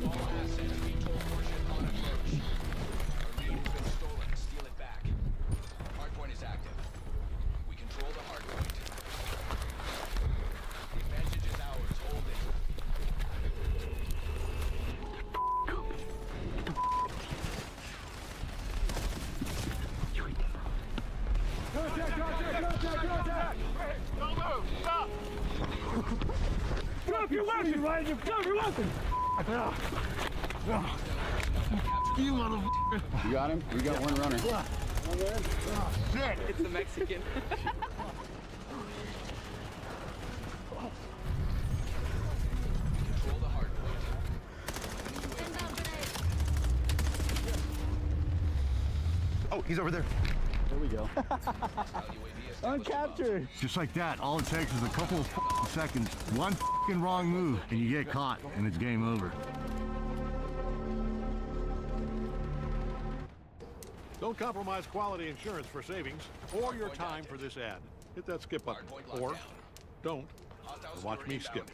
All assets be told portion on approach. Our lead has been stolen. Steal it back. Hardpoint is active. We control the hardpoint. The advantage is ours. Hold it. Go attack! Don't move! Stop! Drop your weapon, Ryan! Drop your weapon! You motherfucker! You got him? We got one runner. Oh, shit! It's the Mexican. Control the hardpoint. Oh, he's over there. There we go. Uncaptured. Just like that, all it takes is a couple of seconds, one wrong move, and you get caught, and it's game over. Don't compromise quality insurance for savings or your time for this ad. Hit that skip button. Or don't, and watch me skip.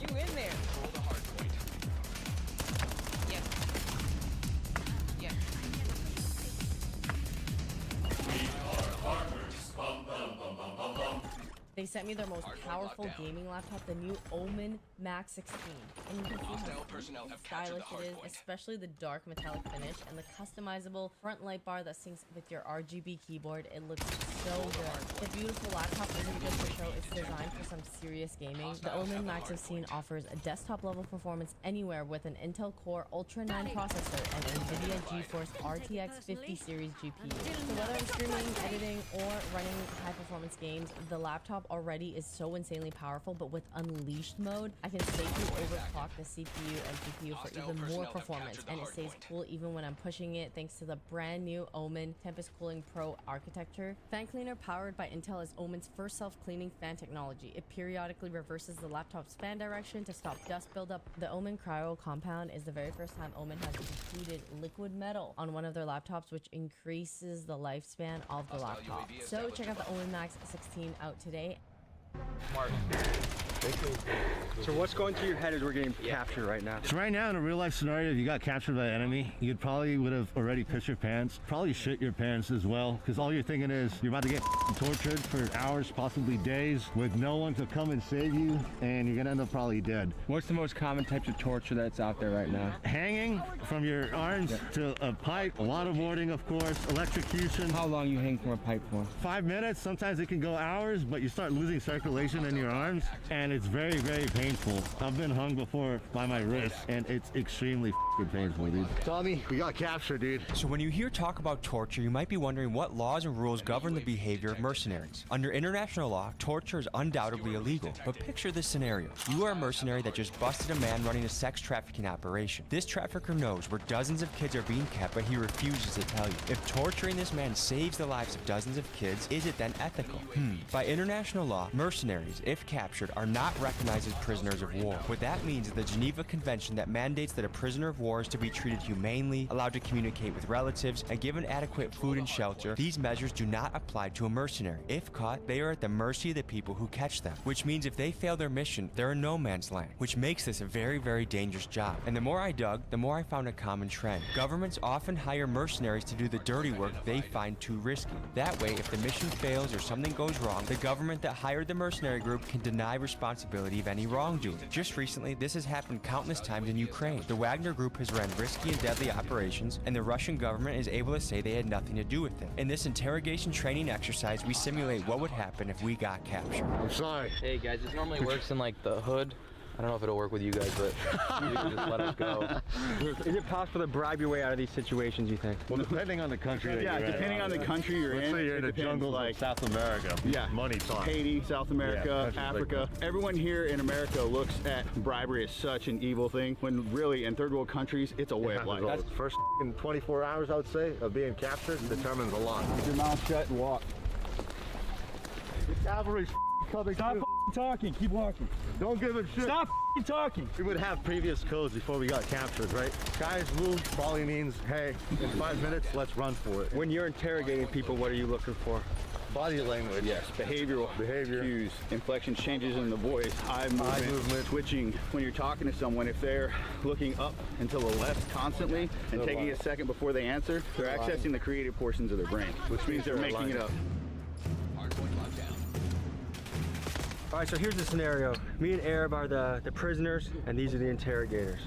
You in there? Control the hardpoint. Yeah. Yeah. They sent me their most powerful gaming laptop, the new Omen Max 16. And you can see how stylish it is, especially the dark metallic finish and the customizable front light bar that syncs with your RGB keyboard. It looks so good. The beautiful laptop isn't just for show, it's designed for some serious gaming. The Omen Max 16 offers a desktop level performance anywhere with an Intel Core Ultra 9 processor and NVIDIA GeForce RTX 50 series GPU. So whether I'm streaming, editing, or running high performance games, the laptop already is so insanely powerful, but with Unleashed mode, I can safely overclock the CPU and GPU for even more performance, and it stays cool even when I'm pushing it thanks to the brand new Omen Tempest Cooling Pro architecture. Fan Cleaner, powered by Intel, is Omen's first self-cleaning fan technology. It periodically reverses the laptop's fan direction to stop dust buildup. The Omen Cryo Compound is the very first time Omen has included liquid metal on one of their laptops, which increases the lifespan of the laptop. So check out the Omen Max 16 out today. Mark. So what's going through your head as we're getting captured right now? So right now, in a real life scenario, if you got captured by an enemy, you probably would have already pissed your pants, probably shit your pants as well, because all you're thinking is you're about to get tortured for hours, possibly days, with no one to come and save you, and you're gonna end up probably dead. What's the most common types of torture that's out there right now? Hanging from your arms to a pipe, waterboarding, of course, electrocution. How long you hang from a pipe for? 5 minutes, sometimes it can go hours, but you start losing circulation in your arms, and it's very, very painful. I've been hung before by my wrist, and it's extremely painful, dude. Tommy, we got captured, dude. So when you hear talk about torture, you might be wondering what laws and rules govern the behavior of mercenaries. Under international law, torture is undoubtedly illegal, but picture this scenario. You are a mercenary that just busted a man running a sex trafficking operation. This trafficker knows where dozens of kids are being kept, but he refuses to tell you. If torturing this man saves the lives of dozens of kids, is it then ethical? By international law, mercenaries, if captured, are not recognized as prisoners of war. What that means is the Geneva Convention that mandates that a prisoner of war is to be treated humanely, allowed to communicate with relatives, and given adequate food and shelter. These measures do not apply to a mercenary. If caught, they are at the mercy of the people who catch them, which means if they fail their mission, they're in no man's land, which makes this a very, very dangerous job. And the more I dug, the more I found a common trend. Governments often hire mercenaries to do the dirty work they find too risky. That way, if the mission fails or something goes wrong, the government that hired the mercenary group can deny responsibility of any wrongdoing. Just recently, this has happened countless times in Ukraine. The Wagner Group has ran risky and deadly operations, and the Russian government is able to say they had nothing to do with it. In this interrogation training exercise, we simulate what would happen if we got captured. I'm sorry. Hey guys, this normally works in like the hood. I don't know if it'll work with you guys, but you can just let us go. Is it possible to bribe your way out of these situations, you think? Well, depending on the country that Yeah, you're depending in. on the country you're Let's in. say you're in the depends, jungle like South America. Yeah. Money talk. Haiti, South America, Yeah, Africa. like Everyone here in America looks at bribery as such an evil thing, when really in third world countries, it's a way of life. That's first 24 hours, I would say, of being captured determines a lot. Keep your mouth shut and walk. The cavalry's coming. Stop talking. Keep walking. Don't give a shit. Stop talking. We would have previous codes before we got captured, right? Skies blue probably means, hey, in 5 minutes, let's run for it. When you're interrogating people, what are you looking for? Body language. Yes, behavioral cues, inflection changes in the voice, eye movement, twitching. When you're talking to someone, if they're looking up and to the left constantly and taking a second before they answer, they're accessing the creative portions of their brain, which means they're making it up. All right, so here's the scenario. Me and Arab are the prisoners, and these are the interrogators.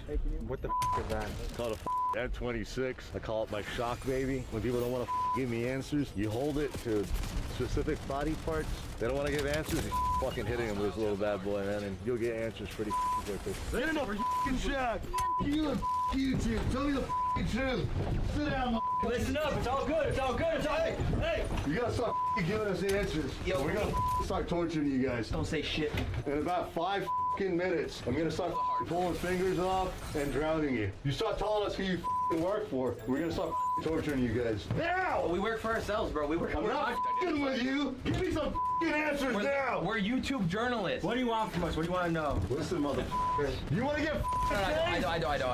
What the is that? It's called a F-26. I call it my shock baby. When people don't want to give me answers, you hold it to specific body parts. They don't want to give answers, you fucking hitting them with this little bad boy, man, and you'll get answers pretty quickly. Stand up, Shaq. You and you two. Tell me the truth. Sit down, Listen up. It's all good. It's all good. It's all good. Hey. You gotta start giving us answers. Yo, we're gonna start torturing you guys. Don't say shit. In about 5 minutes, I'm gonna start pulling fingers off and drowning you. You start telling us who you work for, we're gonna start torturing you guys. Now! We work for ourselves, bro. I'm not with you. Give me some answers now. We're YouTube journalists. What do you want from us? What do you want to know? Listen, motherfucker. You want to get I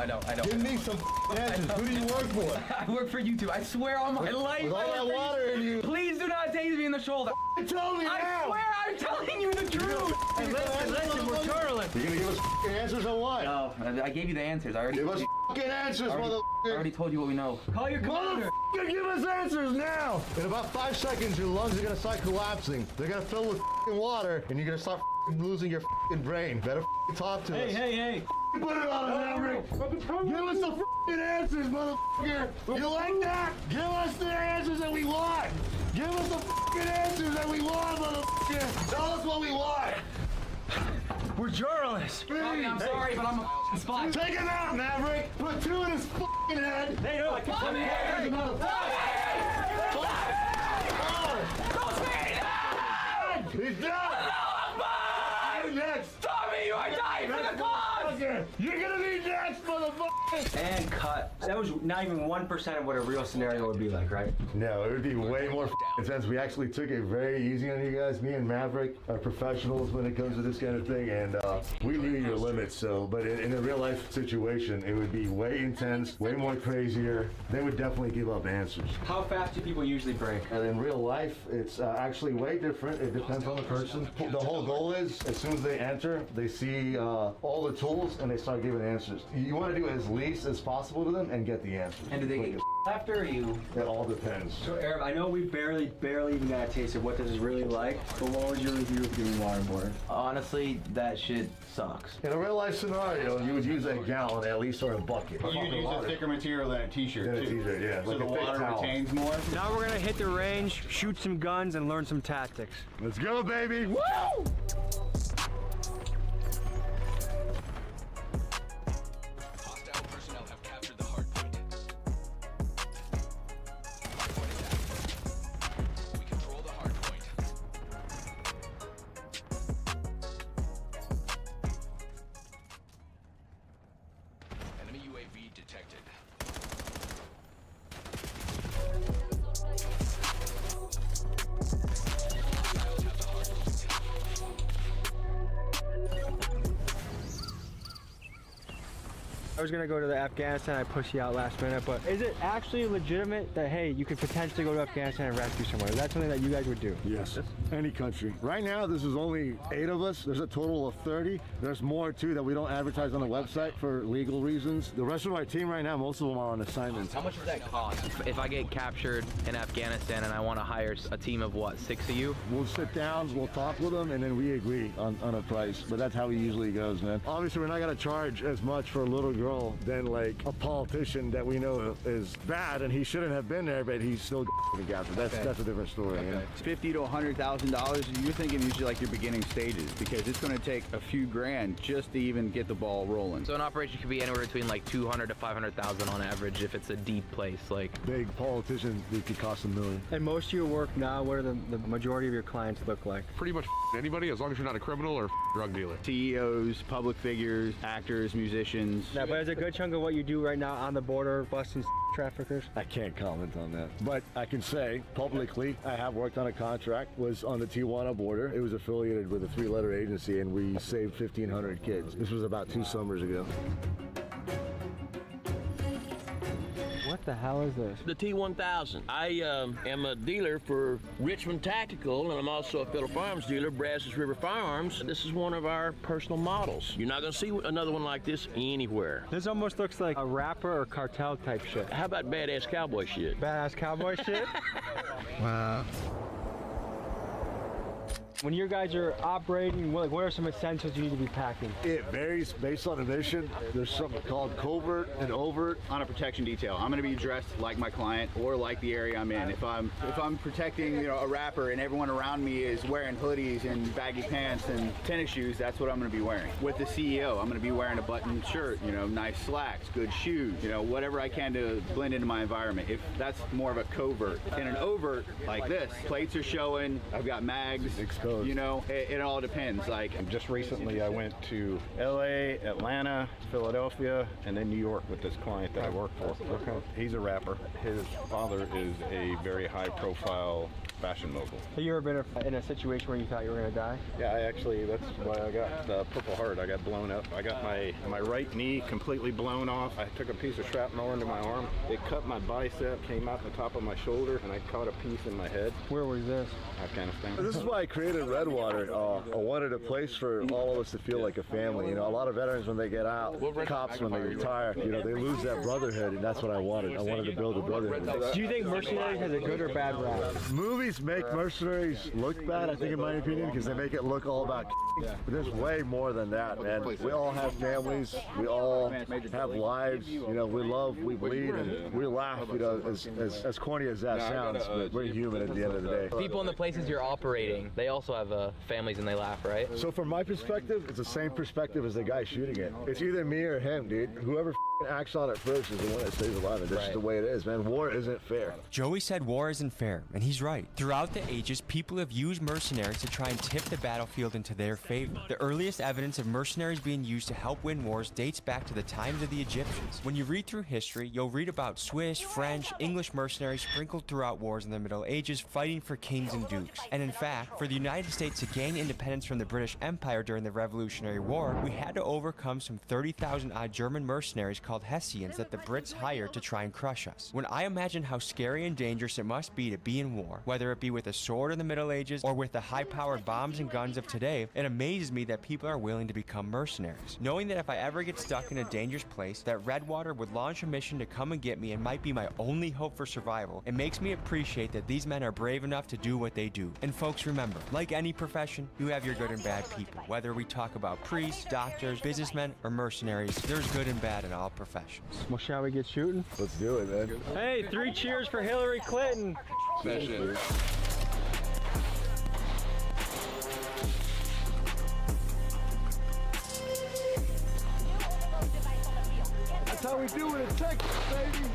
don't. Give me some answers. Who do you work for? I work for YouTube. I swear on my life. With all that water in you. Please do not tase me in the shoulder. Tell me now. I swear I'm telling you the truth. Hey, listen, we're journalists. You gonna give us answers or what? No, I gave you the answers. I already give us answers, motherfucker. I already told you what we know. Call your commander. Motherfucker, give us answers now. In about 5 seconds, your lungs are gonna start collapsing. They're gonna fill with water, and you're gonna start losing your brain. Better talk to us. Hey. Put it on, Maverick. Give us the answers, motherfucker. You like that? Give us the answers that we want. Give us the answers that we want, motherfucker. Tell us what we want. We're journalists. I'm sorry, but I'm a spy. Take him out, Maverick. Put 2 in his head. They know I can Come here. He's done. You're next. Tommy, you are dying for the cause. You're gonna be next, motherfucker. And cut. That was not even 1% of what a real scenario would be like, right? No, it would be way more And since we actually took it very easy on you guys, me and Maverick are professionals when it comes to this kind of thing, and we knew your limits. So, but in a real life situation, it would be way intense, way more crazier. They would definitely give up answers. How fast do people usually break? And in real life, it's actually way different. It depends on the person. The whole goal is, as soon as they enter, they see all the tools and they start giving answers. You want to do as least as possible to them and get the answers. And do they get after you? It all depends. So Arab, I know we barely even got a taste of what this is really like, but what was your review of doing waterboard? Honestly, that shit sucks. In a real life scenario, you would use a gallon at least or a bucket. You could use a thicker material than a t-shirt than a t-shirt, yeah. So like the water retains more. Now we're gonna hit the range, shoot some guns, and learn some tactics. Let's go, baby! Woo! I was gonna go to the Afghanistan, I pushed you out last minute, but is it actually legitimate that, hey, you could potentially go to Afghanistan and rescue someone? Is that something that you guys would do? Yes, any country. Right now, this is only 8 of us. There's a total of 30. There's more too that we don't advertise on the website for legal reasons. The rest of our team right now, most of them are on assignments. How much does that cost? If I get captured in Afghanistan and I want to hire a team of what, 6 of you? We'll sit down, we'll talk with them, and then we agree on a price. But that's how it usually goes, man. Obviously, we're not gonna charge as much for a little girl than like a politician that we know is bad and he shouldn't have been there, but he's still getting captured. That's a different story. Okay. Yeah. $50,000 to $100,000. You're thinking these are like your beginning stages because it's going to take a few grand just to even get the ball rolling. So an operation could be anywhere between like 200 to 500,000 on average if it's a deep place. Like big politicians, they could cost $1 million. And most of your work now, what are the majority of your clients look like? Pretty much anybody, as long as you're not a criminal or drug dealer. CEOs, public figures, actors, musicians. Yeah, but is a good chunk of what you do right now on the border busting traffickers? I can't comment on that, but I can say publicly I have worked on a contract, was on the Tijuana border. It was affiliated with a 3-letter agency and we saved 1,500 kids. This was about 2 summers ago. What the hell is this? The T1000. I am a dealer for Richmond Tactical, and I'm also a Phillip Farms dealer, Brazos River Firearms. This is one of our personal models. You're not gonna see another one like this anywhere. This almost looks like a rapper or cartel type shit. How about badass cowboy shit? Badass cowboy shit? Wow. When you guys are operating, what are some essentials you need to be packing? It varies based on the mission. There's something called covert and overt. On a protection detail, I'm going to be dressed like my client or like the area I'm in. If I'm protecting, a rapper and everyone around me is wearing hoodies and baggy pants and tennis shoes, that's what I'm going to be wearing. With the CEO, I'm going to be wearing a buttoned shirt, nice slacks, good shoes, whatever I can to blend into my environment. If that's more of a covert. In an overt like this, plates are showing, I've got mags. Exposed. It all depends. Like just recently I went to LA, Atlanta, Philadelphia, and then New York with this client that I work for. Okay. He's a rapper. His father is a very high profile fashion mogul. Have you ever been in a situation where you thought you were gonna die? Yeah, that's why I got the Purple Heart. I got blown up. I got my right knee completely blown off. I took a piece of shrapnel into my arm. It cut my bicep, came out the top of my shoulder, and I caught a piece in my head. Where was this? Afghanistan. This is why I created Redwater. I wanted a place for all of us to feel like a family. A lot of veterans when they get out, cops when they retire, they lose that brotherhood, and that's what I wanted. I wanted to build a brotherhood. Do you think Mercenaries has a good or bad rap? Movies make Mercenaries look bad, I think, in my opinion, because they make it look all about but there's way more than that, man. We all have families. We all have lives. We love, we bleed, and we laugh, as corny as that sounds, but we're human at the end of the day. People in the places you're operating, they also have families and they laugh, right? So from my perspective, it's the same perspective as the guy shooting it. It's either me or him, dude. Whoever acts on it first is the one that stays alive, and that's just the way it is, man. War isn't fair. Joey said war isn't fair, and he's right. Throughout the ages, people have used mercenaries to try and tip the battlefield into their favor. The earliest evidence of mercenaries being used to help win wars dates back to the times of the Egyptians. When you read through history, you'll read about Swiss, French, English mercenaries sprinkled throughout wars in the Middle Ages fighting for kings and dukes. And in fact, for the United States to gain independence from the British Empire during the Revolutionary War, we had to overcome some 30,000 odd German mercenaries called Hessians that the Brits hired to try and crush us. When I imagine how scary and dangerous it must be to be in war, whether it be with a sword in the Middle Ages or with the high-powered bombs and guns of today, it amazes me that people are willing to become mercenaries. Knowing that if I ever get stuck in a dangerous place, that Redwater would launch a mission to come and get me and might be my only hope for survival, it makes me appreciate that these men are brave enough to do what they do. And folks, remember, like any profession, you have your good and bad people. Whether we talk about priests, doctors, businessmen, or mercenaries, there's good and bad in all professions. Well, shall we get shooting? Let's do it, man. Hey, 3 cheers for Hillary Clinton. Smash it. That's how we do it in Texas, baby.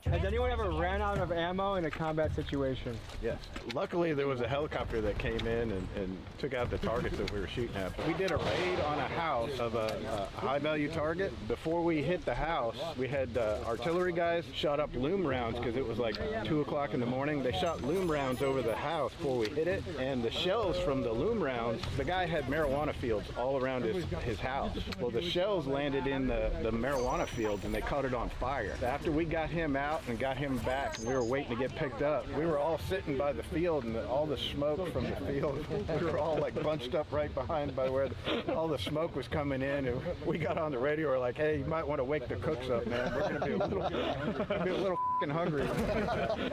Has anyone ever ran out of ammo in a combat situation? Yes. Luckily, there was a helicopter that came in and took out the targets that we were shooting at. We did a raid on a house of a high-value target. Before we hit the house, we had artillery guys shot up loom rounds because it was like 2 o'clock in the morning. They shot loom rounds over the house before we hit it, and the shells from the loom rounds, the guy had marijuana fields all around his house. Well, the shells landed in the marijuana fields, and they caught it on fire. After we got him out and got him back, we were waiting to get picked up. We were all sitting by the field, and all the smoke from the field, we were all like bunched up right behind by where all the smoke was coming in, and we got on the radio. We're like, hey, you might want to wake the cooks up, man. We're gonna be a little fucking hungry.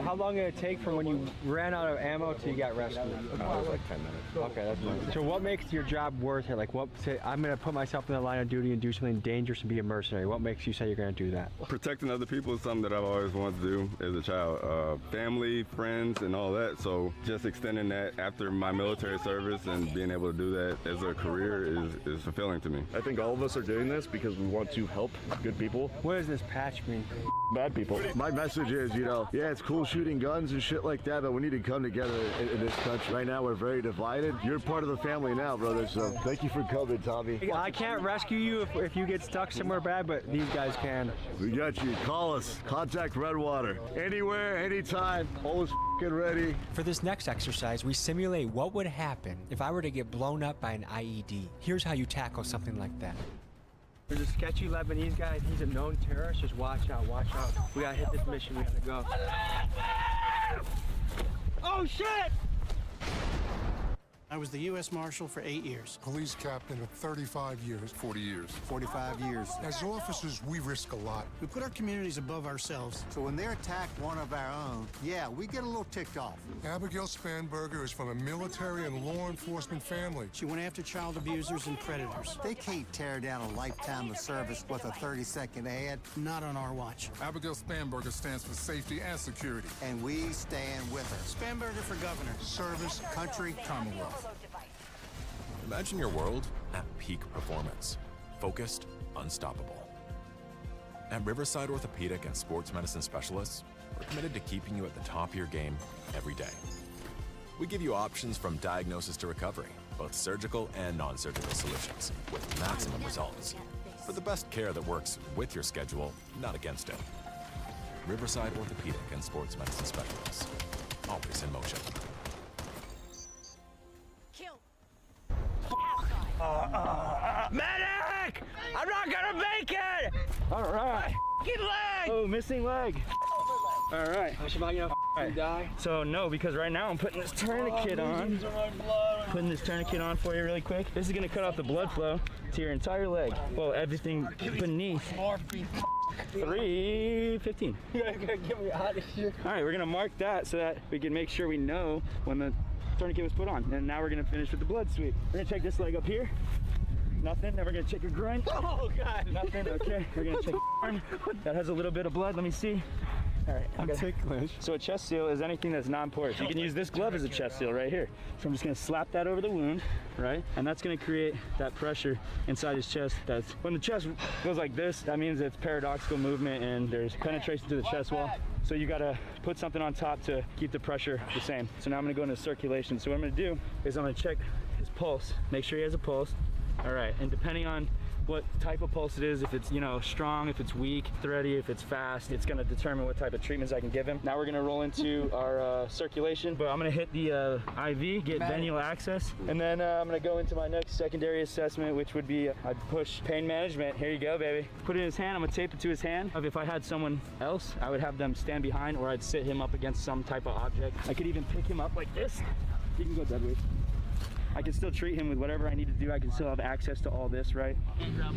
How long did it take from when you ran out of ammo till you got rescued? It was like 10 minutes. Okay, that's nice. So what makes your job worth it? Like, what? Say, I'm gonna put myself in the line of duty and do something dangerous and be a mercenary. What makes you say you're gonna do that? Protecting other people is something that I've always wanted to do as a child. Family, friends, and all that. So just extending that after my military service and being able to do that as a career is fulfilling to me. I think all of us are doing this because we want to help good people. What does this patch mean? Bad people. My message is, yeah, it's cool shooting guns and shit like that, but we need to come together in this country. Right now, we're very divided. You're part of the family now, brother, so thank you for coming, Tommy. I can't rescue you if you get stuck somewhere bad, but these guys can. We got you. Call us. Contact Redwater. Anywhere, anytime. Always f***ing ready. For this next exercise, we simulate what would happen if I were to get blown up by an IED. Here's how you tackle something like that. There's a sketchy Lebanese guy. He's a known terrorist. Just watch out, watch out. We gotta hit this mission. We gotta go. Oh, shit! I was the U.S. Marshal for 8 years. Police captain for 35 years. 40 years. 45 years. As officers, we risk a lot. We put our communities above ourselves. So when they attack one of our own, yeah, we get a little ticked off. Abigail Spanberger is from a military and law enforcement family. She went after child abusers and predators. They can't tear down a lifetime of service with a 30-second ad. Not on our watch. Abigail Spanberger stands for safety and security. And we stand with her. Spanberger for governor. Service, country, Commonwealth. Imagine your world at peak performance. Focused, unstoppable. At Riverside Orthopedic and Sports Medicine Specialists, we're committed to keeping you at the top of your game every day. We give you options from diagnosis to recovery, both surgical and non-surgical solutions, with maximum results. For the best care that works with your schedule, not against it. Riverside Orthopedic and Sports Medicine Specialists. Always in motion. Medic! I'm not gonna make it! All right. Get leg! Oh, missing leg. All right. Am I gonna die? So no, because right now I'm putting this tourniquet on. Putting this tourniquet on for you really quick. This is gonna cut off the blood flow to your entire leg. Well, everything beneath. 3:15. You gotta get me out of here. All right, we're gonna mark that so that we can make sure we know when the tourniquet was put on. And now we're gonna finish with the blood sweep. We're gonna check this leg up here. Nothing. Then we're gonna check your groin. Oh God. Nothing. Okay. We're gonna check your arm. That has a little bit of blood. Let me see. All right, I'm ticklish. So a chest seal is anything that's non-porous. You can use this glove as a chest seal right here. So I'm just gonna slap that over the wound, right? And that's gonna create that pressure inside his chest. That's when the chest goes like this, that means it's paradoxical movement and there's penetration to the chest wall. So you gotta put something on top to keep the pressure the same. So now I'm gonna go into circulation. So what I'm gonna do is I'm gonna check his pulse, make sure he has a pulse. All right, and depending on what type of pulse it is, if it's, you know, strong, if it's weak, thready, if it's fast, it's gonna determine what type of treatments I can give him. Now we're gonna roll into our circulation, but I'm gonna hit the IV, get venual access, and then I'm gonna go into my next secondary assessment, which would be I'd push pain management. Here you go, baby. Put it in his hand, I'm gonna tape it to his hand. If I had someone else, I would have them stand behind, or I'd sit him up against some type of object. I could even pick him up like this. You can go dead weight. I can still treat him with whatever I need to do. I can still have access to all this, right?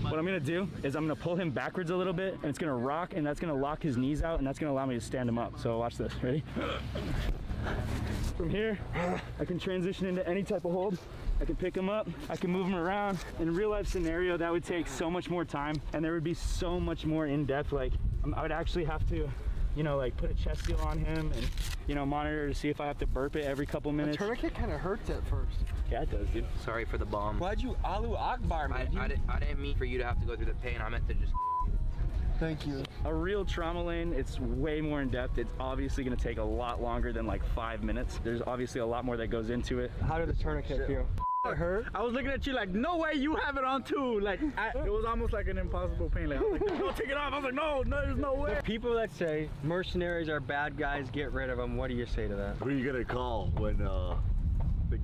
What I'm gonna do is I'm gonna pull him backwards a little bit, and it's gonna rock, and that's gonna lock his knees out, and that's gonna allow me to stand him up. So watch this, ready? From here, I can transition into any type of hold. I can pick him up, I can move him around. In a real life scenario, that would take so much more time, and there would be so much more in depth. Like, I would actually have to, you know, like put a chest seal on him and, you know, monitor to see if I have to burp it every couple minutes. The tourniquet kind of hurts at first. Yeah, it does, dude. Sorry for the bomb. Why'd you Allahu Akbar, man? I didn't mean for you to have to go through the pain. I meant to just. Thank you. A real trauma lane, it's way more in depth. It's obviously gonna take a lot longer than like 5 minutes. There's obviously a lot more that goes into it. How did the tourniquet feel? It hurt? I was looking at you like, no way you have it on too. Like, it was almost like an impossible pain. Like, I was like, no, take it off. I was like, no, there's no way. The people that say mercenaries are bad guys, get rid of them, what do you say to that? Who are you gonna call when the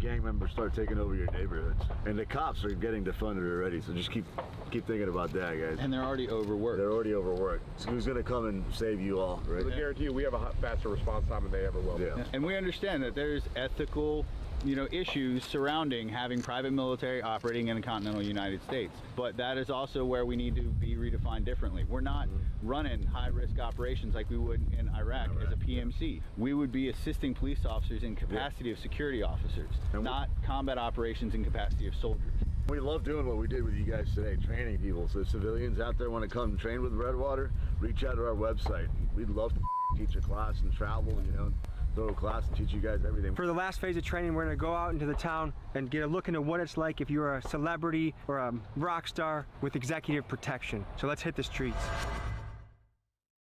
gang members start taking over your neighborhoods? And the cops are getting defunded already, so just keep thinking about that, guys. And they're already overworked. They're already overworked. So who's gonna come and save you all, right? I guarantee you we have a faster response time than they ever will. Yeah. And we understand that there's ethical, you know, issues surrounding having private military operating in the continental United States. But that is also where we need to be redefined differently. We're not running high-risk operations like we would in Iraq as a PMC. We would be assisting police officers in capacity of security officers, not combat operations in capacity of soldiers. We love doing what we did with you guys today, training people. So if civilians out there want to come train with Redwater, reach out to our website. We'd love to teach a class and travel, you know, throw a class and teach you guys everything. For the last phase of training, we're gonna go out into the town and get a look into what it's like if you're a celebrity or a rock star with executive protection. So let's hit the streets.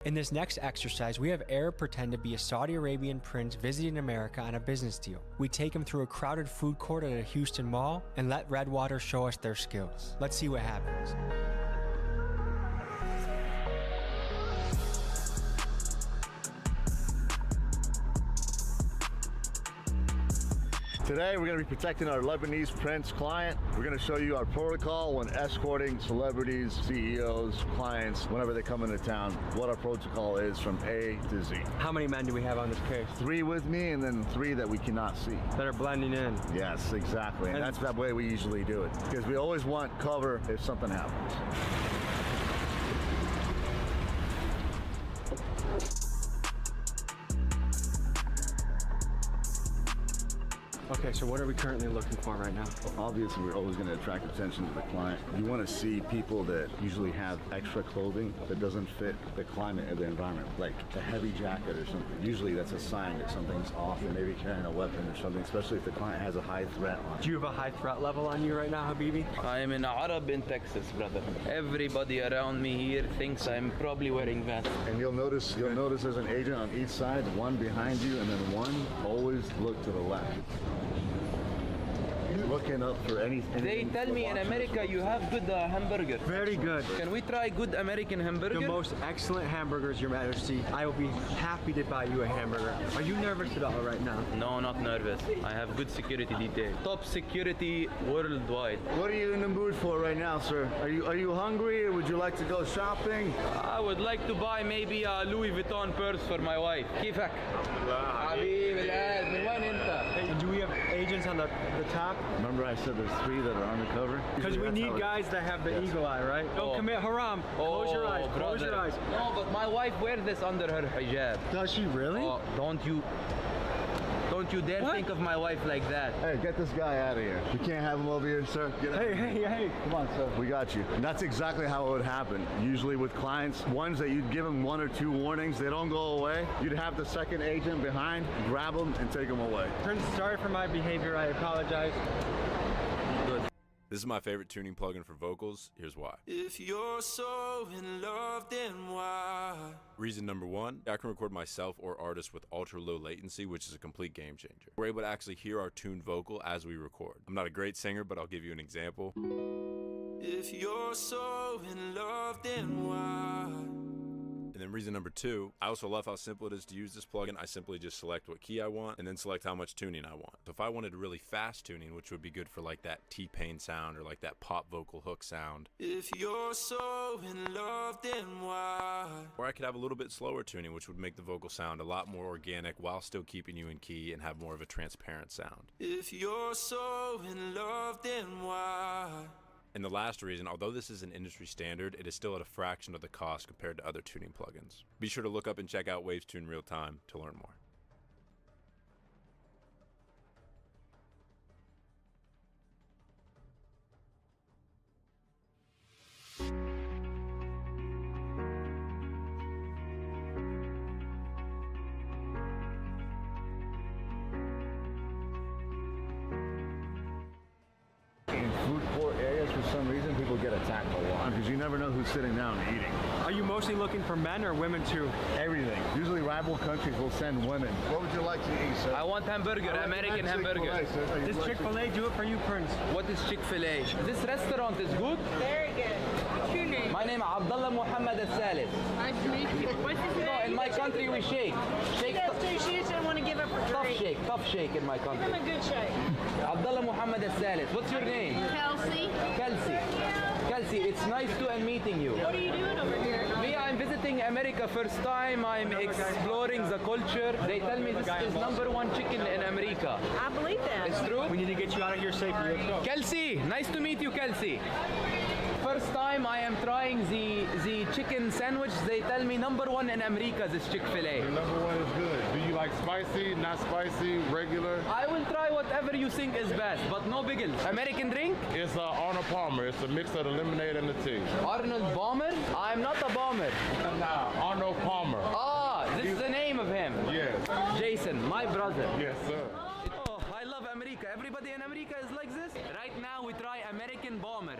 In this next exercise, we have Arab pretend to be a Saudi Arabian prince visiting America on a business deal. We take him through a crowded food court at a Houston mall and let Redwater show us their skills. Let's see what happens. Today we're going to be protecting our Lebanese Prince client. We're going to show you our protocol when escorting celebrities, CEOs, clients, whenever they come into town, what our protocol is from A to Z. How many men do we have on this case? 3 with me and then 3 that we cannot see. That are blending in. Yes, exactly. And that's that way we usually do it. Because we always want cover if something happens. Okay, so what are we currently looking for right now? Obviously, we're always going to attract attention to the client. You want to see people that usually have extra clothing that doesn't fit the climate of the environment, like a heavy jacket or something. Usually that's a sign that something's off and maybe carrying a weapon or something, especially if the client has a high threat on. Do you have a high threat level on you right now, Habibi? I am in Arab in Texas, brother. Everybody around me here thinks I'm probably wearing vests. And you'll notice there's an agent on each side, one behind you, and then one always look to the left. Looking up for anything. They tell me in America you have good hamburger. Very good. Can we try good American hamburger? The most excellent hamburgers, Your Majesty. I will be happy to buy you a hamburger. Are you nervous at all right now? No, not nervous. I have good security detail. Top security worldwide. What are you in the mood for right now, sir? Are you hungry or would you like to go shopping? I would like to buy maybe a Louis Vuitton purse for my wife. كيفك؟ حبيبي العز من وين انت؟ Do we have agents on the top? Remember I said there's 3 that are undercover? Because we need guys that have the eagle eye, right? Don't commit haram. Close your eyes. Close your eyes. No, but my wife wears this under her hijab. Does she really? Don't Don't you dare think of my wife like that. Hey, get this guy out of here. We can't have him over here, sir. Get out. Hey. Come on, sir. We got you. And that's exactly how it would happen. Usually with clients, ones that you'd give them 1 or 2 warnings, they don't go away. You'd have the second agent behind, grab them, and take them away. Prince, sorry for my behavior. I apologize. This is my favorite tuning plugin for vocals. Here's why. If you're so in love, then why? Reason number 1, I can record myself or artists with ultra low latency, which is a complete game changer. We're able to actually hear our tuned vocal as we record. I'm not a great singer, but I'll give you an example. If you're so in love, then why? And then reason number 2, I also love how simple it is to use this plugin. I simply just select what key I want and then select how much tuning I want. So if I wanted really fast tuning, which would be good for like that T-Pain sound or like that pop vocal hook sound. If you're so in love, then why? Or I could have a little bit slower tuning, which would make the vocal sound a lot more organic while still keeping you in key and have more of a transparent sound. If you're so in love, then why? And the last reason, although this is an industry standard, it is still at a fraction of the cost compared to other tuning plugins. Be sure to look up and check out Waves Tune Real Time to learn more. In food court areas, for some reason, people get attacked a lot because you never know who's sitting down and eating. Are you mostly looking for men or women too? Everything. Usually rival countries will send women. What would you like to eat, sir? I want hamburger, American hamburger. Does Chick-fil-A do it for you, Prince? What is Chick-fil-A? This restaurant is good? Very good. What's your name? My name is Abdullah Muhammad Al-Salis. Nice to meet you. What's his name? No, in my country we shake. Shake. She doesn't want to give up her drink. Tough shake in my country. Give him a good shake. Abdullah Muhammad Al-Salis. What's your name? Kelsey. Kelsey, it's nice to meeting you. What are you doing over here? Me, I'm visiting America first time. I'm exploring the culture. They tell me this is #1 chicken in America. I believe that. It's true? We need to get you out of here safely. Let's go. Kelsey, nice to meet you, Kelsey. First time I am trying the chicken sandwich. They tell me #1 in America is Chick-fil-A. The #1 is good. Do you like spicy, not spicy, regular? I will try whatever you think is best, but no biggles. American drink? It's Arnold Palmer. It's a mix of the lemonade and the tea. Arnold Palmer? I'm not a bomber. Nah, Arnold Palmer. Ah, this is the name of him. Yes. Jason, my brother. Yes, sir. Oh, I love America. Everybody in America is like this. Right now we try American bomber.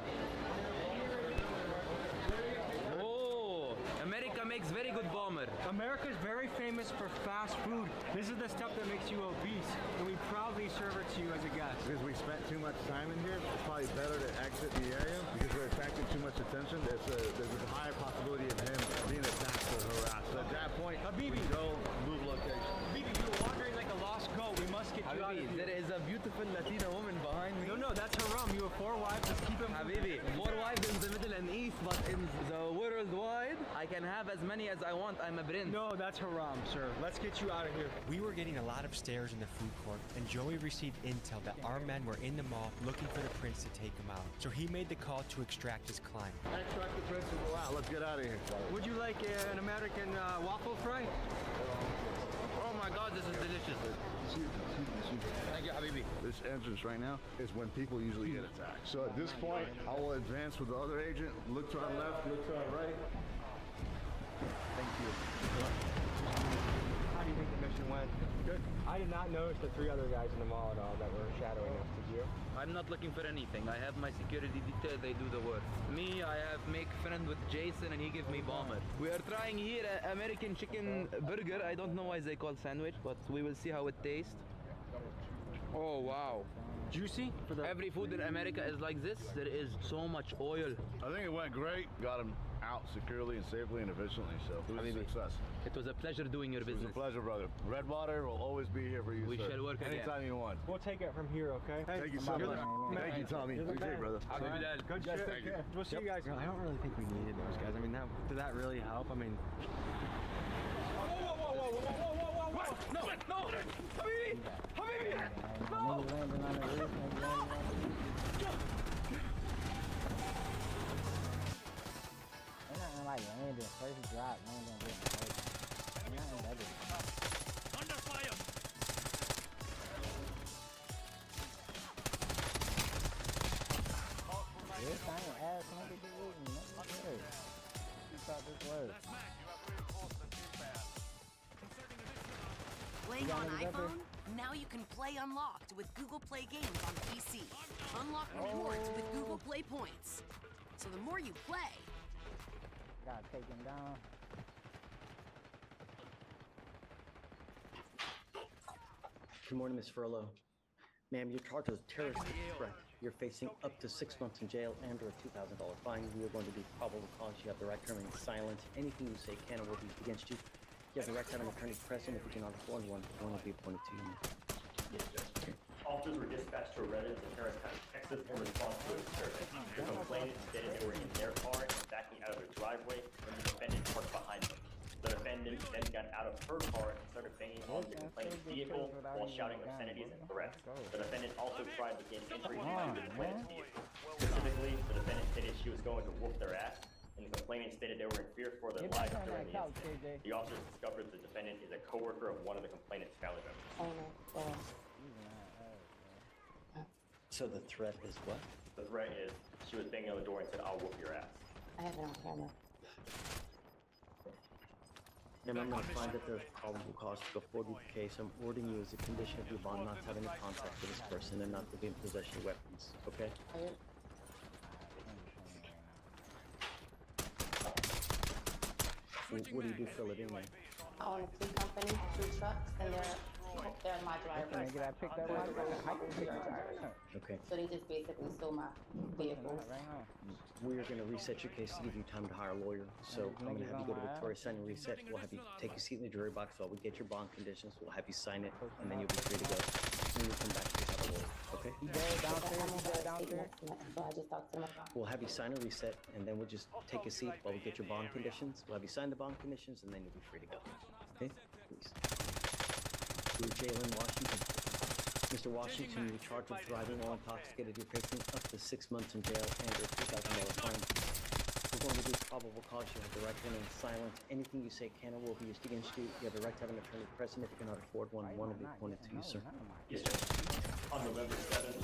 Oh, America makes very good bomber. America is very famous for fast food. This is the stuff that makes you obese, and we proudly serve it to you as a guest. Because we spent too much time in here, it's probably better to exit the area because we're attracting too much attention. There's a higher possibility of him being attacked or harassed. So at that point, Habibi, go move location. Habibi, you're wandering like a lost goat. We must get you out of here. There is a beautiful Latina woman behind me. No, that's Haram. You have 4 wives. Just keep them. Habibi, 4 wives in the Middle and East, but in the worldwide, I can have as many as I want. I'm a prince. No, that's Haram, sir. Let's get you out of here. We were getting a lot of stares in the food court, and Joey received intel that our men were in the mall looking for the prince to take him out. So he made the call to extract his client. Extract the prince and go out. Let's get out of here. Would you like an American waffle fry? Oh my God, this is delicious. Thank you, Habibi. This entrance right now is when people usually get attacked. So at this point, I will advance with the other agent, look to our left, look to our right. Thank you. How do you think the mission went? Good. I did not notice the 3 other guys in the mall at all that were shadowing us. Did you? I'm not looking for anything. I have my security detail. They do the work. Me, I have make friend with Jason and he give me bomber. We are trying here a American chicken burger. I don't know why they call sandwich, but we will see how it tastes. Oh, wow. Juicy? Every food in America is like this. There is so much oil. I think it went great. Got him out securely and safely and efficiently, so it was a success. It was a pleasure doing your business. It was a pleasure, brother. Redwater will always be here for you, We sir. shall work again. Anytime you want. We'll take it from here, okay? Thank you so much. Thank you, Tommy. Appreciate it, brother. Good shit. Thank you. We'll see you guys. I don't really think we needed those guys. I mean, did that really help? I mean... No! Habibi! Habibi! No! Under fire! Playing on iPhone? Now you can play Unlocked with Google Play Games on PC. Unlock rewards with Google Play Points. So the more you play... Gotta take him down. Good morning, Ms. Furlow. Ma'am, you're charged with terrorist threat. You're facing up to 6 months in jail and or a $2,000 fine. We are going to do probable cause. You have the right to remain silent. Anything you say can or will be used against you. You have the right to have an attorney present. If you cannot afford one will be appointed to you. Officers were dispatched to a residence in Harris County, Texas, in response to a disturbance. The complainant stated they were in their car and backing out of their driveway when the defendant parked behind them. The defendant then got out of her car and started banging on the complainant's vehicle while shouting obscenities and threats. The defendant also tried to gain entry into the complainant's vehicle. Specifically, the defendant stated she was going to whoop their ass, and the complainant stated they were in fear for their lives during the incident. The officers discovered the defendant is a co-worker of one of the complainant's family members. So the threat is what? The threat is she was banging on the door and said, "I'll whoop your ass." I have it on camera. And I'm going to find that there's probable cause to go forward with the case. I'm ordering you as a condition of your bond not to have any contact with this person and not to be in possession of weapons, okay? What do you do for a living, man? I own a food company, 2 trucks, and they're my drivers. Okay. So they just basically stole my vehicles. We're going to reset your case to give you time to hire a lawyer. So I'm going to have you go to Victoria, sign and reset. We'll have you take a seat in the jury box while we get your bond conditions. We'll have you sign it, and then you'll be free to go. When you come back, you have a lawyer, okay? So I just talked to them. We'll have you sign a reset, and then we'll just take a seat while we get your bond conditions. We'll have you sign the bond conditions, and then you'll be free to go. Okay? Please. To Jalen Washington. Mr. Washington, you're charged with driving while intoxicated. You're facing up to 6 months in jail and a $2,000 fine. We're going to do probable cause. You have the right to remain silent. Anything you say can or will be used against you. You have the right to have an attorney present. If you cannot afford one will be appointed to you, sir. Yes, sir. On November 7th,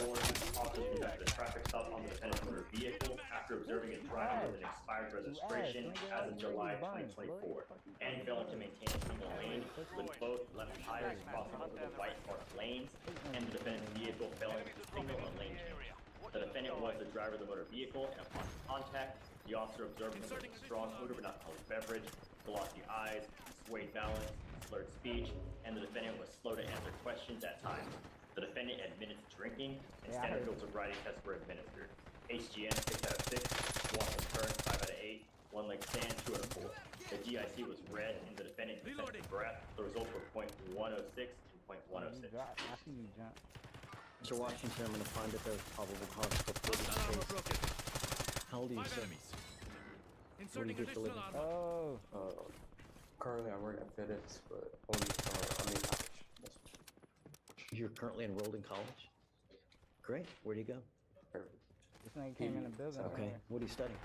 2024, officers conducted a traffic stop on the defendant's motor vehicle after observing it driving with an expired registration as of July 2024 and failing to maintain a single lane with both left tires crossing over the white marked lanes and the defendant's vehicle failing to signal a lane change. The defendant was the driver of the motor vehicle, and upon contact, the officer observed him with a strong odor of an alcoholic beverage, glossy eyes, swayed balance, slurred speech, and the defendant was slow to answer questions at times. The defendant admitted to drinking, and standard field sobriety tests were administered. HGN 6 out of 6, walk and turn 5 out of 8, one leg stand 2 out of 4. The DIC was red, and the defendant consented to breath. The results were .106 and .106. Mr. Washington, I'm going to find that there's probable cause for forward case. How old are you, sir? What do you do for a living? Currently I work at FedEx, but I'm in college. You're currently enrolled in college? Great. Where do you go? This nigga came in the building. Okay. What are you studying?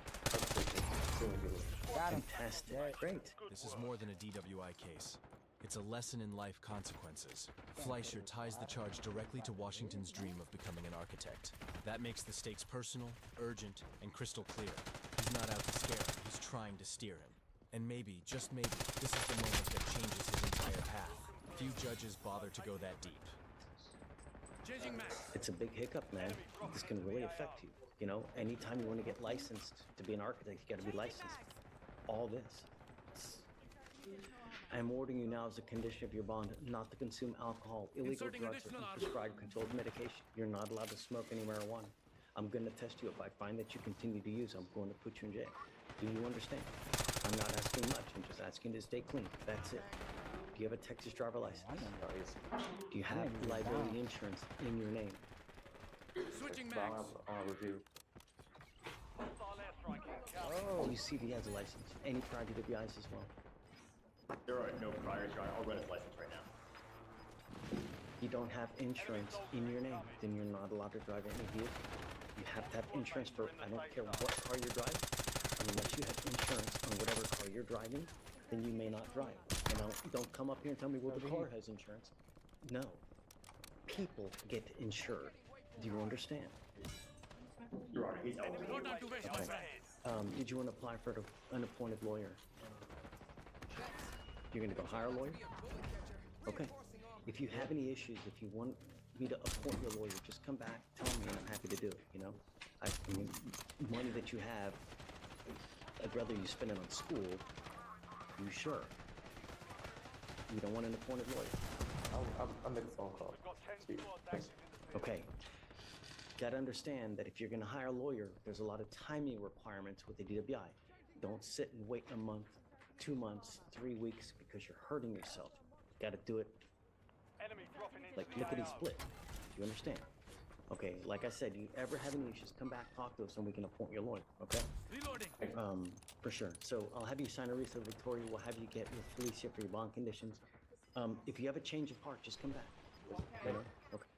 Fantastic. Great. This is more than a DWI case. It's a lesson in life consequences. Fleischer ties the charge directly to Washington's dream of becoming an architect. That makes the stakes personal, urgent, and crystal clear. He's not out to scare him, he's trying to steer him. And maybe, just maybe, this is the moment that changes his entire path. Few judges bother to go that deep. It's a big hiccup, man. This can really affect you. You know, anytime you want to get licensed to be an architect, you got to be licensed. All this. I am ordering you now as a condition of your bond not to consume alcohol, illegal drugs, or prescribed controlled medication. You're not allowed to smoke any marijuana. I'm going to test you. If I find that you continue to use, I'm going to put you in jail. Do you understand? I'm not asking much. I'm just asking to stay clean. That's it. Do you have a Texas driver license? Do you have liability insurance in your name? Switching max. Review. Do you see if he has a license? Any prior DWIs as well? There are no priors, Your Honor. I'll run his license right now. You don't have insurance in your name, then you're not allowed to drive any vehicle. You have to have insurance for, I don't care what car you're driving. Unless you have insurance on whatever car you're driving, then you may not drive. And don't come up here and tell me, well, the car has insurance. No. People get insured. Do you understand? Your Honor, he's eligible. Okay. Did you want to apply for an appointed lawyer? You're going to go hire a lawyer? Okay? If you have any issues, if you want me to appoint your lawyer, just come back, tell me, and I'm happy to do it, you know? I mean, money that you have, I'd rather you spend it on school. You sure? You don't want an appointed lawyer? I'll make a phone call. See, thanks. Okay. Gotta understand that if you're gonna hire a lawyer, there's a lot of timing requirements with the DWI. Don't sit and wait a month, 2 months, 3 weeks because you're hurting yourself. Gotta do it like lickety split. Do you understand? Okay, like I said, you ever have any issues, come back, talk to us, and we can appoint your lawyer, okay? For sure. So I'll have you sign a release of Victoria. We'll have you get with Felicia for your bond conditions. If you have a change of heart, just come back. You know? Okay.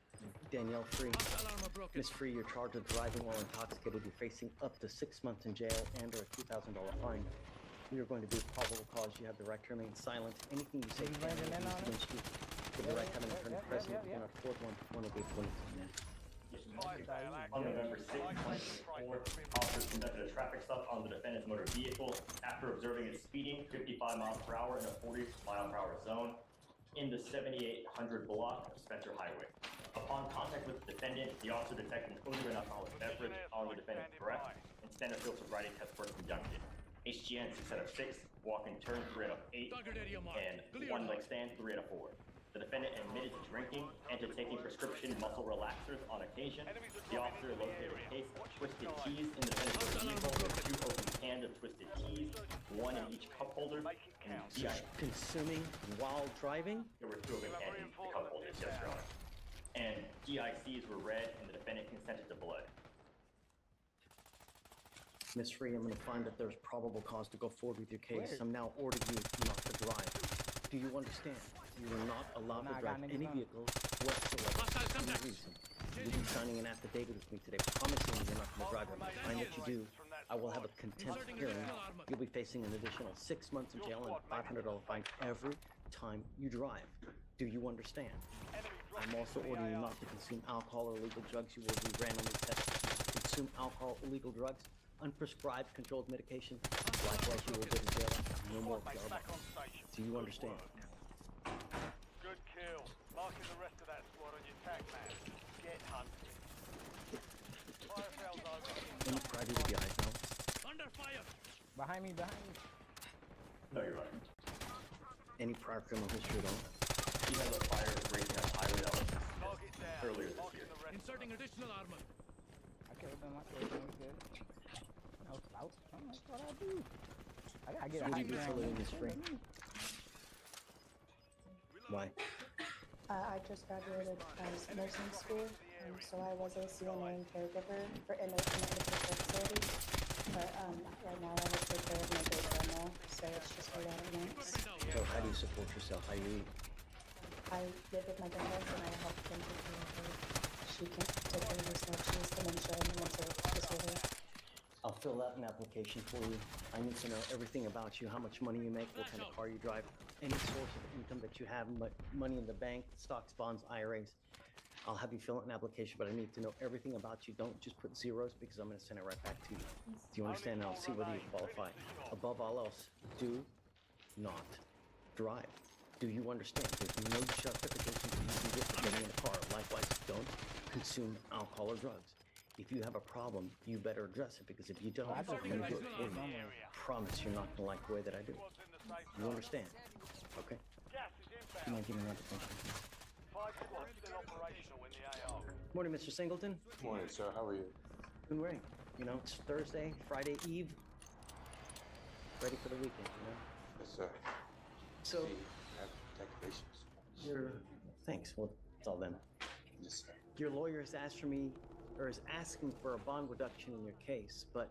Danielle Free. Miss Free, you're charged with driving while intoxicated. You're facing up to 6 months in jail and or a $2,000 fine. You're going to be probable cause. You have the right to remain silent. Anything you say can be used against you. You have the right to have an attorney present. You cannot afford one will be appointed. On November 6, 2024, officers conducted a traffic stop on the defendant's motor vehicle after observing it speeding 55 miles per hour in a 40 mile per hour zone in the 7800 block of Spencer Highway. Upon contact with the defendant, the officer detected an odor and alcoholic beverage on the defendant's breath, and standard field sobriety tests were conducted. HGN 6 out of 6, walk and turn 3 out of 8, and one leg stand 3 out of 4. The defendant admitted to drinking and to taking prescription muscle relaxers on occasion. The officer located a case of twisted teas in the defendant's vehicle with 2 open cans of twisted teas, 1 in each cup holder, and Consuming while driving? There were 2 open cans in the cup holders, yes, Your Honor. And DICs were read, and the defendant consented to blood. Miss Free, I'm going to find that there's probable cause to go forward with your case. I'm now ordering you not to drive. Do you understand? You are not allowed to drive any vehicle whatsoever for any reason. You'll be signing an affidavit with me today promising you're not going to drive. If I find that you do, I will have a contempt hearing. You'll be facing an additional 6 months in jail and a $500 fine every time you drive. Do you understand? I'm also ordering you not to consume alcohol or illegal drugs. You will be randomly tested to consume alcohol, illegal drugs, unprescribed controlled medication. Likewise, you will go to jail. No more garbage. Do you understand? Good kill. Marking the rest of that squad on your tag map. Get hunted. Fire sales over. Any private DBIs now? Under fire. Behind me, behind me. No, you're right. Any prior criminal history at all? He has a fire breaking up highway that was earlier this year. Inserting additional armor. I killed him. No spout. What I do? I gotta get a high ground. Why? I just graduated nursing school, so I was a CNA caregiver in a medical facility. But right now I have to take care of my great grandma, so it's just a lot of nights. So how do you support yourself? How do you eat? I live with my grandmother and I help them take care of her. She can't take care of herself. She has dementia and mental disorder. I'll fill out an application for you. I need to know everything about you, how much money you make, what kind of car you drive, any source of income that you have, money in the bank, stocks, bonds, IRAs. I'll have you fill out an application, but I need to know everything about you. Don't just put zeros because I'm going to send it right back to you. Do you understand? I'll see whether you qualify. Above all else, do not drive. Do you understand? There's no justification for you to get for getting in a car. Likewise, don't consume alcohol or drugs. If you have a problem, you better address it, because if you don't, I'm going to do it for you. Promise you're not going to like the way that I do. You understand? Okay? You might give me another Morning, Mr. Singleton. Morning, sir. How are you? Doing great. You know, it's Thursday, Friday Eve. Ready for the weekend, you know? Yes, sir. So, decorations. Thanks. Well, it's all them. Yes, sir. Your lawyer has asked for me, or is asking for a bond reduction in your case, but,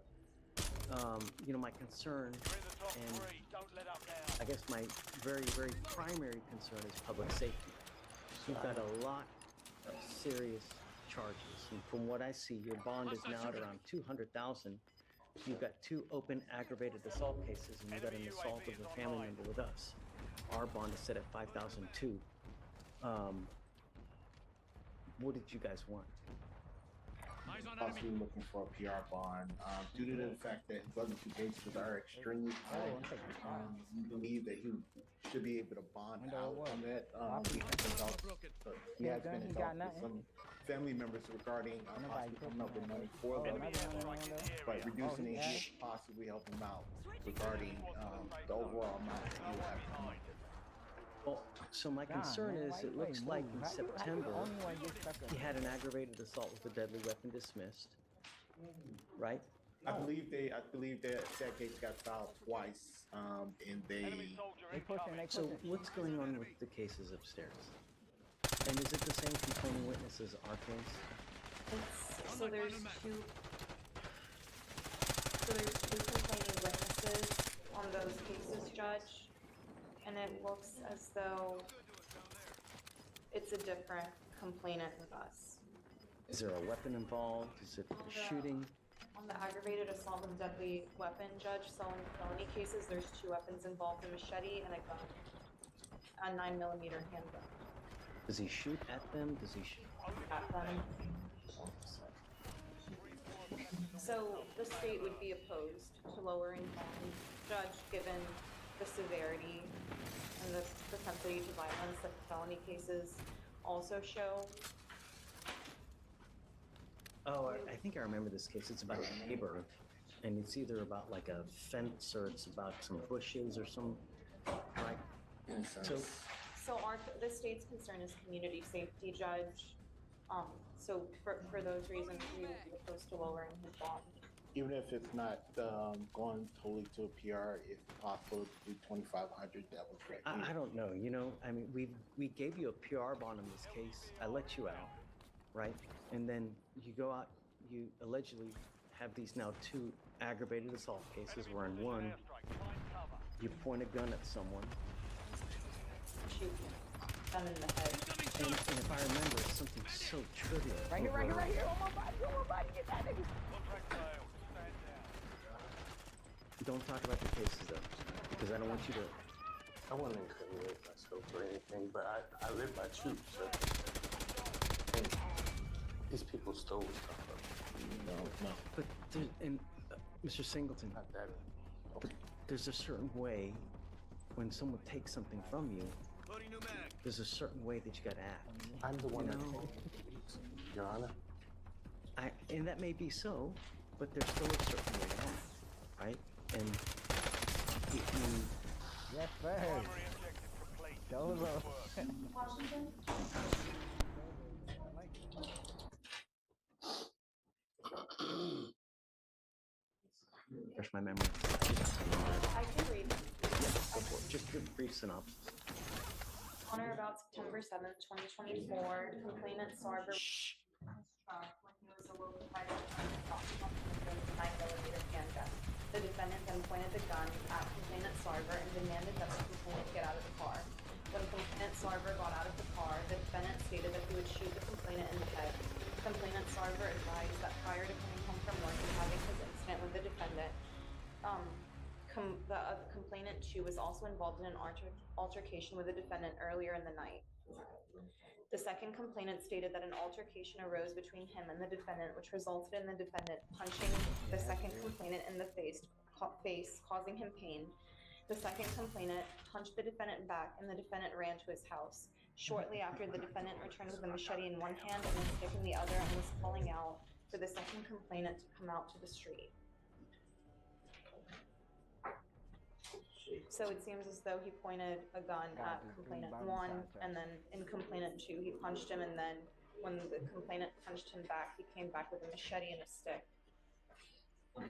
you know, my concern, and I guess my very, very primary concern is public safety. You've got a lot of serious charges, and from what I see, your bond is now at around $200,000. You've got 2 open aggravated assault cases, and you've got an assault of a family member with us. Our bond is set at $5,002. What did you guys want? possibly looking for a PR bond. Due to the fact that his other two cases are extremely high, we believe that he should be able to bond out on that. He has been involved with some family members regarding possibly coming up with money for them, but reducing the age possibly help him out regarding the overall amount that he will have coming. Well, so my concern is it looks like in September he had an aggravated assault with a deadly weapon dismissed, right? I believe that case got filed twice, and they. So what's going on with the cases upstairs? And is it the same complaining witness as our case? So there's two complaining witnesses on those cases, Judge. And it looks as though it's a different complainant with us. Is there a weapon involved? Is it a shooting? On the aggravated assault with a deadly weapon, Judge, so in felony cases, there's two weapons involved, a machete and a gun. A 9mm handgun. Does he shoot at them? Does he shoot at them? So the state would be opposed to lowering bond, Judge, given the severity and the propensity to violence that felony cases also show. Oh, I think I remember this case. It's about a neighbor, and it's either about like a fence or it's about some bushes or some, right? So The state's concern is community safety, Judge. So for those reasons, we would be opposed to lowering his bond. Even if it's not going totally to a PR, if possible, to do 2,500, that would be great. I don't know. You know, I mean, we gave you a PR bond in this case. I let you out, right? And then you go out. You allegedly have these now two aggravated assault cases. Where in one, you point a gun at someone. Shoot them in the head. And if I remember, it's something so trivial. Right here, right here, right here. Oh my body, get that nigga. Don't talk about the cases though, because I don't want you to. I want to incriminate myself or anything, but I live by truth, so. And these people stole stuff from me. No. But Mr. Singleton, Not that. but there's a certain way when someone takes something from you. There's a certain way that you gotta act. I'm the one that know? told you, Your Honor. And that may be so, but there's still a certain way to act, right? And if you. Yes, sir. Solo. Washington? Refresh my memory. I can read. Yeah, go for it. Just a brief synopsis. On or about September 7th, 2024, complainant Sarver when he was awoke by the 9mm handgun. The defendant then pointed the gun at complainant Sarver and demanded that the complainant get out of the car. When complainant Sarver got out of the car, the defendant stated that he would shoot the complainant in the head. Complainant Sarver advised that prior to coming home from work and having his incident with the defendant, the complainant Chu was also involved in an altercation with the defendant earlier in the night. The second complainant stated that an altercation arose between him and the defendant, which resulted in the defendant punching the second complainant in the face, causing him pain. The second complainant punched the defendant back, and the defendant ran to his house. Shortly after, the defendant returned with a machete in one hand and a stick in the other and was calling out for the second complainant to come out to the street. So it seems as though he pointed a gun at complainant 1, and then in complainant 2, he punched him, and then when the complainant punched him back, he came back with a machete and a stick.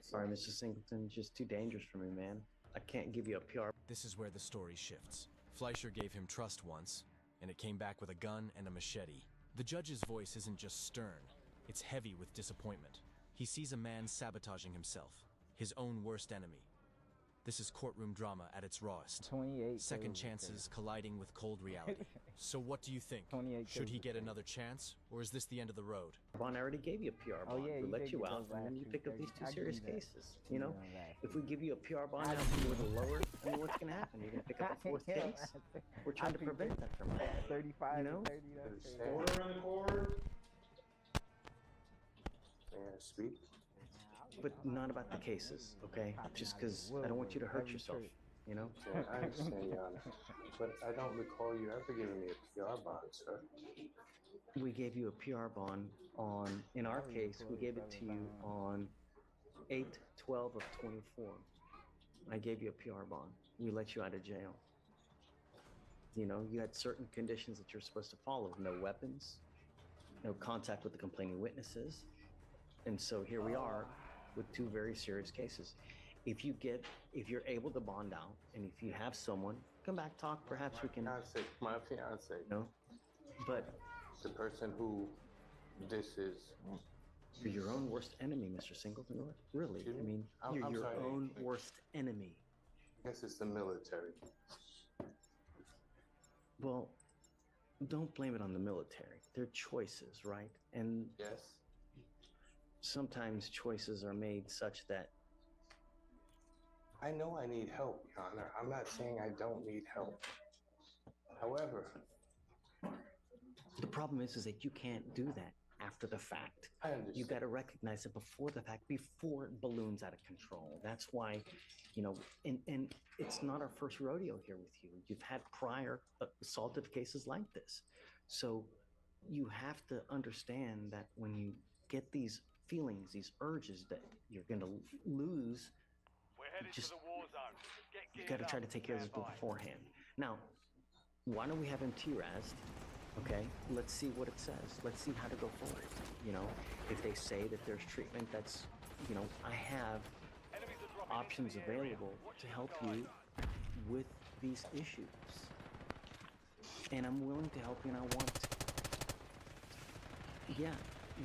Sorry, Mr. Singleton, just too dangerous for me, man. I can't give you a PR. This is where the story shifts. Fleischer gave him trust once, and it came back with a gun and a machete. The judge's voice isn't just stern, it's heavy with disappointment. He sees a man sabotaging himself, his own worst enemy. This is courtroom drama at its rawest. 28. Second chances colliding with cold reality. So what do you think? Should he get another chance, or is this the end of the road? Bond, I already gave you a PR bond. yeah, We you let said you you out, did and then last you week, pick up so these two I serious give you that. cases. You know, that. if we give you a PR bond now with a lower, I mean, what's going to happen? You're going to pick up a fourth Yeah, case? We're trying to prevent that from happening. 35 You know? to 30. That's Order in the court. I speak? But not about the cases, okay? Just because I don't want you to hurt yourself, you know? Yeah, I understand, Your Honor. But I don't recall you ever giving me a PR bond, sir. We gave you a PR bond on, in our case, we gave it to you on 8/12 of 24. I gave you a PR bond. We let you out of jail. You know, you had certain conditions that you're supposed to follow. No weapons, no contact with the complaining witnesses. And so here we are with two very serious cases. If you're able to bond out, and if you have someone, come back, talk, perhaps we can. My fiance. No, but the person who this is. You're your own worst enemy, Mr. Singleton. Really? I mean, you're I'm your sorry. own worst enemy. I guess it's the military. Well, don't blame it on the military. They're choices, right? And yes, sometimes choices are made such that. I know I need help, Your Honor. I'm not saying I don't need help. However, The problem is that you can't do that after the fact. I understand. You got to recognize it before the fact, before it balloons out of control. That's why, you know, and it's not our first rodeo here with you. You've had prior assaultive cases like this. So you have to understand that when you get these feelings, these urges that you're going to lose, just, you got to try to take care of this beforehand. Now, why don't we have him T-Razed? Okay, let's see what it says. Let's see how to go forward. You know, if they say that there's treatment, that's, you know, I have options available to help you with these issues. And I'm willing to help you and I want to. Yeah,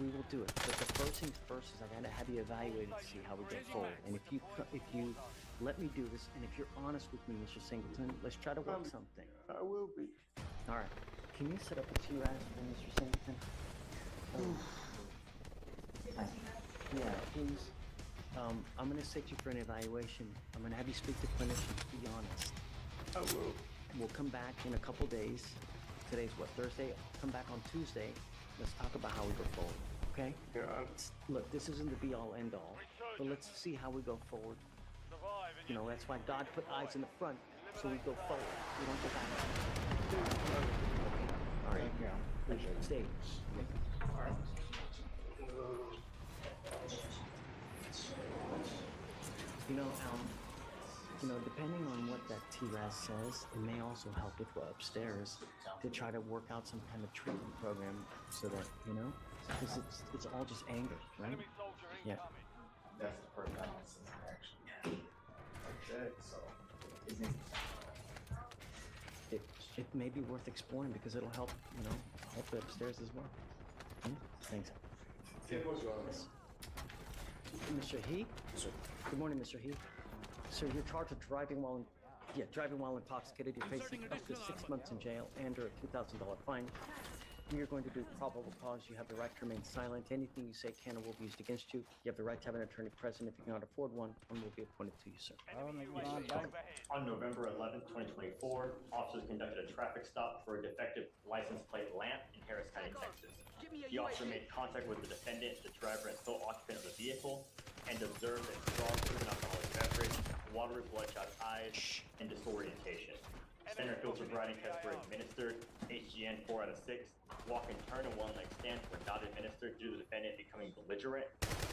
we will do it. But the first things first is I gotta have you evaluated to see how we go forward. And if you let me do this, and if you're honest with me, Mr. Singleton, let's try to work something. I will be. All right. Can you set up a T-Raz for Mr. Singleton? Yeah, please. I'm going to set you for an evaluation. I'm going to have you speak to clinicians, be honest. I will. We'll come back in a couple days. Today's what, Thursday? Come back on Tuesday. Let's talk about how we go forward, okay? Yeah. Look, this isn't the be-all, end-all, but let's see how we go forward. You know, that's why God put eyes in the front, so we go forward. We don't go back. All right, stay. Okay. You know, depending on what that T-Raz says, it may also help with what upstairs to try to work out some kind of treatment program so that, you know, because it's all just anger, right? Yeah. That's the first time I've seen it actually. Okay, so. It may be worth exploring because it'll help, you know, help the upstairs as well. Thanks. Yes. Mr. He? Yes, sir. Good morning, Mr. He. Sir, you're charged with driving while intoxicated. You're facing up to 6 months in jail and or a $2,000 fine. You're going to do probable cause. You have the right to remain silent. Anything you say can or will be used against you. You have the right to have an attorney present. If you cannot afford one will be appointed to you, sir. On November 11th, 2024, officers conducted a traffic stop for a defective license plate lamp in Harris County, Texas. The officer made contact with the defendant, the driver and sole occupant of the vehicle, and observed a strong proven alcoholic beverage, watery bloodshot eyes, and disorientation. Center field sobriety tests were administered. HGN 4 out of 6. Walk and turn and one-leg stance were not administered due to the defendant becoming belligerent.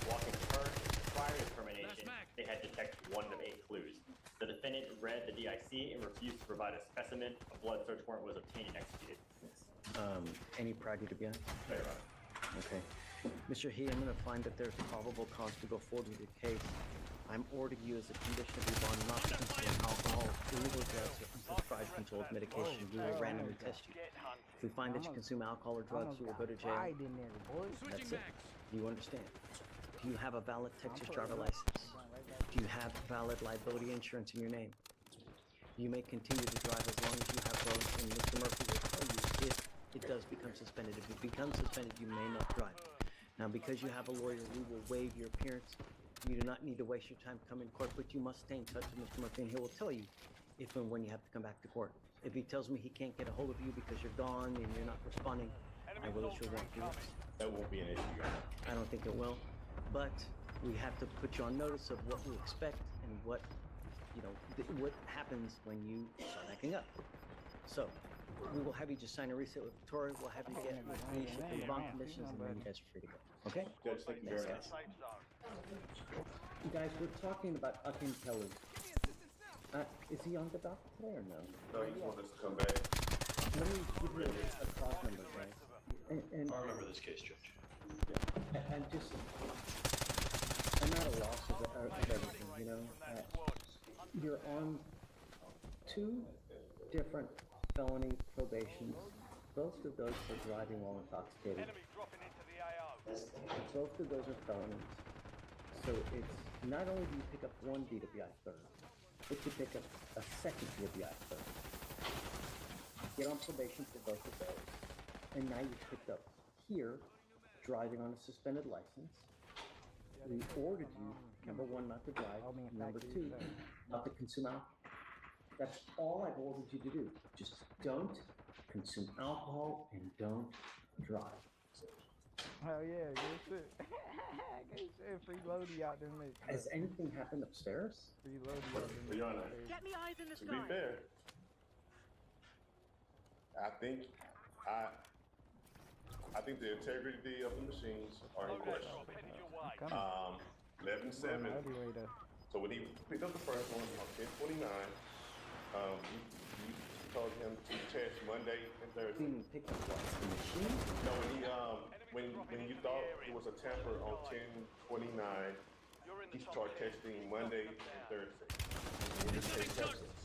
Walk and turn, prior to termination, they had detected 1 of 8 clues. The defendant read the DIC and refused to provide a specimen. A blood search warrant was obtained and executed. Any priority to be on? Okay. Mr. He, I'm going to find that there's probable cause to go forward with your case. I'm ordering you as a condition of your bond not to consume alcohol, illegal drugs, or unprescribed controlled medication. We will randomly test you. If we find that you consume alcohol or drugs, you will go to jail. That's it. Do you understand? Do you have a valid Texas driver license? Do you have valid liability insurance in your name? You may continue to drive as long as you have those, and Mr. Murphy will tell you if it does become suspended. If it becomes suspended, you may not drive. Now, because you have a lawyer, we will waive your appearance. You do not need to waste your time coming to court, but you must stay in touch with Mr. Murphy, and he will tell you if and when you have to come back to court. If he tells me he can't get a hold of you because you're gone and you're not responding, I will issue a warrant for you. That won't be an issue. I don't think it will. but we have to put you on notice of what we expect and what, you know, what happens when you start acting up. So, we will have you just sign a reset with Victoria. We'll have you get information for the bond conditions, and then you guys are free to go. Okay? Judge, thank you very much. You guys, we're talking about Akin Kelly. Is he on the dock today or no? No, he wants us to come back. Let me give you a clause number, guys. And I remember this case, Judge. I'm just, I'm at a loss of everything, you know? You're on 2 different felony probations. Both of those for driving while intoxicated. Both of those are felonies. So it's, not only do you pick up 1 DWI third, but you pick up a second DWI third. Get on probation for both of those. And now you've picked up here, driving on a suspended license. We ordered you, number 1, not to drive. Number 2, not to consume alcohol. That's all I've ordered you to do. Just don't consume alcohol and don't drive. Hell yeah, good shit. Good shit. Free loadie out there, mate. Has anything happened upstairs? Free loadie out there. Your Honor, Get me eyes in the to sky. be fair, I think the integrity of the machines are in question. 11-7. So when he picked up the first one on 10/29, you told him to test Monday and Thursday. You pick up what? The machine? No, when you thought it was a tamper on 10/29, he started testing Monday and Thursday. In this case, substance.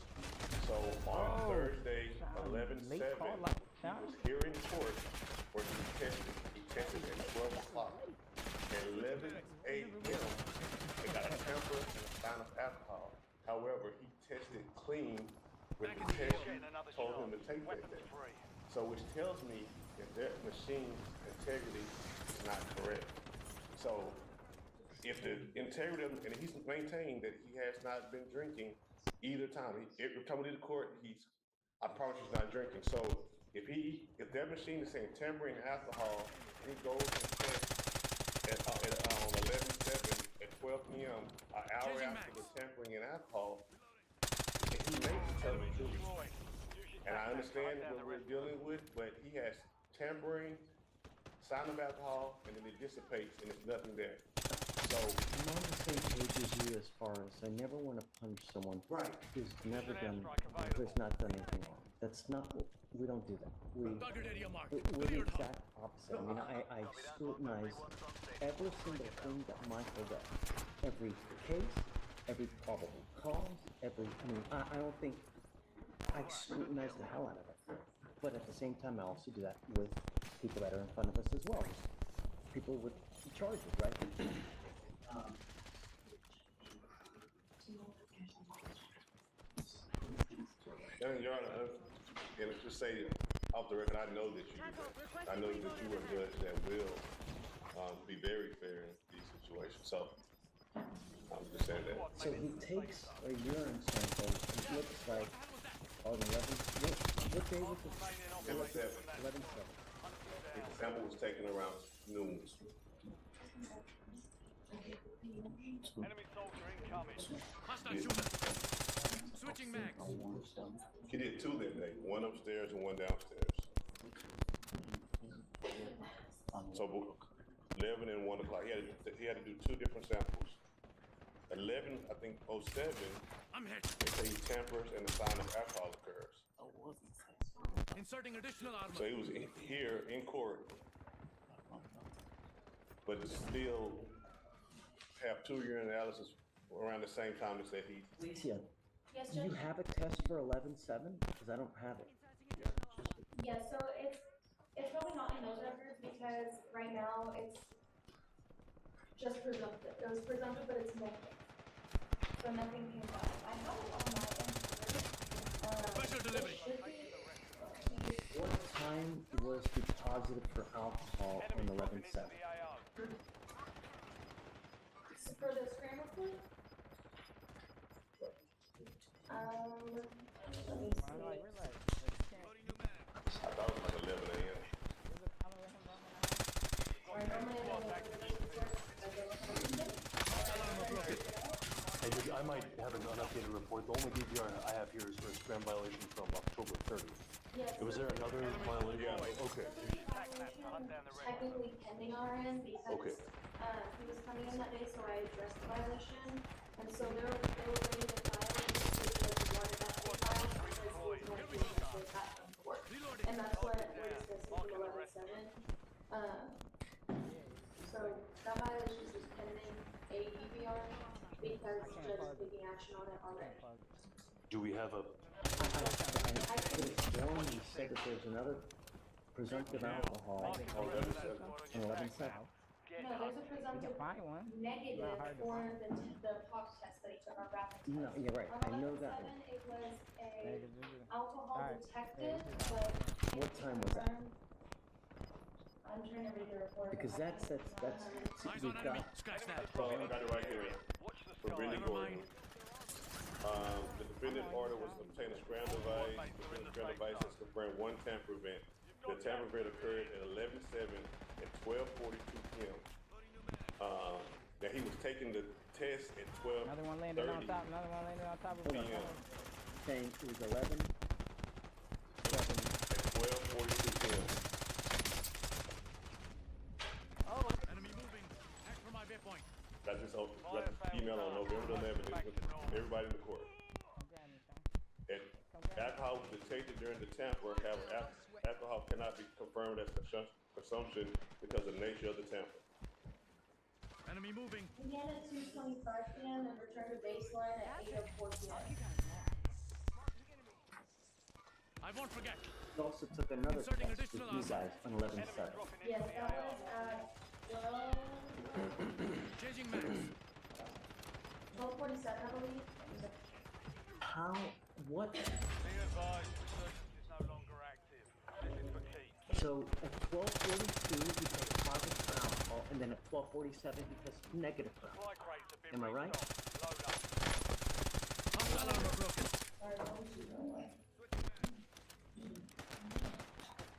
So on Thursday, 11/7, he was here in court where he tested at 12 o'clock. At 11 a.m., they got a tamper and a sign of alcohol. However, he tested clean when the test told him to take that day. So which tells me that that machine's integrity is not correct. So if the integrity, and he's maintained that he has not been drinking either time. Every time we did the court, I promise he's not drinking. So if that machine is saying tampering alcohol, and he goes and tests on 11/7 at 12 p.m., an hour after the tampering in alcohol, and he may be telling the truth. And I understand what we're dealing with, but he has tampering, sign of alcohol, and then it dissipates and there's nothing there. So I'm on the same page as you as far as I never want to punish someone who's not done anything wrong. That's not what, we don't do that. We're the exact opposite. I mean, I scrutinize every single thing that Michael does. Every case, every probable cause, I don't think, I scrutinize the hell out of it. But at the same time, I also do that with people that are in front of us as well. People with charges, right? And Your Honor, and let's just say off the record, I know that you do that. I know that you are a judge that will be very fair in these situations. So I'm just saying that. So he takes a urine sample. It looks like on 11. What day was it? 11/7. 11/7. The sample was taken around noon. Enemy soldier incoming. Hostile shooter. Switching mags. He did 2 that day, 1 upstairs and 1 downstairs. So 11 and 1 o'clock. He had to do 2 different samples. 11, I think 07. They say he tampers and the sign of alcohol occurs. Inserting additional armor. So he was here in court, but still have 2 urine analysis around the same time as that he. Alicia, Yes, do you Judge? have a test for 11/7? Because I don't have it. Yes, so it's probably not in those records because right now it's just presumptive. It was presumptive, but it's negative. So nothing came back. I have it on my end. Special delivery. What time was he positive for alcohol on 11/7? For the scram report? Let me see. I thought it was like 11 a.m. Alright, normally I don't know. Hey, I might have an unupdated report. The only DVR I have here is for a scram violation from October 30th. Yes. Was there another violation? Yeah. Okay. Technically pending our end because Okay. he was coming in that day, so I addressed the violation. And so they were ready to file it because he wanted that to be filed because he was going to take that from court. And that's what we're discussing with 11-7. So that violation is pending a DVR because the judge is taking action on it already. Do we have a... I could have sworn you said that there's another presumptive alcohol on 11-7. No, there's a presumptive negative for the POC test that he took on rapid test. No, you're right. I know that one. It was a alcohol detected, but What time was that? I'm trying to read the report. Because that's we've got. I got it right here. For Brittany Gordon. The defendant order was to obtain a scram device. The scram device has confirmed one tamper event. The tamper event occurred at 11:07 at 12:42 p.m. That he was taking the test at 12:30 Another one landed on top. Another one landed on top of Hold me. on. Saying it was 11. at 12:42 p.m. Oh, enemy moving. Back from my point. Got this email on November 11th. Everybody in the court. And alcohol was detected during the tamper. However, alcohol cannot be confirmed as consumption because of the nature of the tamper. Enemy moving. Began at 2:25 p.m. and returned to baseline at 8:04 p.m. I won't forget. He also took another test with you guys on 11-7. Yes, that was at 12. Changing max. 12:47, I believe. How? What? Be advised, the search is no longer active. This is for keep. So at 12:42 he takes positive for alcohol, and then at 12:47 he tests negative for alcohol. Am I right? Sorry, what was you doing?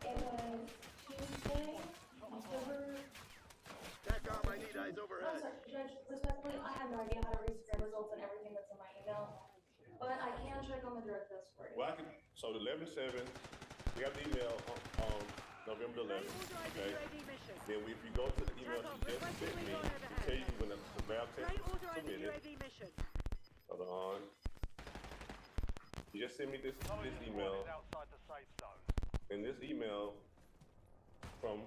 It was Tuesday, October. TACOM, I need eyes overhead. I'm sorry, Judge, respectfully, I have no idea how to read scram results and everything that's in my email. But I can check on the drug test for you. Well, so the 11/7, we got the email on November 11th. Okay. Then if you go to the email she just sent me, it tell you when the valve test is submitted. Hold on. You just sent me this email. In this email from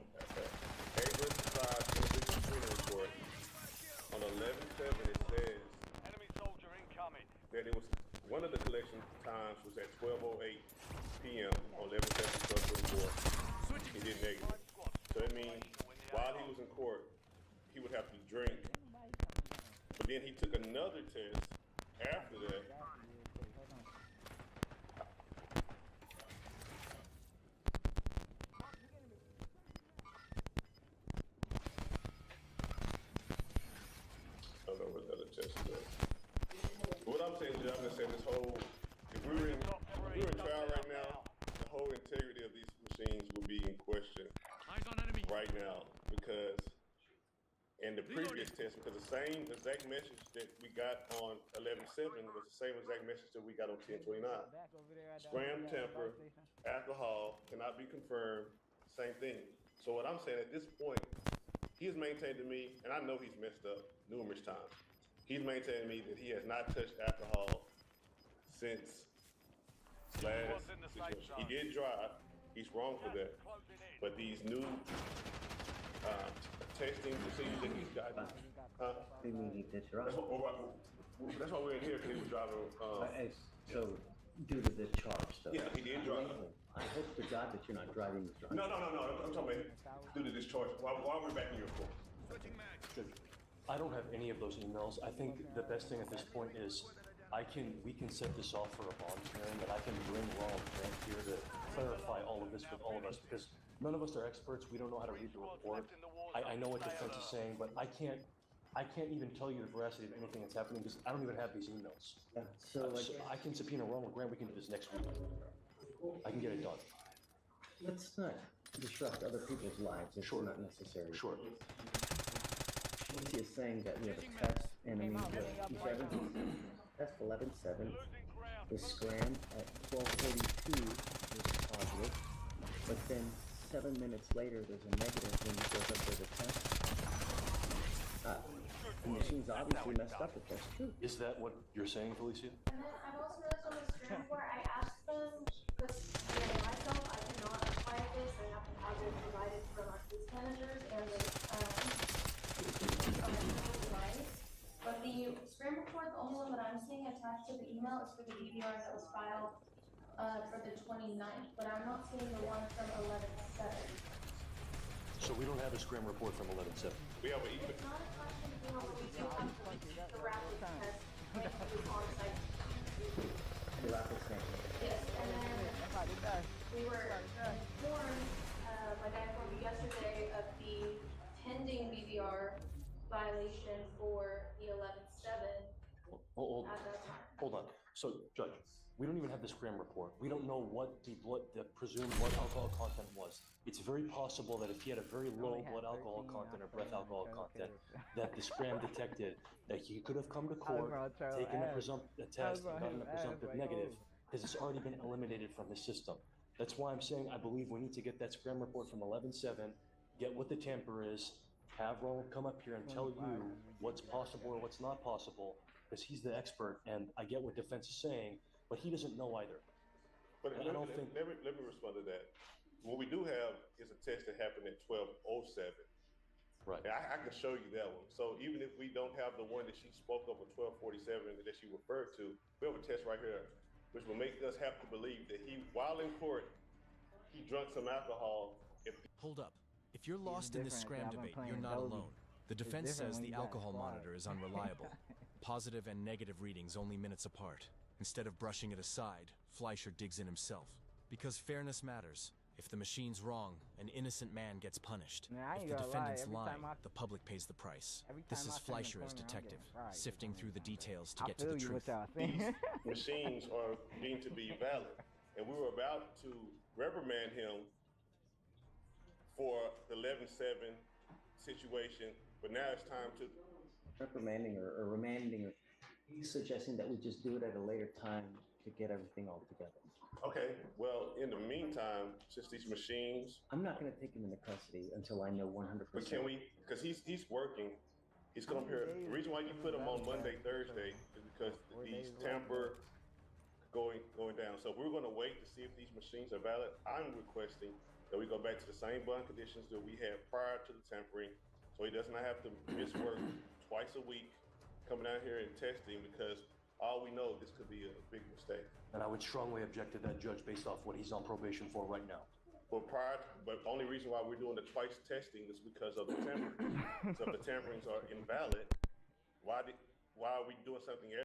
Abrams Side Screening Report on 11/7, it says that it was one of the collection times was at 12:08 p.m. on 11/7/12/24. He did negative. So that means while he was in court, he would have to drink. But then he took another test after that. I don't know what the other test is. What I'm saying, Judge, I'm saying this whole, if we were in trial right now, the whole integrity of these machines will be in question right now because, and the previous test, because the same exact message that we got on 11/7 was the same exact message that we got on 10/29. Scram temper, alcohol cannot be confirmed, same thing. So what I'm saying at this point, he has maintained to me, and I know he's messed up numerous times. He's maintained to me that he has not touched alcohol since last situation. He did drive. He's wrong for that. But these new testing procedures that he's gotten, They mean he did drive. that's why we're in here, because he was driving. So due to the charge stuff. Yeah, he did drive. I hope to God that you're not driving this drunk. No. I'm talking about due to this charge. Why we're back in your court? I don't have any of those emails. I think the best thing at this point is we can set this off for a bond hearing, and I can bring Ronald Grant here to clarify all of this with all of us, because none of us are experts. We don't know how to read the report. I know what defense is saying, but I can't even tell you the veracity of anything that's happening because I don't even have these emails. Yeah, so I can subpoena Ronald Grant. We can do this next week. I can get it done. let's not disrupt other people's lives. It's not necessary. Sure. She is saying that we have a test enemy E7. Test 11-7. The scram at 12:42 was positive, but then 7 minutes later there's a negative when he goes up to the test. The machine's obviously messed up if that's true. Is that what you're saying, Felicia? And then I've also noticed on the stream where I asked them, because myself, I cannot apply this, I have to have it provided from our case managers and the device. But the scram report, the only one that I'm seeing attached to the email is for the DVR that was filed for the 29th, but I'm not seeing the one from 11/7. So we don't have a scram report from 11/7. We have an email. It's not attached to the email, but we do have the rapid test when it was on site. The rapid scan. Yes, and then we were informed, like I informed you yesterday, of the pending BVR violation for the 11/7 at that time. Hold on. So, Judge, we don't even have the scram report. We don't know what the presumed blood alcohol content was. It's very possible that if he had a very low blood alcohol content or breath alcohol content, that the scram detected that he could have come to court, taken a test, and gotten a presumptive negative, because it's already been eliminated from his system. That's why I'm saying I believe we need to get that scram report from 11/7, get what the tamper is, have Ronald come up here and tell you what's possible or what's not possible, because he's the expert, and I get what defense is saying, but he doesn't know either. But I don't think. let me respond to that. What we do have is a test that happened at 12:07. Right. And I can show you that one. So even if we don't have the one that she spoke of at 12:47 that she referred to, we have a test right here, which will make us have to believe that he, while in court, he drank some alcohol. Hold up. If you're lost in this scram debate, you're not alone. The defense says the alcohol monitor is unreliable. Positive and negative readings only minutes apart. Instead of brushing it aside, Fleischer digs in himself. Because fairness matters. If the machine's wrong, an innocent man gets punished. If the defendant's lying, the public pays the price. This is Fleischer as detective, sifting through the details to get to the truth. These machines are deemed to be valid. And we were about to reprimand him for the 11/7 situation, but now it's time to Reprimanding or remanding, or he's suggesting that we just do it at a later time to get everything all together. Okay, well, in the meantime, since these machines, I'm not going to take him into custody until I know 100%. but can we, because he's working, he's going to appear. The reason why you put him on Monday, Thursday is because these tamper going down. So we're going to wait to see if these machines are valid. I'm requesting that we go back to the same bond conditions that we had prior to the tampering, so he does not have to miss work twice a week, coming out here and testing, because all we know, this could be a big mistake. And I would strongly object to that, Judge, based off what he's on probation for right now. But the only reason why we're doing the twice testing is because of the tampering. So if the tamperings are invalid, why are we doing something